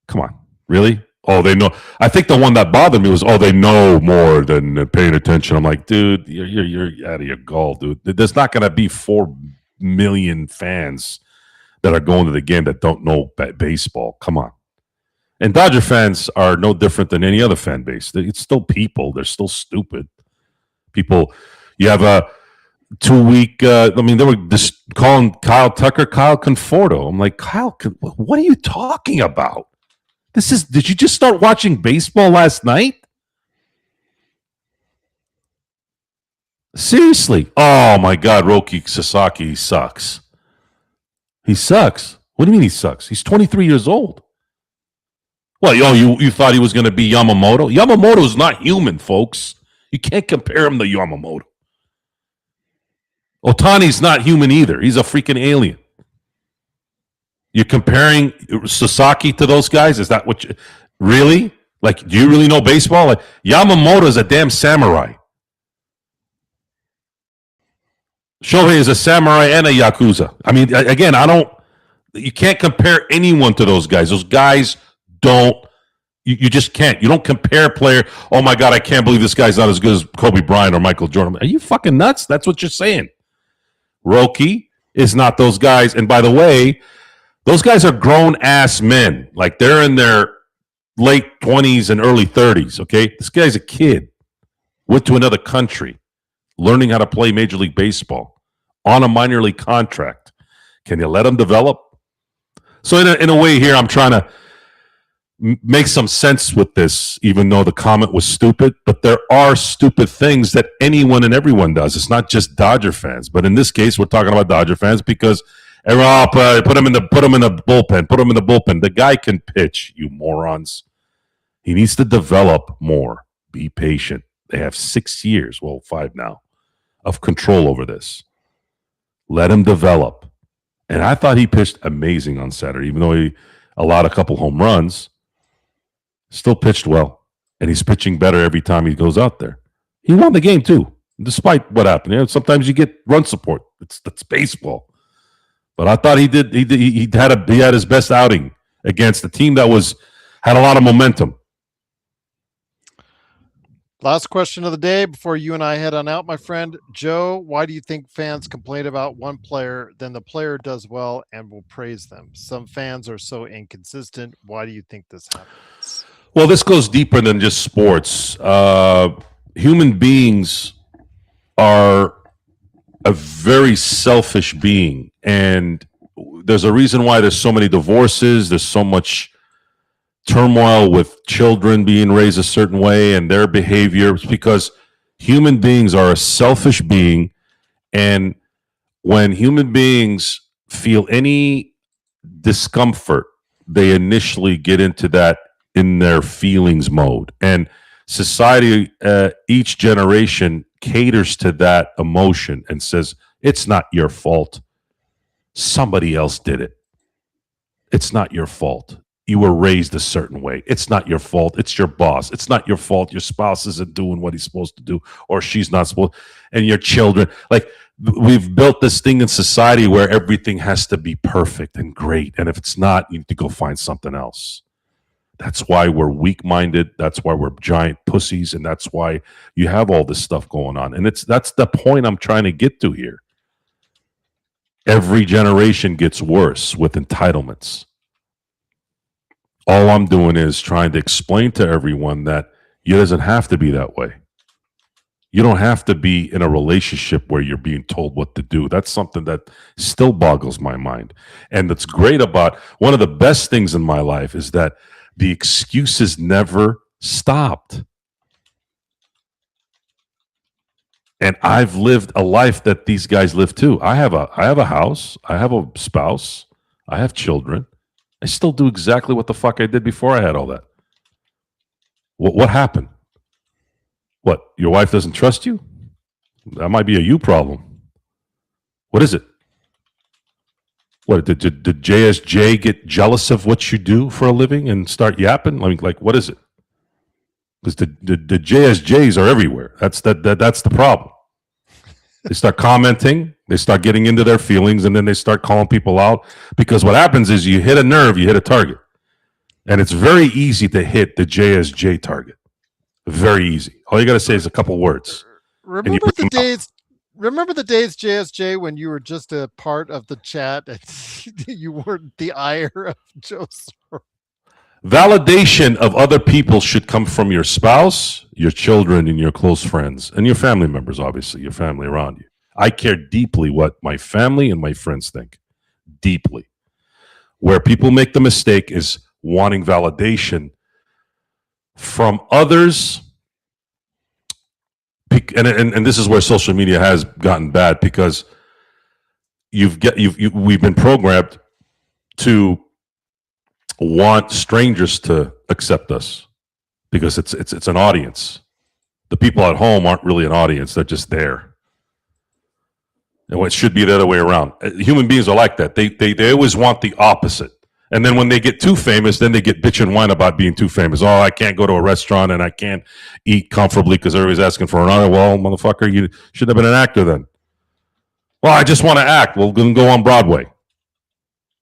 Come on. Really? Oh, they know. I think the one that bothered me was, they know more than paying attention. I'm like, dude, you're out of your gall, dude. There's not going to be 4 million fans that are going to the game that don't know baseball. Come on. And Dodger fans are no different than any other fan base. It's still people. They're still stupid. People, you have a 2-week, they were just calling Kyle Tucker Kyle Conforto. I'm like, Kyle, what are you talking about? Did you just start watching baseball last night? Seriously. Oh my God, Roki Sasaki sucks. He sucks. What do you mean he sucks? He's 23 years old. Well, you thought he was going to be Yamamoto? Yamamoto's not human, folks. You can't compare him to Yamamoto. Ohtani's not human either. He's a freaking alien. You're comparing Sasaki to those guys? Is that what you... Really? Like, do you really know baseball? Like, Yamamoto's a damn samurai. Shohei is a samurai and a yakuza. I mean, again, you can't compare anyone to those guys. Those guys don't, you just can't. You don't compare player, oh my God, I can't believe this guy's not as good as Kobe Bryant or Michael Jordan. Are you fucking nuts? That's what you're saying. Roki is not those guys. And by the way, those guys are grown-ass men. Like, they're in their late 20s and early 30s, okay? This guy's a kid. Went to another country, learning how to play Major League Baseball on a minor league contract. Can you let him develop? So in a way here, I'm trying to make some sense with this, even though the comment was stupid. But there are stupid things that anyone and everyone does. It's not just Dodger fans. But in this case, we're talking about Dodger fans because everyone, put him in the bullpen. Put him in the bullpen. The guy can pitch, you morons. He needs to develop more. Be patient. They have 6 years, 5 now, of control over this. Let him develop. And I thought he pitched amazing on Saturday, even though he allowed a couple home runs. Still pitched well. And he's pitching better every time he goes out there. He won the game too, despite what happened. Sometimes you get run support. That's baseball. But I thought he did. He had his best outing against a team that had a lot of momentum. Last question of the day before you and I head on out, my friend. Joe, why do you think fans complain about one player, then the player does well and will praise them? Some fans are so inconsistent. Why do you think this happens? Well, this goes deeper than just sports. Human beings are a very selfish being. And there's a reason why there's so many divorces. There's so much turmoil with children being raised a certain way and their behavior. It's because human beings are a selfish being. And when human beings feel any discomfort, they initially get into that in their feelings mode. And society, each generation caters to that emotion and says, it's not your fault. Somebody else did it. It's not your fault. You were raised a certain way. It's not your fault. It's your boss. It's not your fault. Your spouse isn't doing what he's supposed to do, or she's not supposed. And your children, like, we've built this thing in society where everything has to be perfect and great. And if it's not, you need to go find something else. That's why we're weak-minded. That's why we're giant pussies. And that's why you have all this stuff going on. And that's the point I'm trying to get to here. Every generation gets worse with entitlements. All I'm doing is trying to explain to everyone that it doesn't have to be that way. You don't have to be in a relationship where you're being told what to do. That's something that still boggles my mind. And that's great about one of the best things in my life is that the excuses never stopped. And I've lived a life that these guys live too. I have a house. I have a spouse. I have children. I still do exactly what the fuck I did before I had all that. What happened? What, your wife doesn't trust you? That might be a you problem. What is it? What, did JSJ get jealous of what you do for a living and start yapping? I mean, like, what is it? Because the JSJs are everywhere. That's the problem. They start commenting, they start getting into their feelings, and then they start calling people out. Because what happens is you hit a nerve, you hit a target. And it's very easy to hit the JSJ target. Very easy. All you got to say is a couple words. Remember the days. Remember the days, JSJ, when you were just a part of the chat and you weren't the ire of Joe Soro? Validation of other people should come from your spouse, your children, and your close friends, and your family members, obviously, your family around you. I care deeply what my family and my friends think. Deeply. Where people make the mistake is wanting validation from others. And this is where social media has gotten bad, because we've been programmed to want strangers to accept us because it's an audience. The people at home aren't really an audience; they're just there. And it should be the other way around. Human beings are like that. They always want the opposite. And then when they get too famous, then they get bitch and whine about being too famous. Oh, I can't go to a restaurant and I can't eat comfortably because everybody's asking for an honor. Well, motherfucker, you should have been an actor then. Well, I just want to act. Well, then go on Broadway.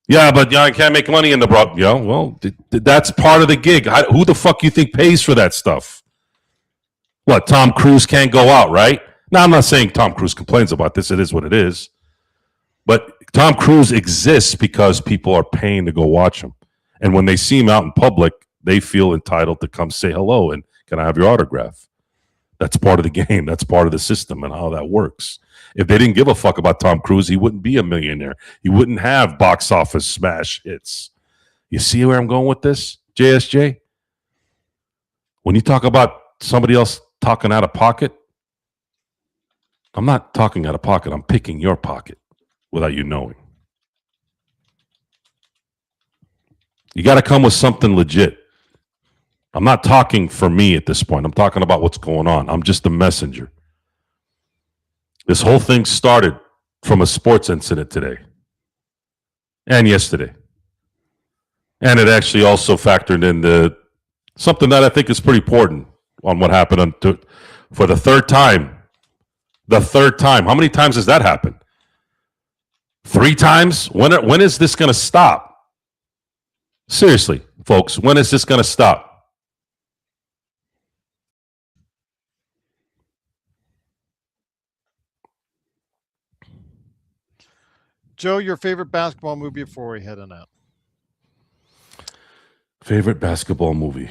Yeah, but I can't make money in the Broadway. Yeah, well, that's part of the gig. Who the fuck you think pays for that stuff? What, Tom Cruise can't go out, right? Now, I'm not saying Tom Cruise complains about this. It is what it is. But Tom Cruise exists because people are paying to go watch him. And when they see him out in public, they feel entitled to come say hello and can I have your autograph? That's part of the game. That's part of the system and how that works. If they didn't give a fuck about Tom Cruise, he wouldn't be a millionaire. He wouldn't have box office smash hits. You see where I'm going with this, JSJ? When you talk about somebody else talking out of pocket, I'm not talking out of pocket. I'm picking your pocket without you knowing. You got to come with something legit. I'm not talking for me at this point. I'm talking about what's going on. I'm just a messenger. This whole thing started from a sports incident today and yesterday. And it actually also factored into something that I think is pretty important on what happened for the third time. The third time. How many times has that happened? 3 times? When is this going to stop? Seriously, folks, when is this going to stop? Joe, your favorite basketball movie before we head on out? Favorite basketball movie?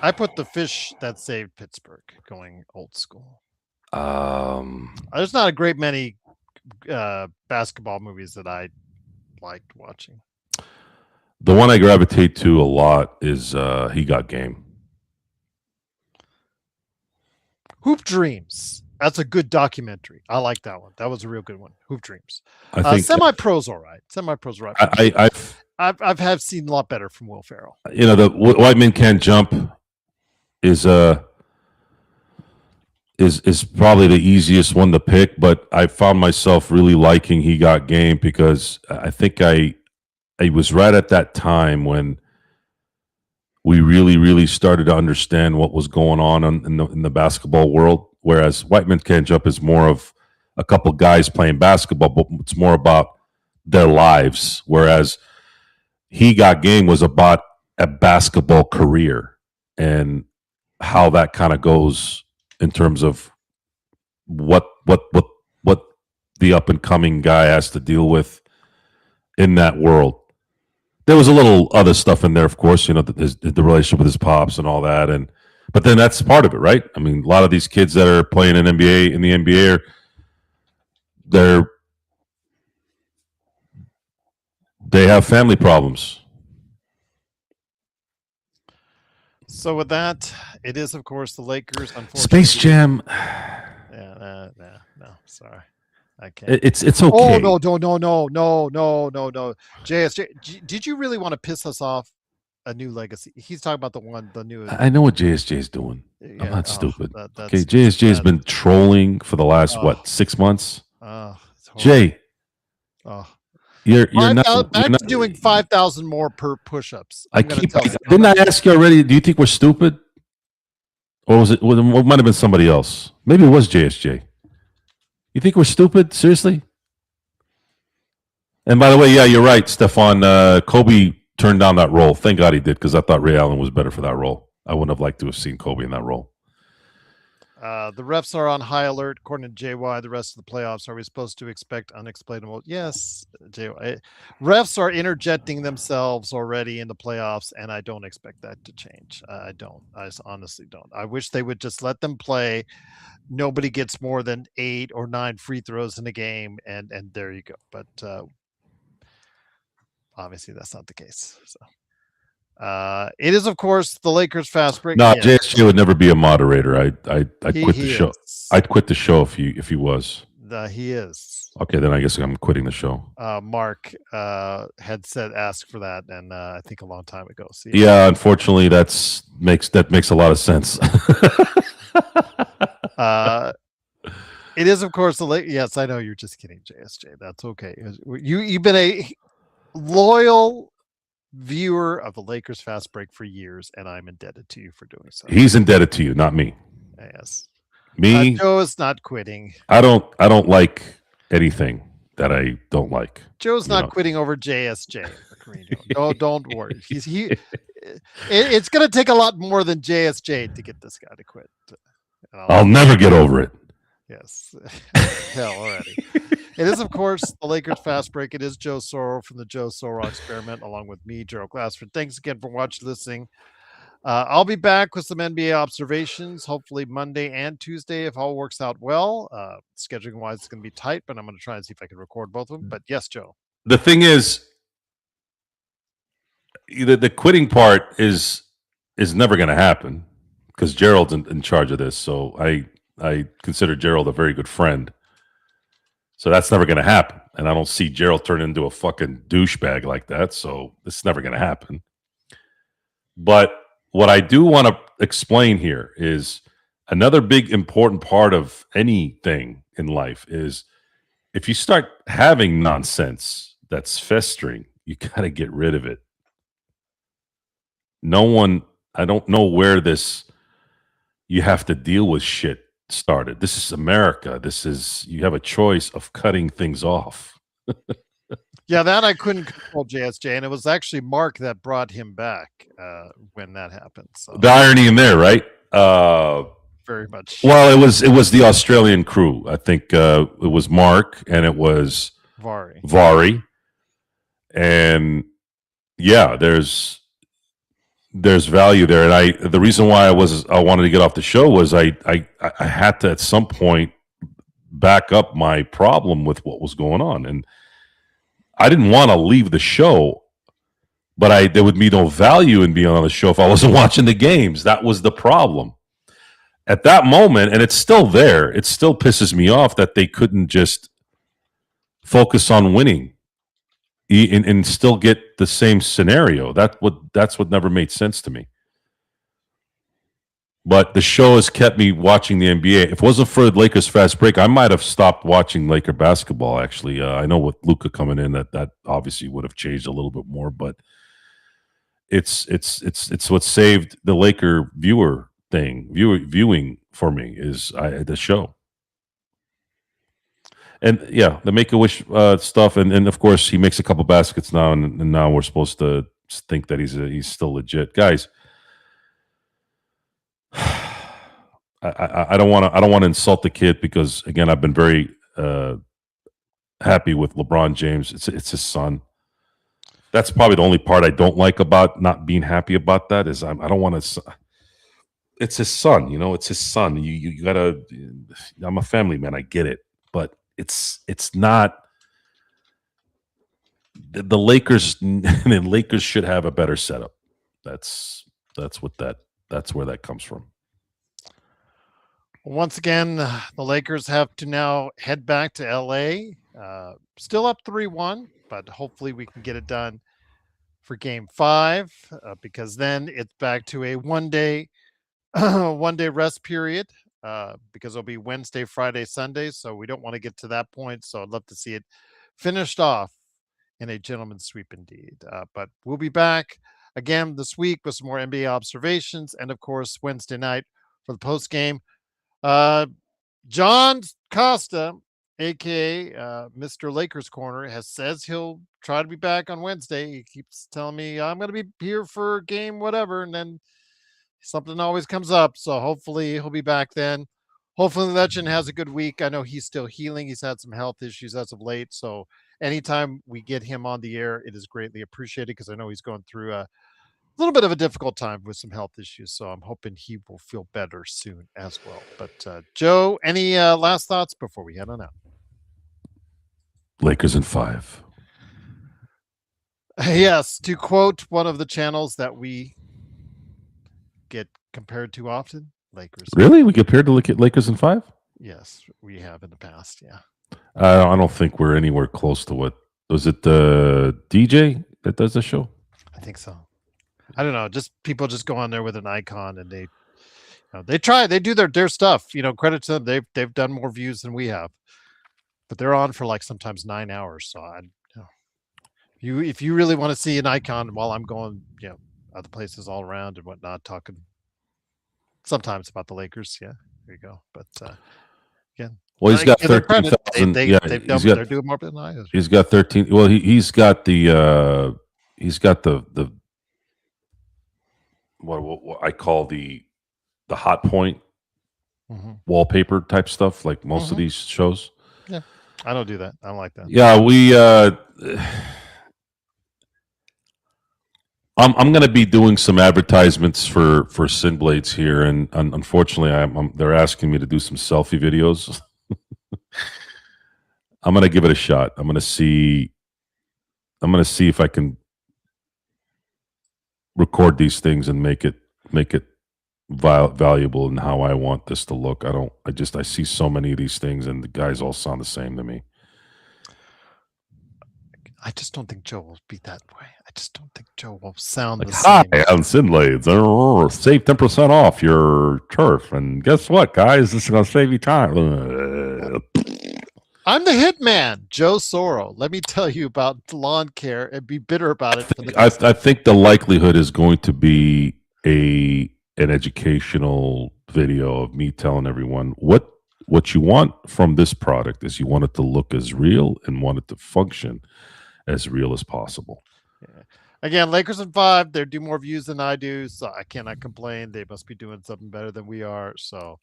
I put The Fish That Saved Pittsburgh, going old school. There's not a great many basketball movies that I liked watching. The one I gravitate to a lot is He Got Game. Hoop Dreams. That's a good documentary. I like that one. That was a real good one. Hoop Dreams. I think Semi-Pro's all right. Semi-Pro's all right. I've seen a lot better from Will Ferrell. You know, the White Men Can't Jump is probably the easiest one to pick, but I found myself really liking He Got Game because I think I was right at that time when we really, really started to understand what was going on in the basketball world. Whereas White Men Can't Jump is more of a couple guys playing basketball, but it's more about their lives. Whereas He Got Game was about a basketball career and how that kind of goes in terms of what the up and coming guy has to deal with in that world. There was a little other stuff in there, of course, you know, the relationship with his pops and all that, but then that's part of it, right? I mean, a lot of these kids that are playing in the NBA they have family problems. So with that, it is, of course, the Lakers. Unfortunately, Space Jam. No, sorry, I can't. It's okay. Oh no! JSJ, did you really want to piss us off? A new legacy. He's talking about the new. I know what JSJ is doing. Yeah, I'm not stupid. That's okay, JSJ has been trolling for the last 6 months. Jay, you're not back to doing 5,000 more per push-ups. Didn't I ask you already? Do you think we're stupid, or was it? Well, it might have been somebody else. Maybe it was JSJ. You think we're stupid? Seriously? And by the way, yeah, you're right, Stefan. Kobe turned down that role. Thank God he did, because I thought Ray Allen was better for that role. I wouldn't have liked to have seen Kobe in that role. The refs are on high alert, according to JY. The rest of the playoffs, are we supposed to expect unexplainable? Yes, JY. Refs are interjecting themselves already in the playoffs, and I don't expect that to change. I don't. I honestly don't. I wish they would just let them play. Nobody gets more than 8 or 9 free throws in a game, and there you go. But obviously, that's not the case. So. It is, of course, the Lakers fast break. No, Yes. JSJ would never be a moderator. I'd quit the show. Is. I'd quit the show if he was. He is. Okay, then I guess I'm quitting the show. Mark had said ask for that, and I think a long time ago. So, yeah, unfortunately, that makes a lot of sense. It is, of course, the yes, I know you're just kidding, JSJ. That's okay. You've been a loyal viewer of the Lakers fast break for years, and I'm indebted to you for doing so. He's indebted to you, not me. Yes. Me, Joe is not quitting. I don't like anything that I don't like. Joe's not quitting over JSJ. Don't worry. It's going to take a lot more than JSJ to get this guy to quit. I'll never get over it. Yes. Hell already. It is, of course, the Lakers fast break. It is Joe Soro from the Joe Soro Experiment, along with me, Gerald Glassford. Thanks again for watching, listening. I'll be back with some NBA observations, hopefully Monday and Tuesday, if all works out well. Scheduling wise, it's going to be tight, but I'm going to try and see if I can record both of them. But yes, Joe. The thing is, the quitting part is never going to happen because Gerald's in charge of this. So I consider Gerald a very good friend. So that's never going to happen. And I don't see Gerald turn into a fucking douchebag like that. So this is never going to happen. But what I do want to explain here is another big important part of anything in life is if you start having nonsense that's festering, you got to get rid of it. I don't know where this you have to deal with shit started. This is America. You have a choice of cutting things off. Yeah, that I couldn't control, JSJ, and it was actually Mark that brought him back when that happened. So. The irony in there, right? Very much. Well, it was the Australian crew. I think it was Mark and it was Vari, and yeah, there's value there. And the reason why I wanted to get off the show was I had to at some point back up my problem with what was going on, and I didn't want to leave the show, but there would be no value in being on the show if I wasn't watching the games. That was the problem at that moment, and it's still there. It still pisses me off that they couldn't just focus on winning and still get the same scenario. That's what never made sense to me. But the show has kept me watching the NBA. If it wasn't for the Lakers fast break, I might have stopped watching Laker basketball, actually. I know with Luka coming in, that obviously would have changed a little bit more, but it's what saved the Laker viewing for me is the show. And yeah, the Make-A-Wish stuff, and of course he makes a couple baskets now, and now we're supposed to think that he's still legit, guys. I don't want to insult the kid because again I've been very happy with LeBron James. It's his son. That's probably the only part I don't like about not being happy about that is I don't want to. It's his son, it's his son. You gotta. I'm a family man. I get it, but it's not. The Lakers. The Lakers should have a better setup. That's where that comes from. Once again, the Lakers have to now head back to LA. Still up 3-1, but hopefully we can get it done for Game 5 because then it's back to a one-day rest period because it'll be Wednesday, Friday, Sunday. So we don't want to get to that point. So I'd love to see it finished off in a gentleman's sweep indeed. But we'll be back again this week with some more NBA observations and, of course, Wednesday night for the post game. John Costa aka Mr. Lakers Corner, says he'll try to be back on Wednesday. He keeps telling me I'm going to be here for game whatever, and then something always comes up. So hopefully he'll be back then. Hopefully the legend has a good week. I know he's still healing. He's had some health issues as of late. So anytime we get him on the air, it is greatly appreciated because I know he's going through a little bit of a difficult time with some health issues. So I'm hoping he will feel better soon as well. But Joe, any last thoughts before we head on out? Lakers in 5. Yes, to quote one of the channels that we get compared to often, Lakers. Really? We compared to Lakers in 5? Yes, we have in the past. Yeah. I don't think we're anywhere close to what was it. The DJ that does the show. I think so. I don't know. Just people just go on there with an icon and they try. They do their stuff. Credit to them. They've done more views than we have, but they're on for like sometimes 9 hours. So if you really want to see an icon while I'm going, other places all around and whatnot, talking sometimes about the Lakers. Yeah, there you go. But again, well, he's got 13,000. They're doing more than I. He's got 13. Well, he's got the what I call the hot point wallpaper type stuff, like most of these shows. Yeah, I don't do that. I don't like that. Yeah, I'm going to be doing some advertisements for Sin Blades here, and unfortunately, they're asking me to do some selfie videos. I'm going to give it a shot. I'm going to see if I can record these things and make it valuable in how I want this to look. I see so many of these things, and the guys all sound the same to me. I just don't think Joe will be that way. I just don't think Joe will sound the same. Hi, I'm Sin Blades. Save 10% off your turf. And guess what, guys? This is going to save you time. I'm the hitman, Joe Soro. Let me tell you about lawn care and be bitter about it. I think the likelihood is going to be an educational video of me telling everyone what you want from this product is you want it to look as real and want it to function as real as possible. Yeah. Again, Lakers in 5, they do more views than I do, so I cannot complain. They must be doing something better than we are, so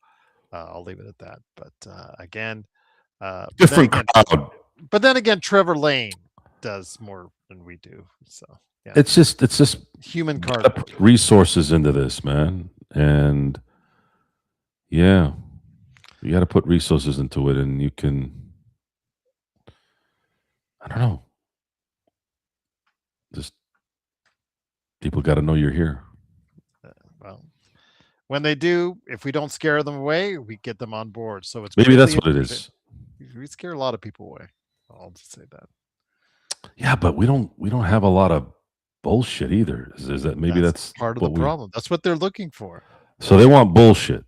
I'll leave it at that. But again, different crowd. But then again, Trevor Lane does more than we do. So yeah. It's just human card. Put resources into this, man, and yeah, you got to put resources into it, and you can. I don't know. Just people got to know you're here. Well, when they do, if we don't scare them away, we get them on board. So it's maybe that's what it is. We scare a lot of people away. I'll just say that. Yeah, but we don't have a lot of bullshit either. Is that maybe that's part of the problem? That's what they're looking for. So they want bullshit.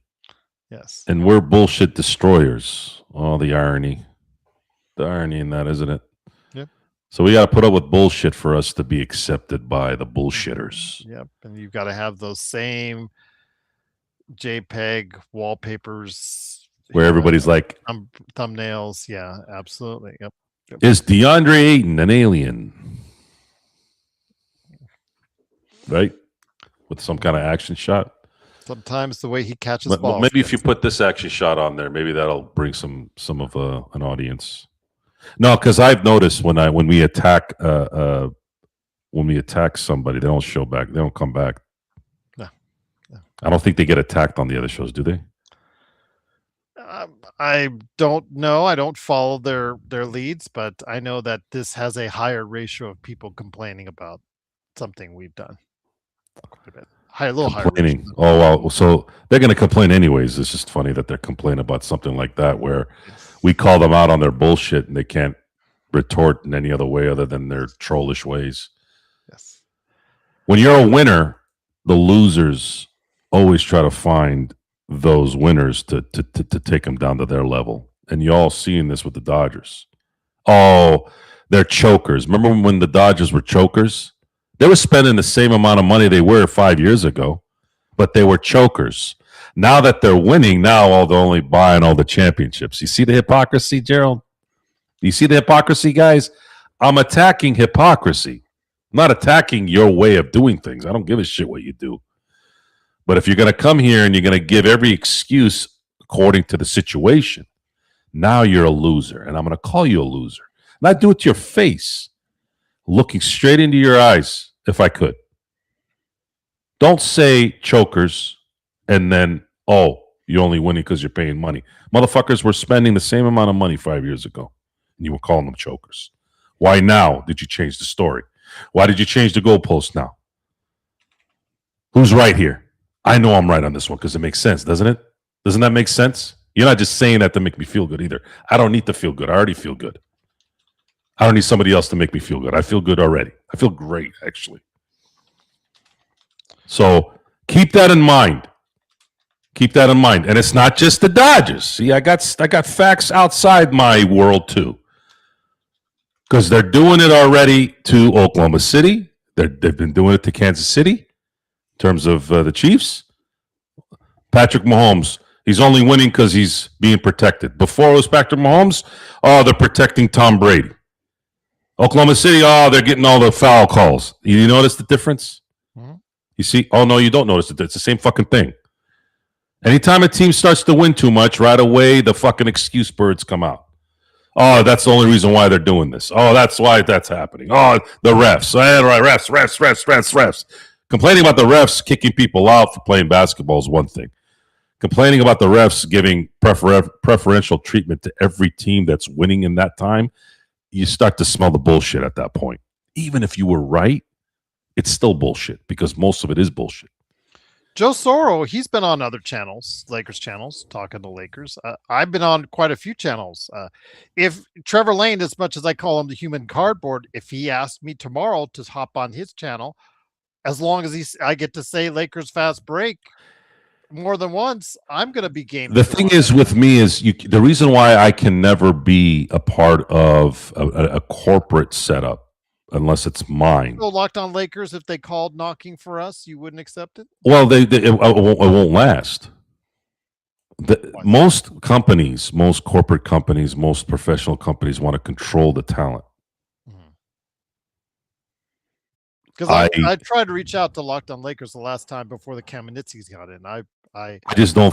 Yes. And we're bullshit destroyers. Oh, the irony. The irony in that, isn't it? Yep. So we got to put up with bullshit for us to be accepted by the bullshitters. Yep. And you've got to have those same JPEG wallpapers where everybody's like thumbnails. Yeah, absolutely. Yep. Is DeAndre Ayton an alien? Right? With some kind of action shot. Sometimes the way he catches balls. Maybe if you put this action shot on there, maybe that'll bring some of an audience. No, because I've noticed when we attack somebody, they don't show back. They don't come back. No. I don't think they get attacked on the other shows, do they? I don't know. I don't follow their leads, but I know that this has a higher ratio of people complaining about something we've done. Quite a bit. A little complaining. Oh, well, so they're going to complain anyways. It's just funny that they're complaining about something like that where we call them out on their bullshit and they can't retort in any other way other than their trollish ways. Yes. When you're a winner, the losers always try to find those winners to take them down to their level. And you all seeing this with the Dodgers. Oh, they're chokers. Remember when the Dodgers were chokers? They were spending the same amount of money they were 5 years ago, but they were chokers. Now that they're winning, they're only buying all the championships. You see the hypocrisy, Gerald? You see the hypocrisy, guys? I'm attacking hypocrisy. I'm not attacking your way of doing things. I don't give a shit what you do. But if you're going to come here and you're going to give every excuse according to the situation, now you're a loser. And I'm going to call you a loser. And I do it to your face, looking straight into your eyes, if I could. Don't say chokers and then, oh, you're only winning because you're paying money. Motherfuckers were spending the same amount of money 5 years ago, and you were calling them chokers. Why now did you change the story? Why did you change the goalpost now? Who's right here? I know I'm right on this one because it makes sense, doesn't it? Doesn't that make sense? You're not just saying that to make me feel good either. I don't need to feel good. I already feel good. I don't need somebody else to make me feel good. I feel good already. I feel great, actually. So keep that in mind. Keep that in mind. And it's not just the Dodgers. See, I got facts outside my world too. Because they're doing it already to Oklahoma City. They've been doing it to Kansas City in terms of the Chiefs. Patrick Mahomes, he's only winning because he's being protected. Before it was Patrick Mahomes, oh, they're protecting Tom Brady. Oklahoma City, oh, they're getting all the foul calls. You notice the difference? Mm-hmm. You see? Oh, no, you don't notice it. It's the same fucking thing. Anytime a team starts to win too much, right away, the fucking excuse birds come out. Oh, that's the only reason why they're doing this. Oh, that's why that's happening. Oh, the refs. Right, refs. Complaining about the refs kicking people out for playing basketball is one thing. Complaining about the refs giving preferential treatment to every team that's winning in that time, you start to smell the bullshit at that point. Even if you were right, it's still bullshit because most of it is bullshit. Joe Soro, he's been on other channels, Lakers channels, talking to Lakers. I've been on quite a few channels. If Trevor Lane, as much as I call him the human cardboard, if he asked me tomorrow to hop on his channel, as long as I get to say Lakers fast break more than once, I'm going to be game. The thing is with me is the reason why I can never be a part of a corporate setup unless it's mine. So Locked On Lakers, if they called knocking for us, you wouldn't accept it? Well, it won't last. Most companies, most corporate companies, most professional companies want to control the talent. Because I tried to reach out to Locked On Lakers the last time before the Kamenetskis got in. I just don't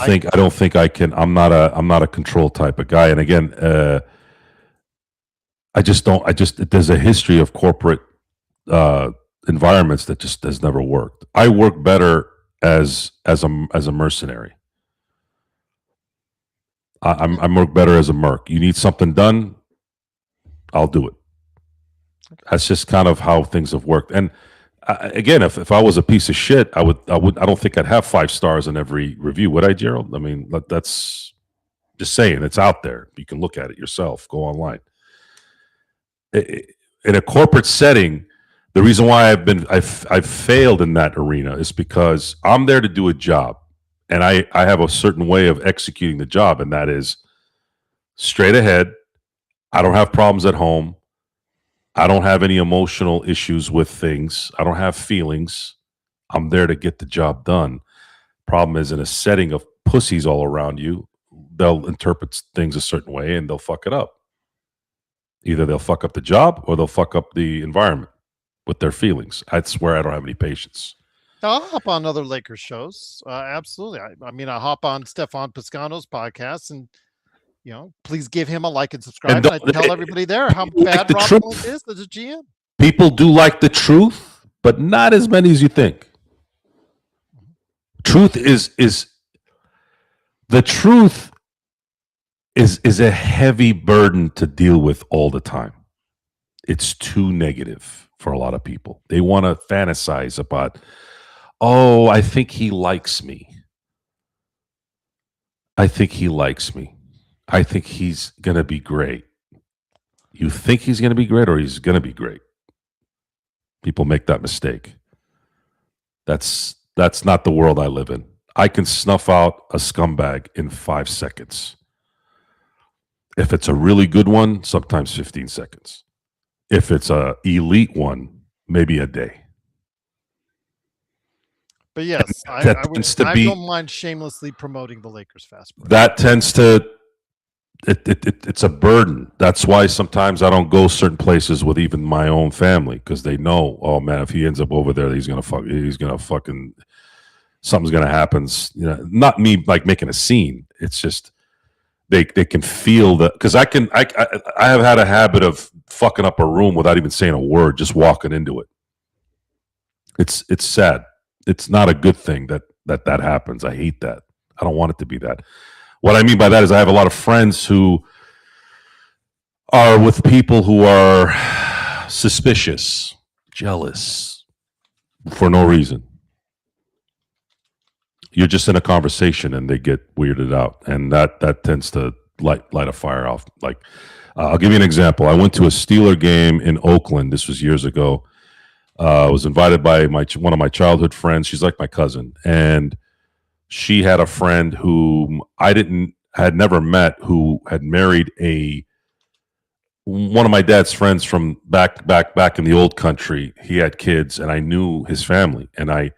think I can. I'm not a control type of guy. And again, there's a history of corporate environments that just has never worked. I work better as a mercenary. I work better as a merc. You need something done, I'll do it. That's just kind of how things have worked. And again, if I was a piece of shit, I don't think I'd have 5 stars in every review, would I, Gerald? I mean, that's just saying. It's out there. You can look at it yourself. Go online. In a corporate setting, the reason why I've failed in that arena is because I'm there to do a job, and I have a certain way of executing the job, and that is straight ahead. I don't have problems at home. I don't have any emotional issues with things. I don't have feelings. I'm there to get the job done. Problem is, in a setting of pussies all around you, they'll interpret things a certain way and they'll fuck it up. Either they'll fuck up the job or they'll fuck up the environment with their feelings. That's where I don't have any patience. I'll hop on other Lakers shows. Absolutely. I mean, I hop on Stefan Piscano's podcast and, please give him a like and subscribe. And I tell everybody there how bad Rob Flint is as a GM. People do like the truth, but not as many as you think. Truth is the truth is a heavy burden to deal with all the time. It's too negative for a lot of people. They want to fantasize about, oh, I think he likes me. I think he likes me. I think he's going to be great. You think he's going to be great or he's going to be great? People make that mistake. That's not the world I live in. I can snuff out a scumbag in 5 seconds. If it's a really good one, sometimes 15 seconds. If it's a elite one, maybe a day. But yes, I don't mind shamelessly promoting the Lakers fast break. That tends to it's a burden. That's why sometimes I don't go certain places with even my own family, because they know, oh man, if he ends up over there, he's gonna fucking something's gonna happen. You know, not me like making a scene. It's just they can feel that, because I have had a habit of fucking up a room without even saying a word, just walking into it. It's sad. It's not a good thing that happens. I hate that. I don't want it to be that. What I mean by that is I have a lot of friends who are with people who are suspicious, jealous, for no reason. You're just in a conversation and they get weirded out, and that tends to light a fire off. Like, I'll give you an example. I went to a Steeler game in Oakland. This was years ago. I was invited by one of my childhood friends. She's like my cousin, and she had a friend whom I had never met, who had married one of my dad's friends from back in the old country. He had kids, and I knew his family, and I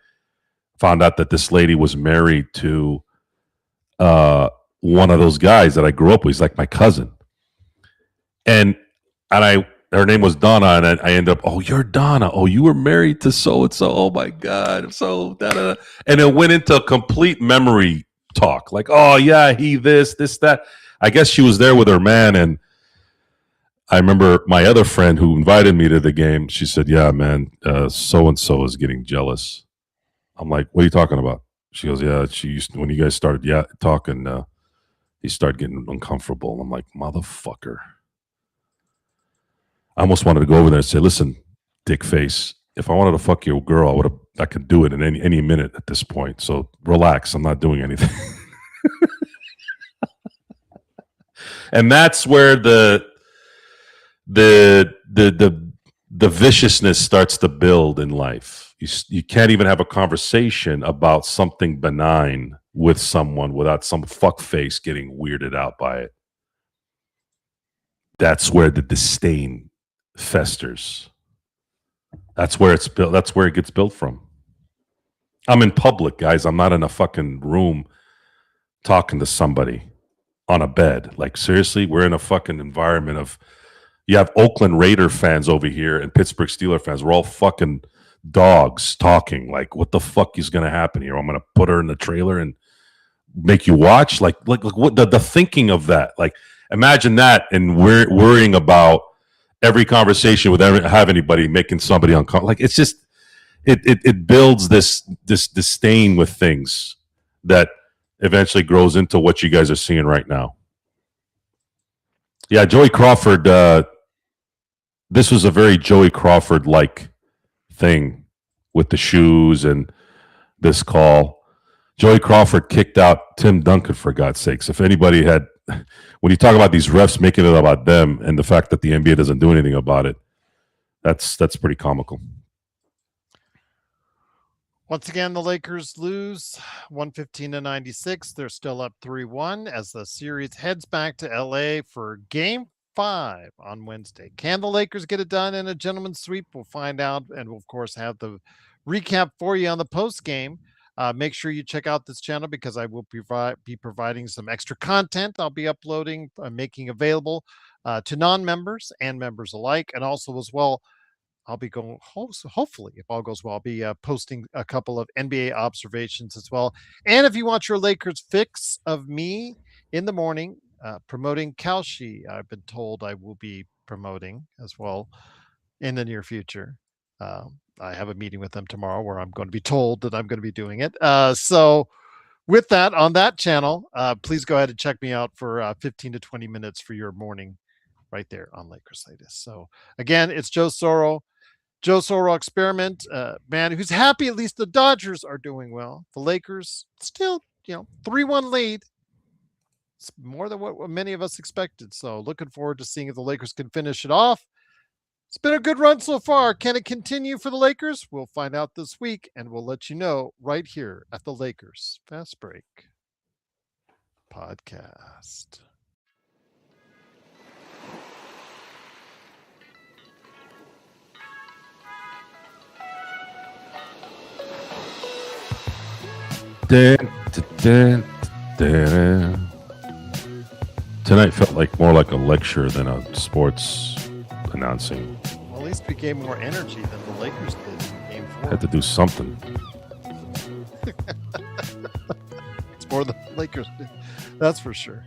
found out that this lady was married to one of those guys that I grew up with. He's like my cousin, and her name was Donna, and I ended up, oh, you're Donna. Oh, you were married to so and so. Oh my God, so da-da-da. And it went into a complete memory talk, like, oh yeah, he this that. I guess she was there with her man, and I remember my other friend who invited me to the game. She said, "Yeah, man, so and so is getting jealous." I'm like, "What are you talking about?" She goes, "Yeah, when you guys started talking, he started getting uncomfortable." I'm like, "Motherfucker." I almost wanted to go over there and say, "Listen, dick face, if I wanted to fuck your girl, I could do it in any minute at this point. So relax, I'm not doing anything." And that's where the viciousness starts to build in life. You can't even have a conversation about something benign with someone without some fuckface getting weirded out by it. That's where the disdain festers. That's where it's built. That's where it gets built from. I'm in public, guys. I'm not in a fucking room talking to somebody on a bed. Like, seriously, we're in a fucking environment of, you have Oakland Raider fans over here and Pittsburgh Steelers fans. We're all fucking dogs talking. Like, what the fuck is going to happen here? I'm going to put her in the trailer and make you watch. Like what the thinking of that? Like, imagine that, and we're worrying about every conversation with have anybody making somebody uncomfortable. Like, it's just it builds this disdain with things that eventually grows into what you guys are seeing right now. Yeah, Joey Crawford. This was a very Joey Crawford-like thing with the shoes and this call. Joey Crawford kicked out Tim Duncan, for God's sakes. If anybody had, when you talk about these refs making it about them and the fact that the NBA doesn't do anything about it, that's pretty comical. Once again, the Lakers lose 115-96. They're still up 3-1 as the series heads back to LA for Game 5 on Wednesday. Can the Lakers get it done in a gentleman's sweep? We'll find out, and we'll of course have the recap for you on the post game. Make sure you check out this channel because I will be providing some extra content. I'll be uploading, making available to non-members and members alike, and also as well, I'll be going, hopefully, if all goes well, I'll be posting a couple of NBA observations as well. And if you want your Lakers fix of me in the morning, promoting Kalshi, I've been told I will be promoting as well in the near future. I have a meeting with them tomorrow where I'm going to be told that I'm going to be doing it. So with that, on that channel, please go ahead and check me out for 15 to 20 minutes for your morning right there on Lakers Latest. So again, it's Joe Soro Experiment, man, who's happy at least the Dodgers are doing well. The Lakers still, 3-1 lead. It's more than what many of us expected. So looking forward to seeing if the Lakers can finish it off. It's been a good run so far. Can it continue for the Lakers? We'll find out this week, and we'll let you know right here at the Lakers Fast Break Podcast. Dun, dun, dun, dun. Tonight felt like more like a lecture than a sports announcing. Well, at least we gave more energy than the Lakers did in Game 4. Had to do something. It's more than the Lakers did. That's for sure.